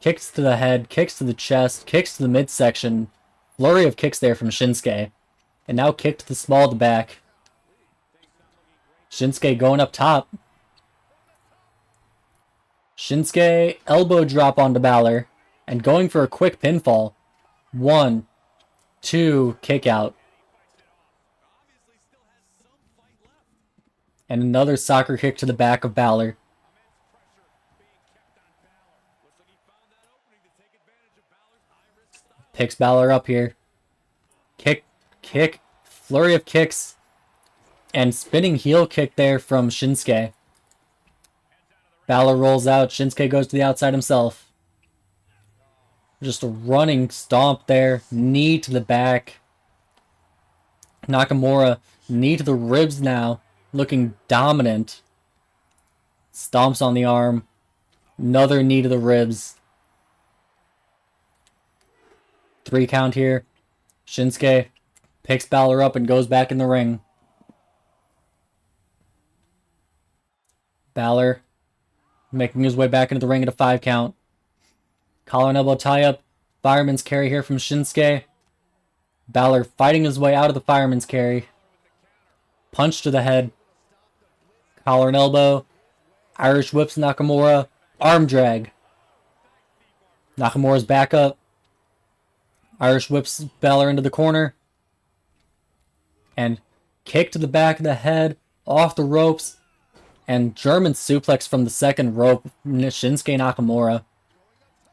Kicks to the head. Kicks to the chest. Kicks to the midsection. Flurry of kicks there from Shinsuke. And now kick to the small of the back. Shinsuke going up top. Shinsuke elbow drop onto Balor and going for a quick pinfall. 1, 2, kick out. And another soccer kick to the back of Balor. Picks Balor up here. Kick, flurry of kicks, and spinning heel kick there from Shinsuke. Balor rolls out, Shinsuke goes to the outside himself. Just a running stomp there, knee to the back. Nakamura, knee to the ribs now, looking dominant. Stomps on the arm, another knee to the ribs. 3 count here. Shinsuke picks Balor up and goes back in the ring. Balor making his way back into the ring at a 5 count. Collar and elbow tie up. Fireman's carry here from Shinsuke. Balor fighting his way out of the fireman's carry. Punch to the head. Collar and elbow. Irish whips Nakamura. Arm drag. Nakamura's back up. Irish whips Balor into the corner. And kick to the back of the head. Off the ropes. And German suplex from the second rope. Shinsuke Nakamura.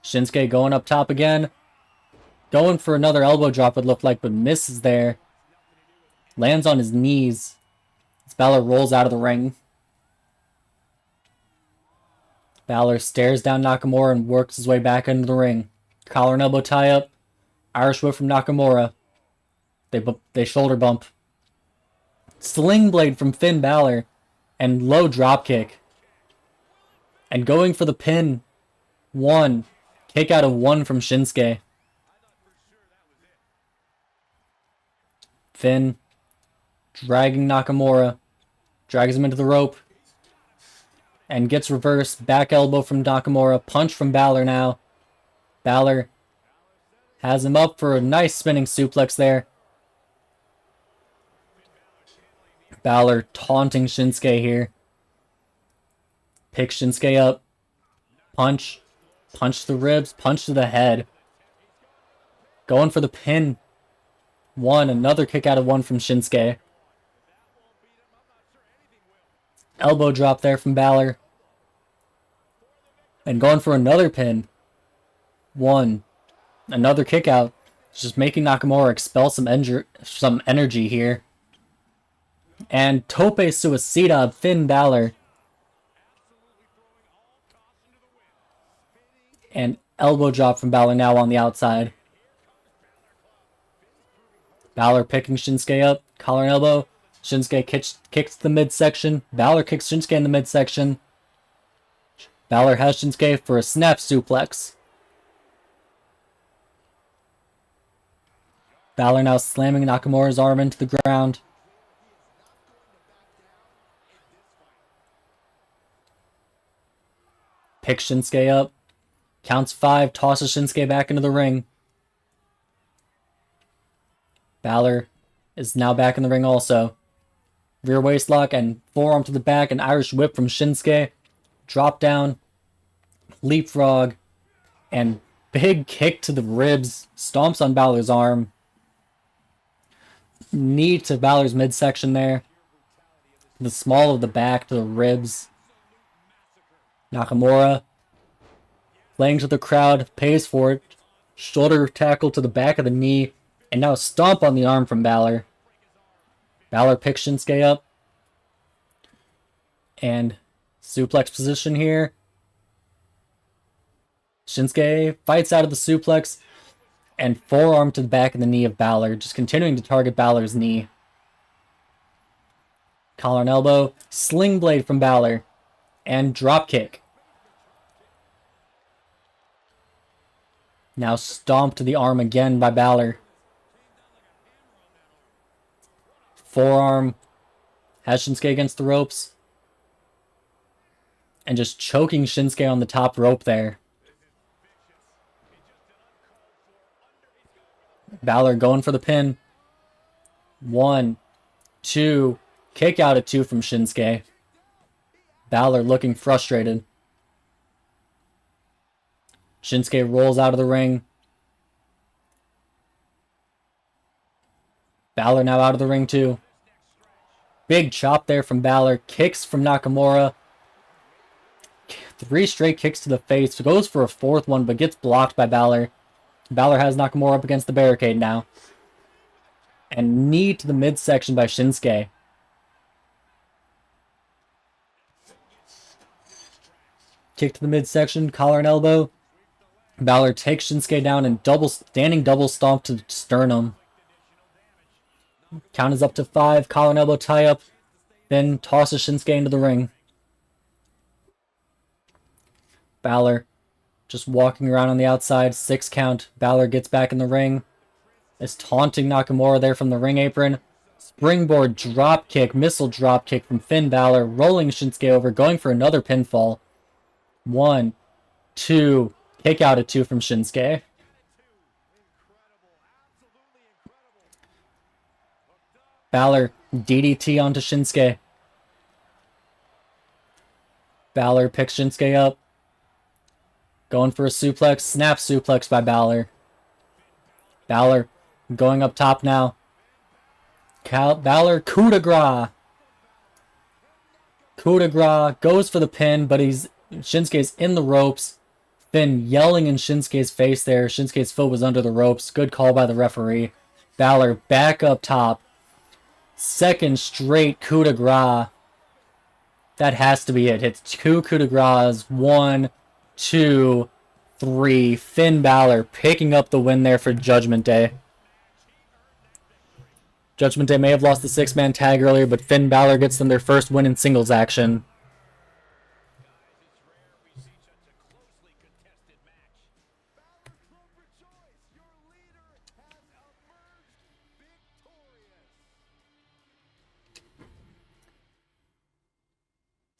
Shinsuke going up top again. Going for another elbow drop it looked like, but misses there. Lands on his knees. As Balor rolls out of the ring. Balor stares down Nakamura and works his way back into the ring. Collar and elbow tie up. Irish whip from Nakamura. They shoulder bump. Sling blade from Finn Balor. And low drop kick. And going for the pin. 1. Kick out of 1 from Shinsuke. Finn dragging Nakamura. Drags him into the rope. And gets reversed. Back elbow from Nakamura. Punch from Balor now. Balor has him up for a nice spinning suplex there. Balor taunting Shinsuke here. Picks Shinsuke up. Punch. Punch to the ribs. Punch to the head. Going for the pin. 1. Another kick out of 1 from Shinsuke. Elbow drop there from Balor. And going for another pin. 1. Another kick out. Just making Nakamura expel some energy here. And tope suicida of Finn Balor. And elbow drop from Balor now on the outside. Balor picking Shinsuke up. Collar and elbow. Shinsuke kicks the midsection. Balor kicks Shinsuke in the midsection. Balor has Shinsuke for a snap suplex. Balor now slamming Nakamura's arm into the ground. Picks Shinsuke up. Counts 5. Tosses Shinsuke back into the ring. Balor is now back in the ring also. Rear waistlock and forearm to the back. An Irish whip from Shinsuke. Drop down. Leapfrog. And big kick to the ribs. Stomps on Balor's arm. Knee to Balor's midsection there. The small of the back to the ribs. Nakamura. Playing to the crowd. Pays for it. Shoulder tackle to the back of the knee. And now stomp on the arm from Balor. Balor picks Shinsuke up. And suplex position here. Shinsuke fights out of the suplex. And forearm to the back of the knee of Balor. Just continuing to target Balor's knee. Collar and elbow. Sling blade from Balor. And drop kick. Now stomp to the arm again by Balor. Forearm. Has Shinsuke against the ropes. And just choking Shinsuke on the top rope there. Balor going for the pin. 1, 2. Kick out at 2 from Shinsuke. Balor looking frustrated. Shinsuke rolls out of the ring. Balor now out of the ring too. Big chop there from Balor. Kicks from Nakamura. 3 straight kicks to the face. Goes for a 4th one, but gets blocked by Balor. Balor has Nakamura up against the barricade now. And knee to the midsection by Shinsuke. Kick to the midsection, collar and elbow. Balor takes Shinsuke down and standing double stomp to the sternum. Count is up to 5, collar and elbow tie up. Then tosses Shinsuke into the ring. Balor just walking around on the outside, 6 count. Balor gets back in the ring. Is taunting Nakamura there from the ring apron. Springboard drop kick, missile drop kick from Finn Balor, rolling Shinsuke over, going for another pinfall. 1, 2, kick out at 2 from Shinsuke. Balor DDT onto Shinsuke. Balor picks Shinsuke up. Going for a suplex, snap suplex by Balor. Balor going up top now. Balor coup de grace. Coup de grace goes for the pin, but Shinsuke's in the ropes. Finn yelling in Shinsuke's face there. Shinsuke's foot was under the ropes. Good call by the referee. Balor back up top. 2nd straight coup de grace. That has to be it. Hits 2 coup de graces. 1, 2, 3. Finn Balor picking up the win there for Judgment Day. Judgment Day may have lost the 6-man tag earlier, but Finn Balor gets them their first win in singles action.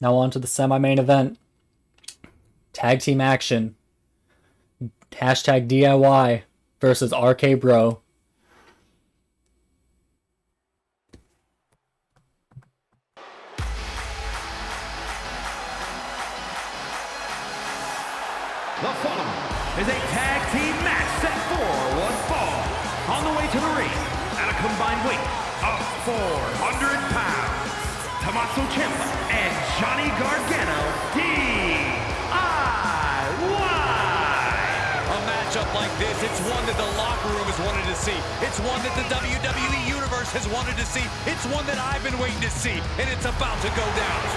Now on to the semi-main event. Tag team action. Hashtag DIY versus RK Bro.
The following is a tag team match set for one fall. On the way to the ring, at a combined weight of 400 pounds, Tommaso Ciampa and Johnny Gargano, DIY.
A matchup like this, it's one that the locker room has wanted to see. It's one that the WWE Universe has wanted to see. It's one that I've been waiting to see, and it's about to go down.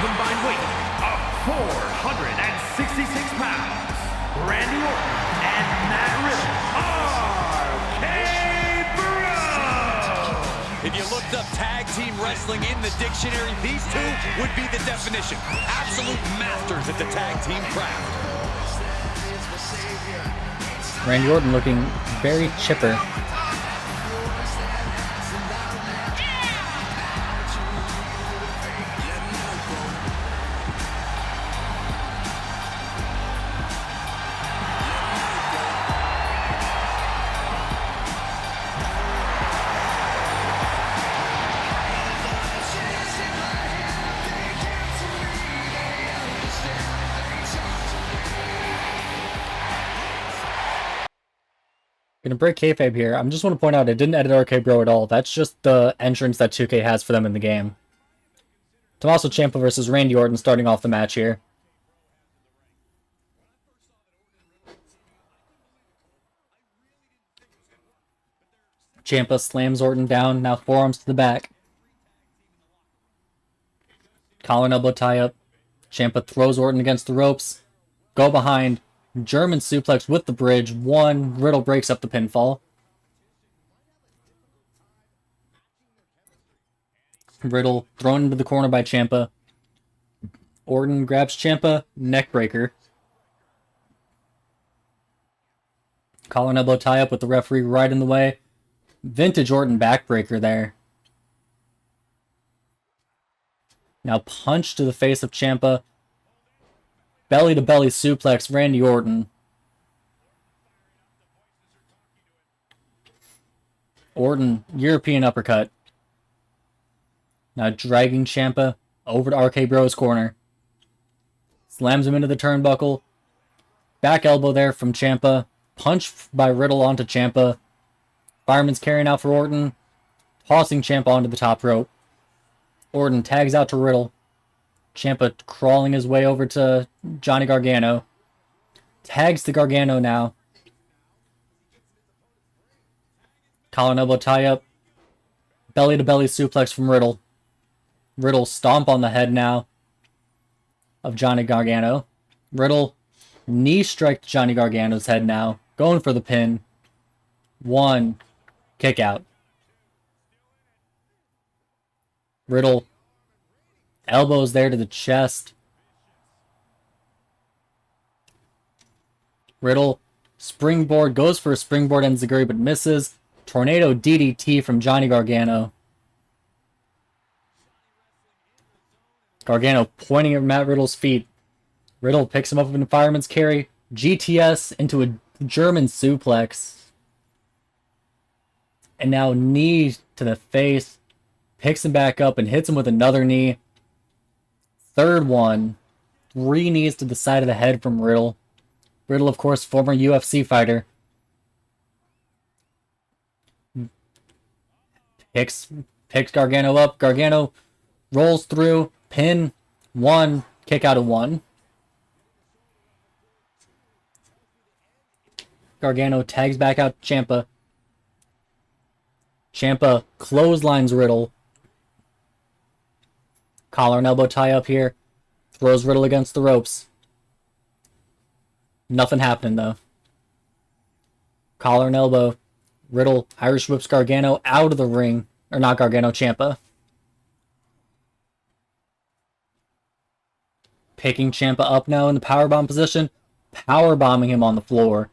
Combined weight of 466 pounds, Randy Orton and Matt Riddle, RK Bro!
If you looked up tag team wrestling in the dictionary, these two would be the definition. Absolute masters at the tag team craft.
Randy Orton looking very chipper. Gonna break kayfabe here. I just want to point out I didn't edit RK Bro at all. That's just the entrance that 2K has for them in the game. Tommaso Ciampa versus Randy Orton starting off the match here. Ciampa slams Orton down, now forearms to the back. Collar and elbow tie up. Ciampa throws Orton against the ropes. Go behind. German suplex with the bridge. 1. Riddle breaks up the pinfall. Riddle thrown into the corner by Ciampa. Orton grabs Ciampa. Neck breaker. Collar and elbow tie up with the referee right in the way. Vintage Orton backbreaker there. Now punch to the face of Ciampa. Belly to belly suplex Randy Orton. Orton, European uppercut. Now dragging Ciampa over to RK Bro's corner. Slams him into the turnbuckle. Back elbow there from Ciampa. Punch by Riddle onto Ciampa. Fireman's carrying out for Orton. Tossing Ciampa onto the top rope. Orton tags out to Riddle. Ciampa crawling his way over to Johnny Gargano. Tags to Gargano now. Collar and elbow tie up. Belly to belly suplex from Riddle. Riddle stomp on the head now of Johnny Gargano. Riddle knee strike to Johnny Gargano's head now. Going for the pin. 1. Kick out. Riddle elbows there to the chest. Riddle springboard, goes for a springboard enziguri but misses. Tornado DDT from Johnny Gargano. Gargano pointing at Matt Riddle's feet. Riddle picks him up in a fireman's carry. GTS into a German suplex. And now knee to the face. Picks him back up and hits him with another knee. Third one. 3 knees to the side of the head from Riddle. Riddle, of course, former UFC fighter. Picks Gargano up. Gargano rolls through. Pin. 1. Kick out of 1. Gargano tags back out Ciampa. Ciampa clotheslines Riddle. Collar and elbow tie up here. Throws Riddle against the ropes. Nothing happening though. Collar and elbow. Riddle Irish whips Gargano out of the ring. Or not Gargano, Ciampa. Picking Ciampa up now in the powerbomb position. Powerbombing him on the floor.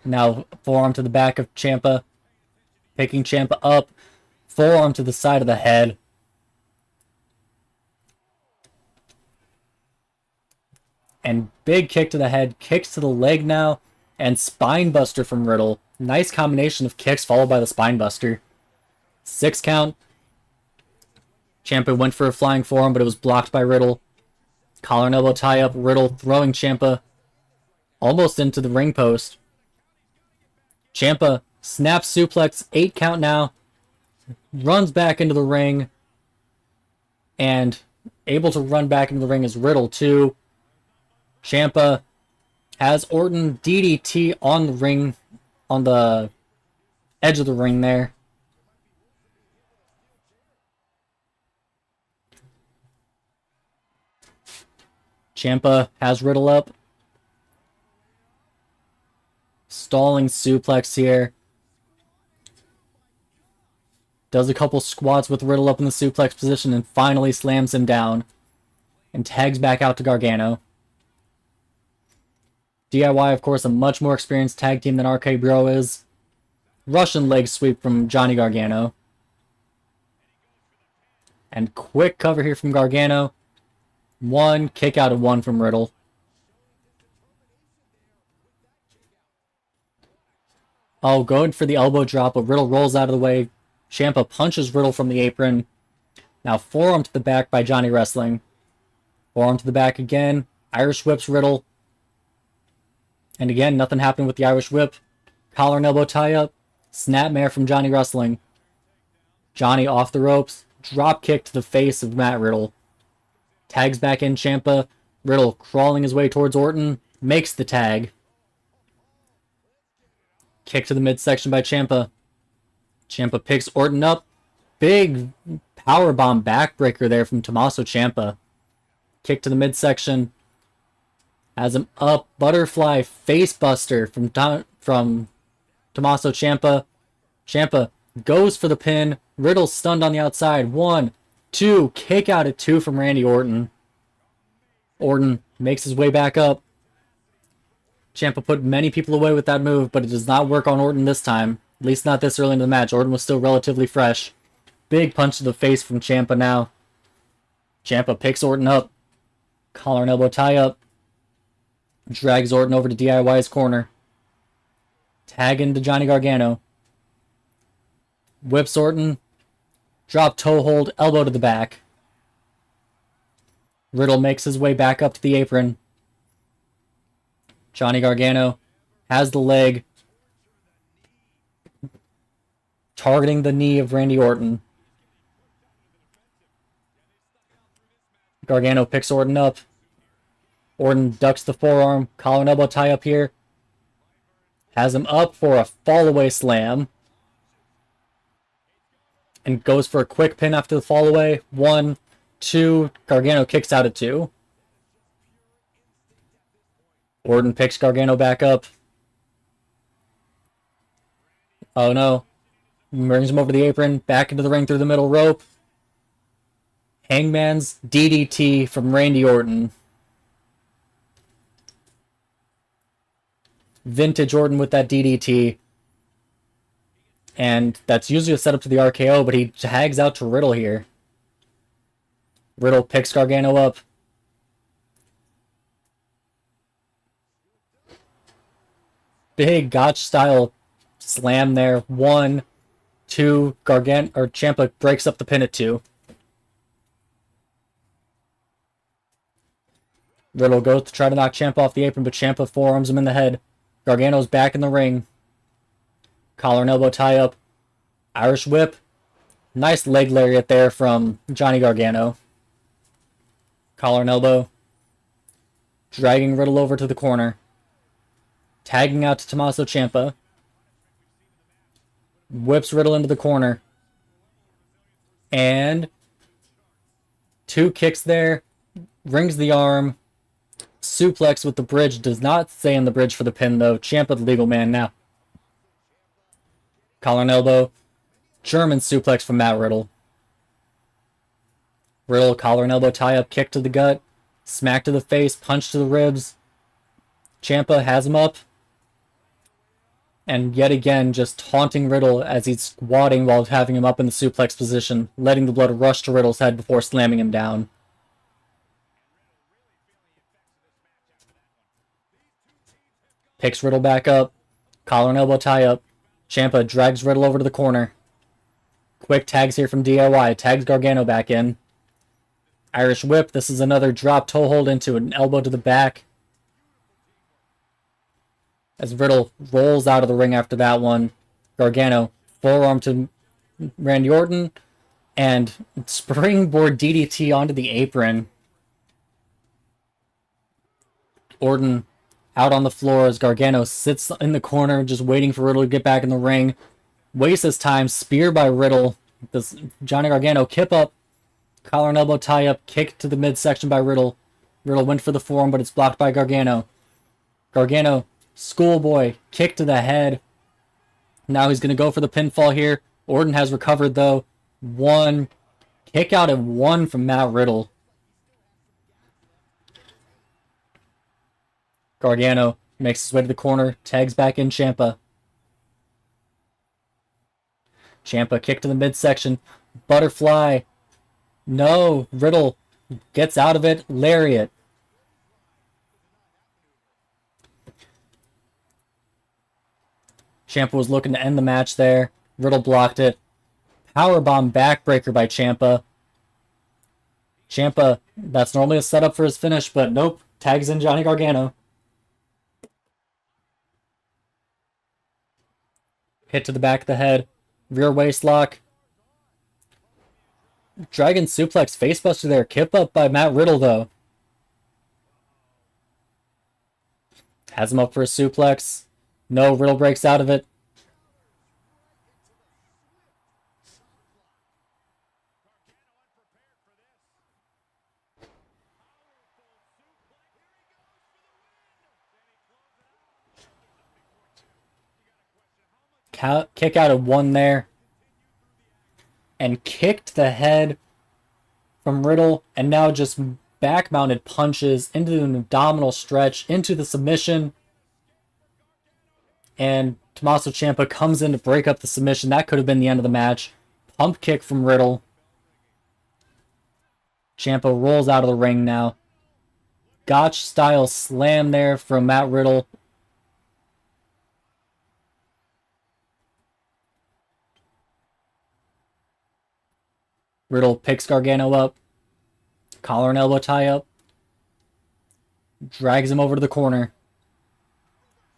Now forearm to the back of Ciampa. Picking Ciampa up. Forearm to the side of the head. And big kick to the head. Kicks to the leg now. And spine buster from Riddle. Nice combination of kicks followed by the spine buster. 6 count. Ciampa went for a flying forearm, but it was blocked by Riddle. Collar and elbow tie up. Riddle throwing Ciampa almost into the ring post. Ciampa snaps suplex. 8 count now. Runs back into the ring. And able to run back into the ring is Riddle too. Ciampa has Orton DDT on the ring, on the edge of the ring there. Ciampa has Riddle up. Stalling suplex here. Does a couple squats with Riddle up in the suplex position and finally slams him down. And tags back out to Gargano. DIY, of course, a much more experienced tag team than RK Bro is. Russian leg sweep from Johnny Gargano. And quick cover here from Gargano. 1, kick out of 1 from Riddle. Oh, going for the elbow drop, but Riddle rolls out of the way. Ciampa punches Riddle from the apron. Now forearm to the back by Johnny Wrestling. Forearm to the back again. Irish whips Riddle. And again, nothing happened with the Irish whip. Collar and elbow tie up. Snapmare from Johnny Wrestling. Johnny off the ropes. Drop kick to the face of Matt Riddle. Tags back in Ciampa. Riddle crawling his way towards Orton. Makes the tag. Kick to the midsection by Ciampa. Ciampa picks Orton up. Big powerbomb backbreaker there from Tommaso Ciampa. Kick to the midsection. Has him up. Butterfly facebuster from Tommaso Ciampa. Ciampa goes for the pin. Riddle stunned on the outside. 1, 2. Kick out at 2 from Randy Orton. Orton makes his way back up. Ciampa put many people away with that move, but it does not work on Orton this time. At least not this early in the match. Orton was still relatively fresh. Big punch to the face from Ciampa now. Ciampa picks Orton up. Collar and elbow tie up. Drags Orton over to DIY's corner. Tag into Johnny Gargano. Whips Orton. Drop toe hold, elbow to the back. Riddle makes his way back up to the apron. Johnny Gargano has the leg. Targeting the knee of Randy Orton. Gargano picks Orton up. Orton ducks the forearm. Collar and elbow tie up here. Has him up for a fallaway slam. And goes for a quick pin after the fallaway. 1, 2. Gargano kicks out at 2. Orton picks Gargano back up. Oh no. Brings him over the apron. Back into the ring through the middle rope. Hangman's DDT from Randy Orton. Vintage Orton with that DDT. And that's usually a setup to the RKO, but he tags out to Riddle here. Riddle picks Gargano up. Big Gotch style slam there. 1, 2. Ciampa breaks up the pin at 2. Riddle goes to try to knock Ciampa off the apron, but Ciampa forearms him in the head. Gargano's back in the ring. Collar and elbow tie up. Irish whip. Nice leg lariat there from Johnny Gargano. Collar and elbow. Dragging Riddle over to the corner. Tagging out to Tommaso Ciampa. Whips Riddle into the corner. And 2 kicks there. Rings the arm. Suplex with the bridge. Does not stay in the bridge for the pin though. Ciampa the legal man now. Collar and elbow. German suplex from Matt Riddle. Riddle, collar and elbow tie up, kick to the gut. Smack to the face, punch to the ribs. Ciampa has him up. And yet again, just taunting Riddle as he's squatting while having him up in the suplex position, letting the blood rush to Riddle's head before slamming him down. Picks Riddle back up. Collar and elbow tie up. Ciampa drags Riddle over to the corner. Quick tags here from DIY. Tags Gargano back in. Irish whip. This is another drop toe hold into an elbow to the back. As Riddle rolls out of the ring after that one. Gargano forearm to Randy Orton. And springboard DDT onto the apron. Orton out on the floor as Gargano sits in the corner just waiting for Riddle to get back in the ring. Wastes his time. Spear by Riddle. Does Johnny Gargano kip up. Collar and elbow tie up. Kick to the midsection by Riddle. Riddle went for the forearm, but it's blocked by Gargano. Gargano, schoolboy, kick to the head. Now he's going to go for the pinfall here. Orton has recovered though. 1. Kick out at 1 from Matt Riddle. Gargano makes his way to the corner, tags back in Ciampa. Ciampa kick to the midsection. Butterfly. No. Riddle gets out of it. Lariat. Ciampa was looking to end the match there. Riddle blocked it. Powerbomb backbreaker by Ciampa. Ciampa, that's normally a setup for his finish, but nope. Tags in Johnny Gargano. Hit to the back of the head. Rear waist lock. Dragon suplex facebuster there. Kip up by Matt Riddle though. Has him up for a suplex. No, Riddle breaks out of it. Kick out of 1 there. And kicked the head from Riddle. And now just back-mounted punches into an abdominal stretch, into the submission. And Tommaso Ciampa comes in to break up the submission. That could have been the end of the match. Pump kick from Riddle. Ciampa rolls out of the ring now. Gotch style slam there from Matt Riddle. Riddle picks Gargano up. Collar and elbow tie up. Drags him over to the corner.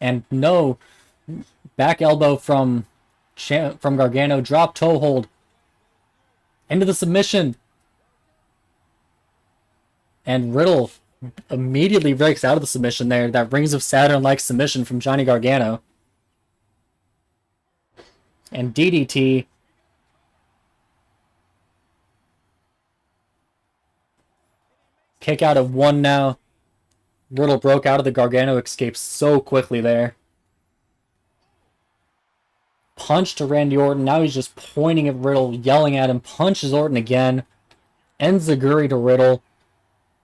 And no, back elbow from Gargano. Drop toe hold. Into the submission. And Riddle immediately breaks out of the submission there. That Rings of Saturn-like submission from Johnny Gargano. And DDT. Kick out of one now. Riddle broke out of the Gargano escape so quickly there. Punch to Randy Orton. Now he's just pointing at Riddle, yelling at him. Punches Orton again. Enziguri to Riddle.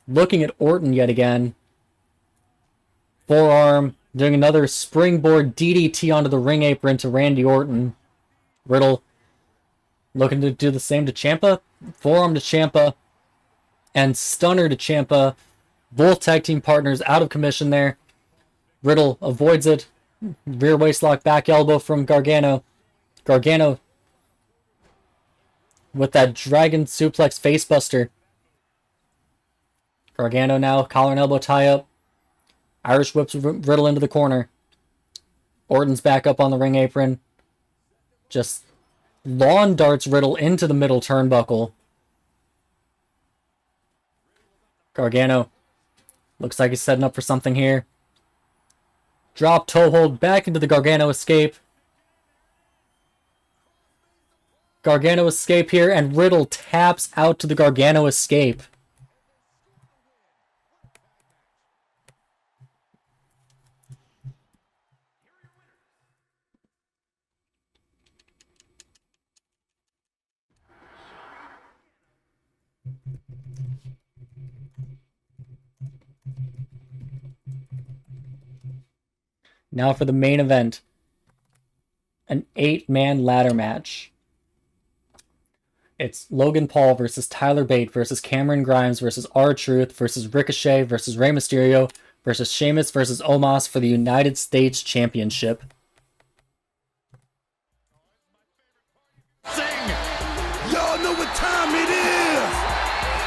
Looking at Orton yet again. Forearm. Doing another springboard DDT onto the ring apron to Randy Orton. Riddle looking to do the same to Ciampa. Forearm to Ciampa. And stunner to Ciampa. Both tag team partners out of commission there. Riddle avoids it. Rear waistlock back elbow from Gargano. Gargano with that dragon suplex facebuster. Gargano now, collar and elbow tie up. Irish whips Riddle into the corner. Orton's back up on the ring apron. Just lawn darts Riddle into the middle turnbuckle. Gargano looks like he's setting up for something here. Drop toe hold back into the Gargano escape. Gargano escape here, and Riddle taps out to the Gargano escape. Now for the main event. An 8-man ladder match. It's Logan Paul versus Tyler Bate versus Cameron Grimes versus R-Truth versus Ricochet versus Rey Mysterio versus Sheamus versus Omos for the United States Championship.
Sing! Y'all know what time it is!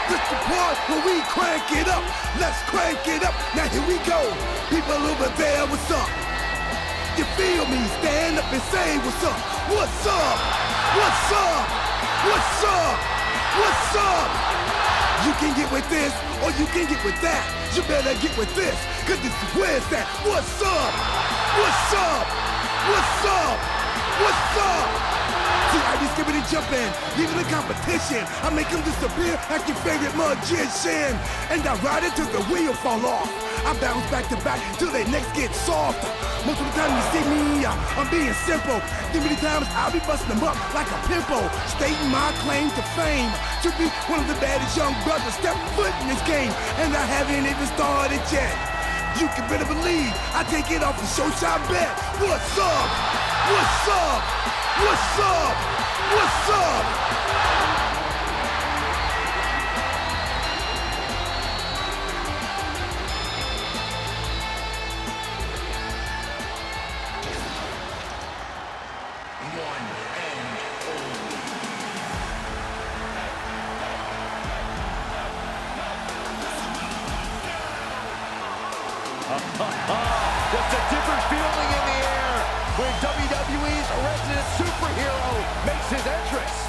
This the part where we crank it up. Let's crank it up. Now here we go. People over there, what's up? You feel me? Stand up and say what's up. What's up? What's up? What's up? What's up? You can get with this or you can get with that. You better get with this, cause this is where it's at. What's up? What's up? What's up? What's up? See, I be skipping jumping, leaving the competition. I make them disappear like your favorite magician. And I ride it till the wheel fall off. I bounce back to back till their necks get soft. Most of the time you see me, I'm being simple. Too many times I'll be busting them up like a pimple. Stating my claim to fame, to be one of the baddest young brothers step foot in this game. And I haven't even started yet. You can better believe I take it off the show shot bet. What's up? What's up? What's up? What's up?
Just a different feeling in the air when WWE's resident superhero makes his entrance.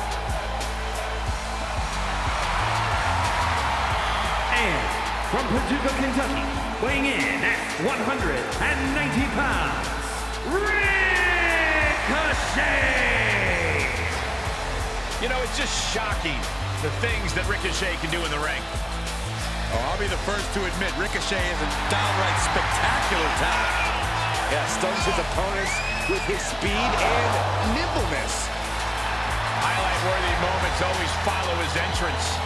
And from Paducah, Kentucky, weighing in at 190 pounds, Ricochet!
You know, it's just shocking the things that Ricochet can do in the ring.
Oh, I'll be the first to admit Ricochet is a downright spectacular talent.
Yeah, stuns his opponents with his speed and nimbleness.
Highlight-worthy moments always follow his entrance.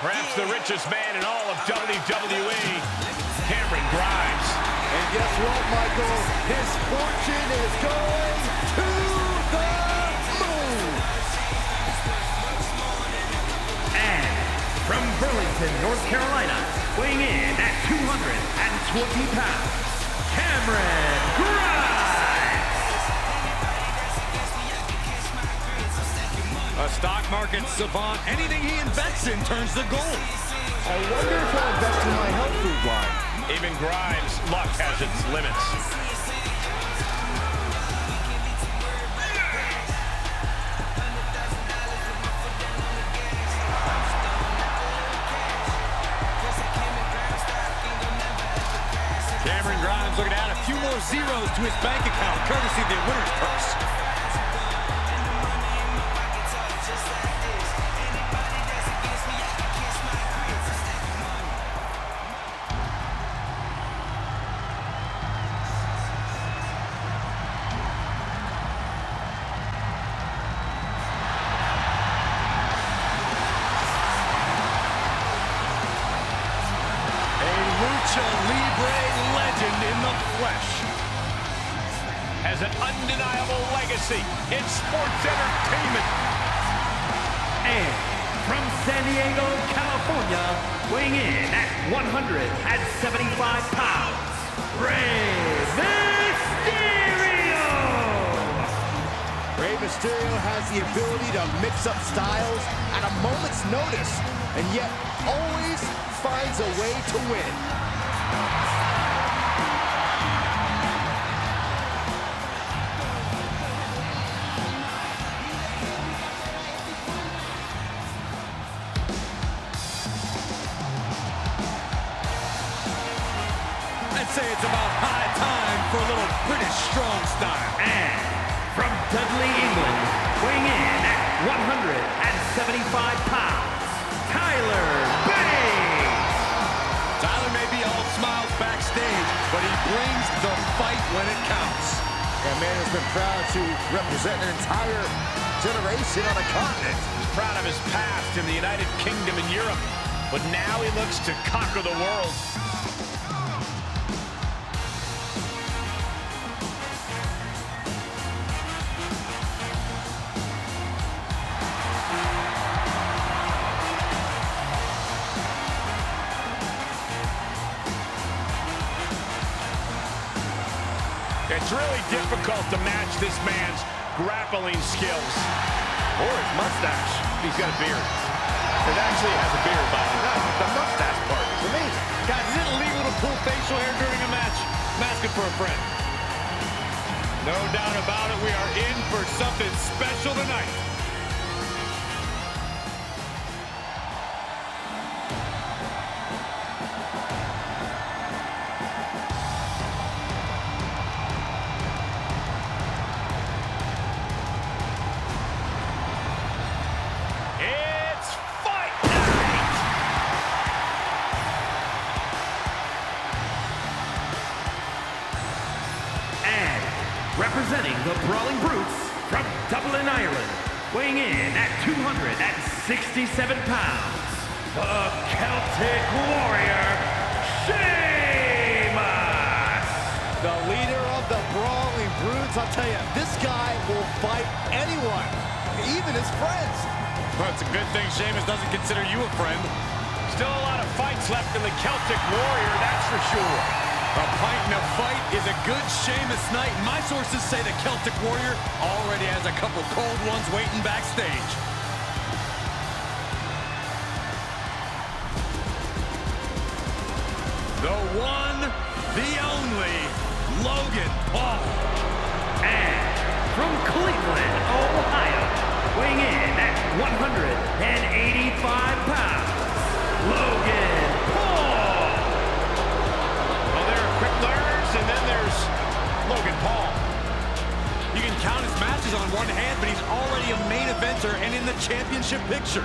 Perhaps the richest man in all of WWE, Cameron Grimes.
And guess what, Michael? His fortune is going to the moon.
And from Burlington, North Carolina, weighing in at 220 pounds, Cameron Grimes.
A stock market savant, anything he invests in turns to gold.
I wonder if he'll invest in my health food line.
Even Grimes' luck has its limits.
Cameron Grimes looking to add a few more zeros to his bank account, courtesy of the winner's purse. Libre legend in the flesh.
Has an undeniable legacy in sports entertainment.
And from San Diego, California, weighing in at 175 pounds, Rey Mysterio!
Rey Mysterio has the ability to mix up styles at a moment's notice, and yet always finds a way to win.
I'd say it's about high time for a little British strong style.
And from Dudley, England, weighing in at 175 pounds, Tyler Bate!
Tyler may be all smiles backstage, but he brings the fight when it counts.
That man has been proud to represent an entire generation on a continent.
He's proud of his past in the United Kingdom and Europe, but now he looks to conquer the world. It's really difficult to match this man's grappling skills. Or his mustache. He's got a beard. It actually has a beard, by the way. The mustache part is amazing.
Guys, is it illegal to pull facial hair during a match? I'm asking for a friend. No doubt about it, we are in for something special tonight.
Representing the Brawling Brutes from Dublin, Ireland, weighing in at 267 pounds, the Celtic Warrior, Sheamus!
The leader of the Brawling Brutes, I'll tell you, this guy will fight anyone, even his friends.
Well, it's a good thing Sheamus doesn't consider you a friend.
Still a lot of fights left in the Celtic Warrior, that's for sure.
A pint and a fight is a good Sheamus night. My sources say the Celtic Warrior already has a couple cold ones waiting backstage. The one, the only, Logan Paul.
And from Cleveland, Ohio, weighing in at 185 pounds, Logan Paul.
Quick learners, and then there's Logan Paul.
You can count his matches on one hand, but he's already a main eventer and in the championship picture.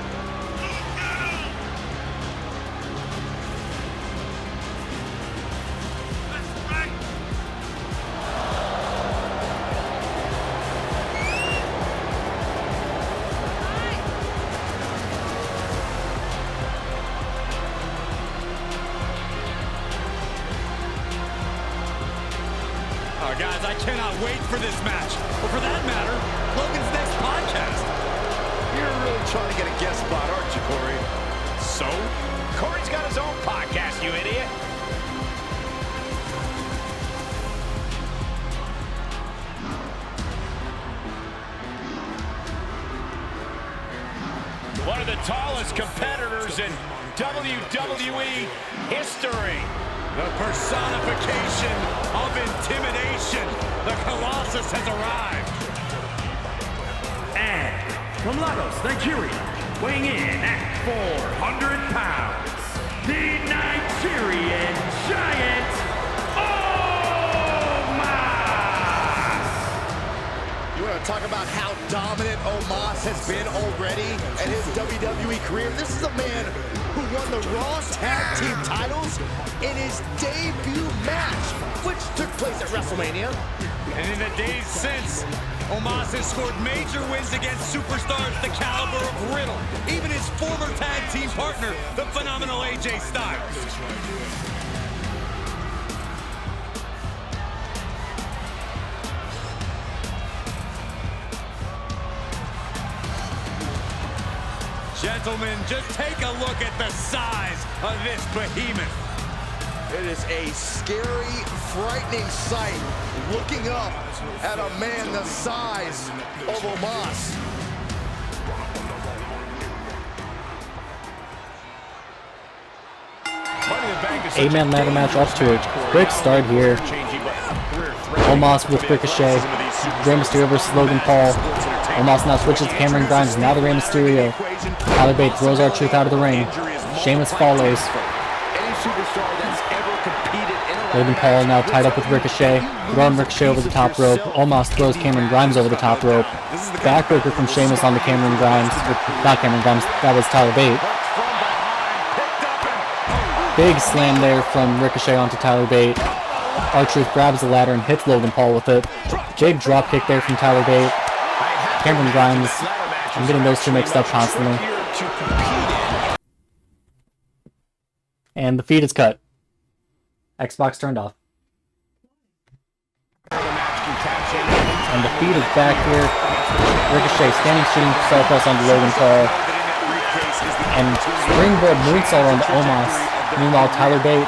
Guys, I cannot wait for this match. Or for that matter, Logan's next podcast.
You're really trying to get a guest spot, aren't you, Corey?
So? Corey's got his own podcast, you idiot. One of the tallest competitors in WWE history.
The personification of intimidation. The Colossus has arrived.
And from Lagos, Nigeria, weighing in at 400 pounds, the Nigerian Giant, Omos!
You want to talk about how dominant Omos has been already in his WWE career? This is a man who won the Raw Tag Team titles in his debut match, which took place at WrestleMania.
And in the days since, Omos has scored major wins against superstars the caliber of Riddle, even his former tag team partner, the phenomenal AJ Styles. Gentlemen, just take a look at the size of this behemoth.
It is a scary, frightening sight looking up at a man the size of Omos.
Eight-man ladder match off to a quick start here. Omos with Ricochet. Rey Mysterio versus Logan Paul. Omos now switches to Cameron Grimes. Now to Rey Mysterio. Tyler Bate throws R-Truth out of the ring. Sheamus follows. Logan Paul now tied up with Ricochet. Throwing Ricochet over the top rope. Omos throws Cameron Grimes over the top rope. Backbreaker from Sheamus onto Cameron Grimes. Not Cameron Grimes, that was Tyler Bate. Big slam there from Ricochet onto Tyler Bate. R-Truth grabs the ladder and hits Logan Paul with it. Big drop kick there from Tyler Bate. Cameron Grimes. I'm getting those two mixed up constantly. And the feed is cut. Xbox turned off. And the feed is back here. Ricochet standing shooting star press onto Logan Paul. And springboard moonsault onto Omos. Meanwhile, Tyler Bate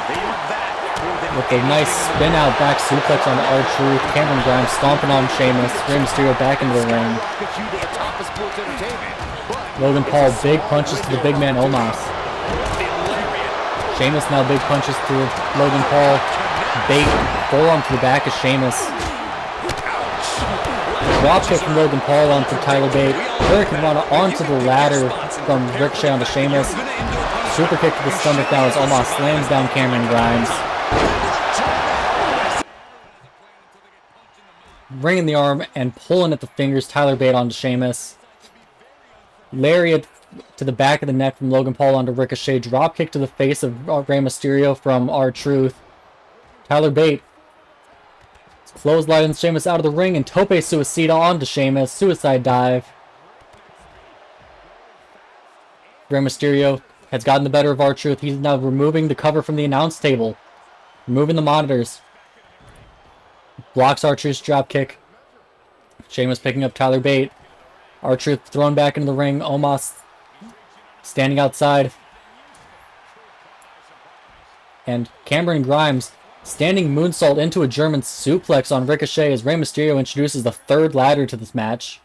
with a nice spin out back suplex on R-Truth. Cameron Grimes stomping on Sheamus. Rey Mysterio back into the ring. Logan Paul big punches to the big man Omos. Sheamus now big punches to Logan Paul. Bate forearm to the back of Sheamus. Drop kick from Logan Paul onto Tyler Bate. Hurricane Rana onto the ladder from Ricochet onto Sheamus. Super kick to the stomach now as Omos slams down Cameron Grimes. Bringing the arm and pulling at the fingers, Tyler Bate onto Sheamus. Lariat to the back of the neck from Logan Paul onto Ricochet. Drop kick to the face of Rey Mysterio from R-Truth. Tyler Bate clotheslines Sheamus out of the ring and tope suicida onto Sheamus. Suicide dive. Rey Mysterio has gotten the better of R-Truth. He's now removing the cover from the announce table. Removing the monitors. Blocks R-Truth's drop kick. Sheamus picking up Tyler Bate. R-Truth thrown back into the ring. Omos standing outside. And Cameron Grimes standing moonsault into a German suplex on Ricochet as Rey Mysterio introduces the third ladder to this match.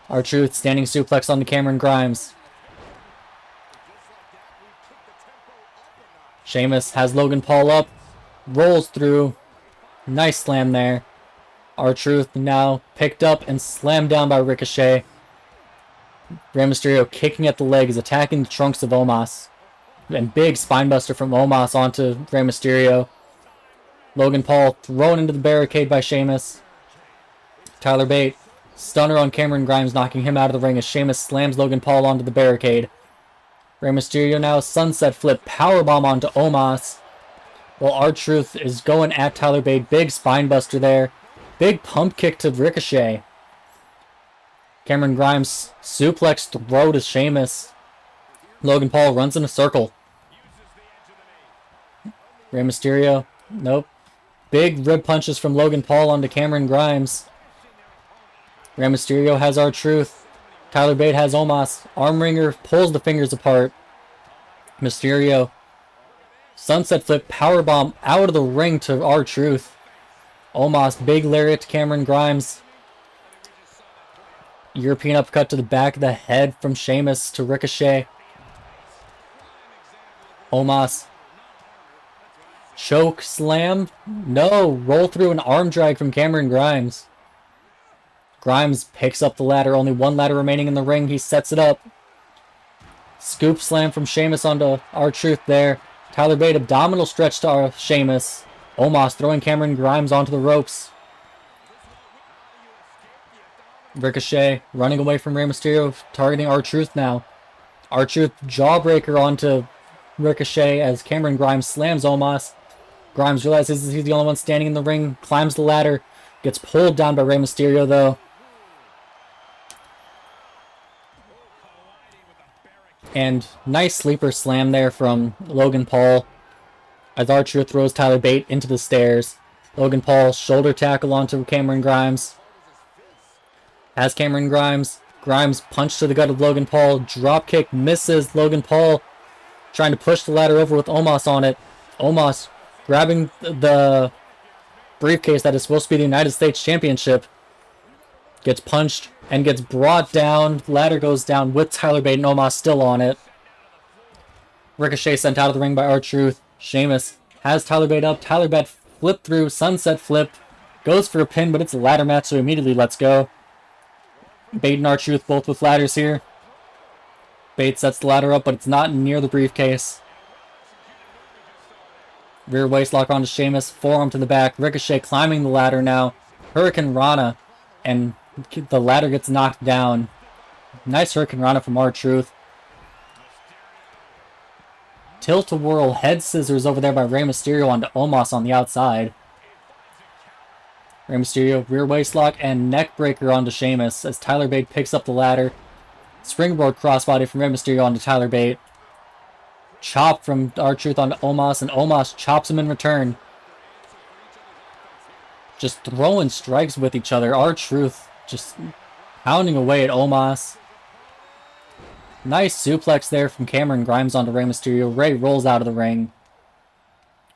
R-Truth standing suplex onto Cameron Grimes. Sheamus has Logan Paul up. Rolls through. Nice slam there. R-Truth now picked up and slammed down by Ricochet. Rey Mysterio kicking at the legs, attacking the trunks of Omos. And big spinebuster from Omos onto Rey Mysterio. Logan Paul thrown into the barricade by Sheamus. Tyler Bate, stunner on Cameron Grimes, knocking him out of the ring as Sheamus slams Logan Paul onto the barricade. Rey Mysterio now sunset flip powerbomb onto Omos. While R-Truth is going at Tyler Bate. Big spinebuster there. Big pump kick to Ricochet. Cameron Grimes suplex throw to Sheamus. Logan Paul runs in a circle. Rey Mysterio. Nope. Big rib punches from Logan Paul onto Cameron Grimes. Rey Mysterio has R-Truth. Tyler Bate has Omos. Armringer pulls the fingers apart. Mysterio. Sunset flip powerbomb out of the ring to R-Truth. Omos big lariat to Cameron Grimes. European uppercut to the back of the head from Sheamus to Ricochet. Omos. Choke slam. No. Roll through an arm drag from Cameron Grimes. Grimes picks up the ladder. Only one ladder remaining in the ring. He sets it up. Scoop slam from Sheamus onto R-Truth there. Tyler Bate abdominal stretch to Sheamus. Omos throwing Cameron Grimes onto the ropes. Ricochet running away from Rey Mysterio, targeting R-Truth now. R-Truth jawbreaker onto Ricochet as Cameron Grimes slams Omos. Grimes realizes he's the only one standing in the ring, climbs the ladder, gets pulled down by Rey Mysterio though. And nice sleeper slam there from Logan Paul as R-Truth throws Tyler Bate into the stairs. Logan Paul shoulder tackle onto Cameron Grimes. Has Cameron Grimes. Grimes punch to the gut of Logan Paul. Drop kick misses Logan Paul. Trying to push the ladder over with Omos on it. Omos grabbing the briefcase that is supposed to be the United States Championship. Gets punched and gets brought down. Ladder goes down with Tyler Bate and Omos still on it. Ricochet sent out of the ring by R-Truth. Sheamus has Tyler Bate up. Tyler Bate flip through. Sunset flip. Goes for a pin, but it's a ladder match, so immediately lets go. Bate and R-Truth both with ladders here. Bate sets the ladder up, but it's not near the briefcase. Rear waistlock onto Sheamus. Forearm to the back. Ricochet climbing the ladder now. Hurricane Rana. And the ladder gets knocked down. Nice Hurricane Rana from R-Truth. Tilt-a-whirl head scissors over there by Rey Mysterio onto Omos on the outside. Rey Mysterio rear waistlock and neck breaker onto Sheamus as Tyler Bate picks up the ladder. Springboard crossbody from Rey Mysterio onto Tyler Bate. Chop from R-Truth onto Omos, and Omos chops him in return. Just throwing strikes with each other. R-Truth just pounding away at Omos. Nice suplex there from Cameron Grimes onto Rey Mysterio. Rey rolls out of the ring.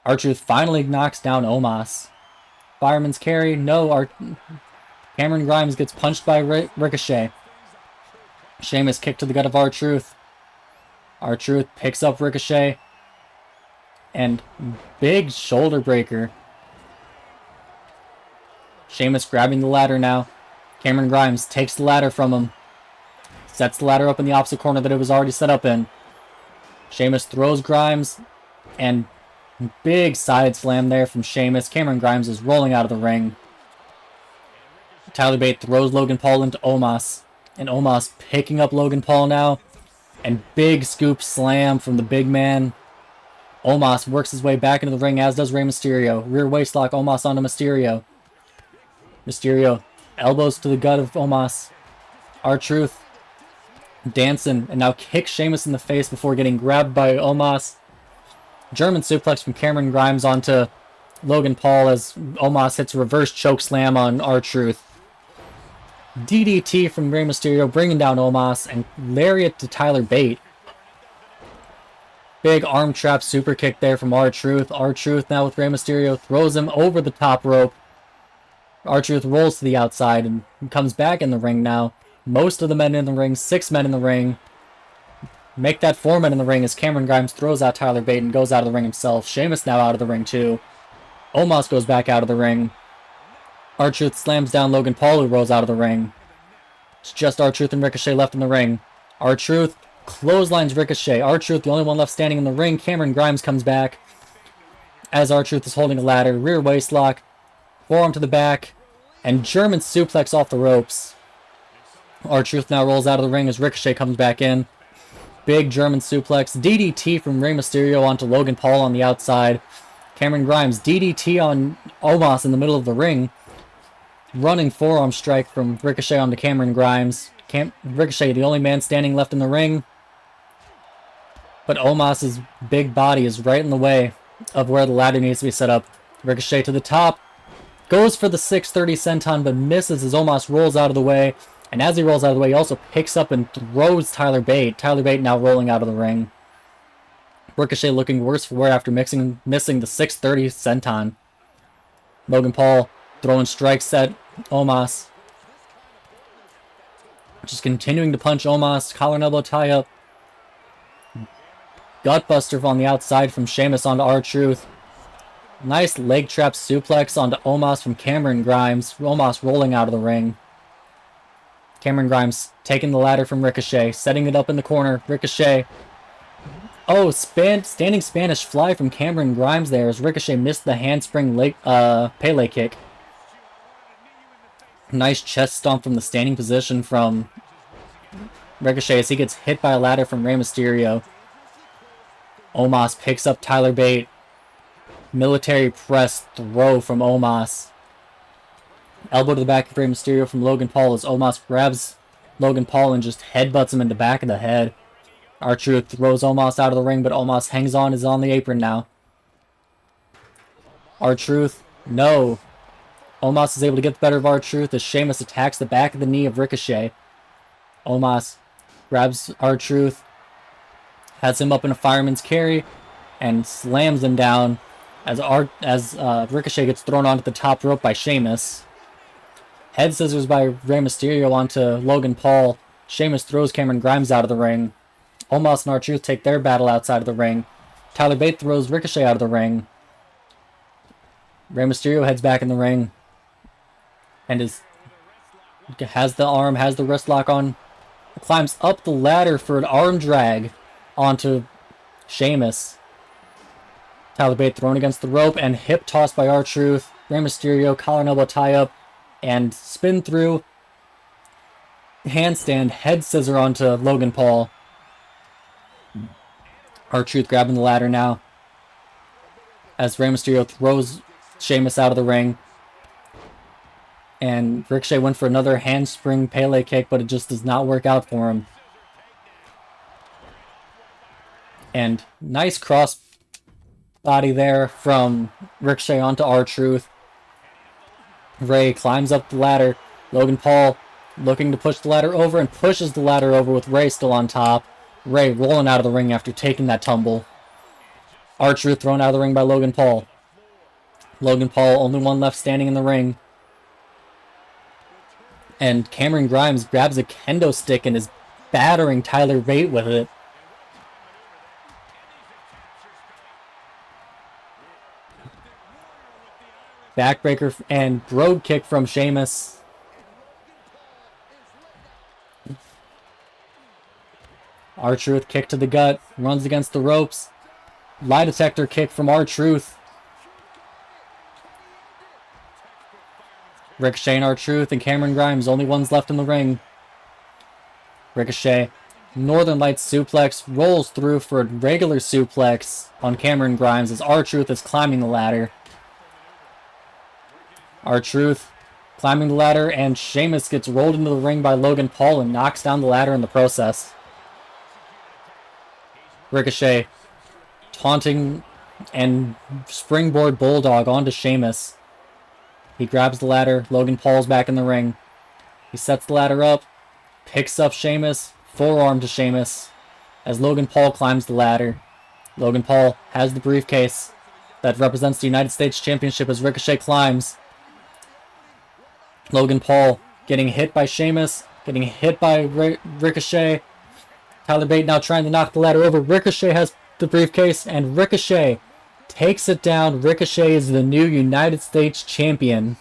R-Truth finally knocks down Omos. Fireman's carry. No. Cameron Grimes gets punched by Ricochet. Sheamus kick to the gut of R-Truth. R-Truth picks up Ricochet. And big shoulder breaker. Sheamus grabbing the ladder now. Cameron Grimes takes the ladder from him. Sets the ladder up in the opposite corner that it was already set up in. Sheamus throws Grimes. And big side slam there from Sheamus. Cameron Grimes is rolling out of the ring. Tyler Bate throws Logan Paul into Omos. And Omos picking up Logan Paul now. And big scoop slam from the big man. Omos works his way back into the ring, as does Rey Mysterio. Rear waistlock Omos onto Mysterio. Mysterio elbows to the gut of Omos. R-Truth dancing and now kicks Sheamus in the face before getting grabbed by Omos. German suplex from Cameron Grimes onto Logan Paul as Omos hits a reverse choke slam on R-Truth. DDT from Rey Mysterio bringing down Omos and lariat to Tyler Bate. Big arm trap super kick there from R-Truth. R-Truth now with Rey Mysterio throws him over the top rope. R-Truth rolls to the outside and comes back in the ring now. Most of the men in the ring, 6 men in the ring. Make that 4 men in the ring as Cameron Grimes throws out Tyler Bate and goes out of the ring himself. Sheamus now out of the ring too. Omos goes back out of the ring. R-Truth slams down Logan Paul, who rolls out of the ring. It's just R-Truth and Ricochet left in the ring. R-Truth clotheslines Ricochet. R-Truth the only one left standing in the ring. Cameron Grimes comes back as R-Truth is holding a ladder. Rear waistlock. Forearm to the back. And German suplex off the ropes. R-Truth now rolls out of the ring as Ricochet comes back in. Big German suplex. DDT from Rey Mysterio onto Logan Paul on the outside. Cameron Grimes. DDT on Omos in the middle of the ring. Running forearm strike from Ricochet onto Cameron Grimes. Ricochet, the only man standing left in the ring. But Omos' big body is right in the way of where the ladder needs to be set up. Ricochet to the top. Goes for the 630 senton, but misses as Omos rolls out of the way. And as he rolls out of the way, he also picks up and throws Tyler Bate. Tyler Bate now rolling out of the ring. Ricochet looking worse for wear after missing the 630 senton. Logan Paul throwing strikes at Omos. Just continuing to punch Omos. Collar and elbow tie up. Gutbuster on the outside from Sheamus onto R-Truth. Nice leg trap suplex onto Omos from Cameron Grimes. Omos rolling out of the ring. Cameron Grimes taking the ladder from Ricochet. Setting it up in the corner. Ricochet. Oh, standing Spanish fly from Cameron Grimes there as Ricochet missed the handspring Pele kick. Nice chest stomp from the standing position from Ricochet as he gets hit by a ladder from Rey Mysterio. Omos picks up Tyler Bate. Military press throw from Omos. Elbow to the back of Rey Mysterio from Logan Paul as Omos grabs Logan Paul and just headbutts him in the back of the head. R-Truth throws Omos out of the ring, but Omos hangs on, is on the apron now. R-Truth, no. Omos is able to get the better of R-Truth as Sheamus attacks the back of the knee of Ricochet. Omos grabs R-Truth, has him up in a fireman's carry, and slams him down as Ricochet gets thrown onto the top rope by Sheamus. Head scissors by Rey Mysterio onto Logan Paul. Sheamus throws Cameron Grimes out of the ring. Omos and R-Truth take their battle outside of the ring. Tyler Bate throws Ricochet out of the ring. Rey Mysterio heads back in the ring. And has the wrist lock on. Climbs up the ladder for an arm drag onto Sheamus. Tyler Bate thrown against the rope and hip toss by R-Truth. Rey Mysterio, collar and elbow tie up. And spin through. Handstand, head scissor onto Logan Paul. R-Truth grabbing the ladder now. As Rey Mysterio throws Sheamus out of the ring. And Ricochet went for another handspring Pele kick, but it just does not work out for him. And nice cross body there from Ricochet onto R-Truth. Rey climbs up the ladder. Logan Paul looking to push the ladder over and pushes the ladder over with Rey still on top. Rey rolling out of the ring after taking that tumble. R-Truth thrown out of the ring by Logan Paul. Logan Paul, only one left standing in the ring. And Cameron Grimes grabs a kendo stick and is battering Tyler Bate with it. Backbreaker and brogue kick from Sheamus. R-Truth kick to the gut. Runs against the ropes. Lie detector kick from R-Truth. Ricochet and R-Truth and Cameron Grimes, only ones left in the ring. Ricochet, Northern Lights suplex, rolls through for a regular suplex on Cameron Grimes as R-Truth is climbing the ladder. R-Truth climbing the ladder, and Sheamus gets rolled into the ring by Logan Paul and knocks down the ladder in the process. Ricochet taunting and springboard bulldog onto Sheamus. He grabs the ladder. Logan Paul's back in the ring. He sets the ladder up, picks up Sheamus, forearm to Sheamus as Logan Paul climbs the ladder. Logan Paul has the briefcase that represents the United States Championship as Ricochet climbs. Logan Paul getting hit by Sheamus, getting hit by Ricochet. Tyler Bate now trying to knock the ladder over. Ricochet has the briefcase, and Ricochet takes it down. Ricochet is the new United States Champion.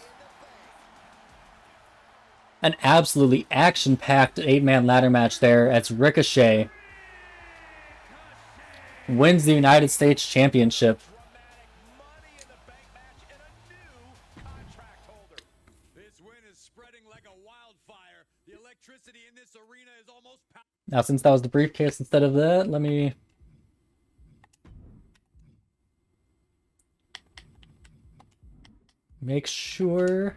An absolutely action-packed 8-man ladder match there as Ricochet wins the United States Championship. Now, since that was the briefcase instead of that, let me... make sure...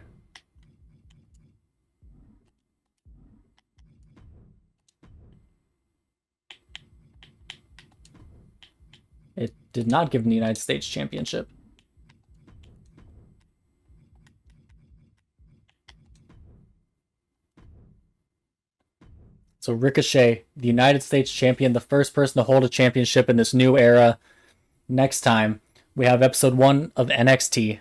it did not give him the United States Championship. So Ricochet, the United States champion, the first person to hold a championship in this new era. Next time, we have episode 1 of NXT.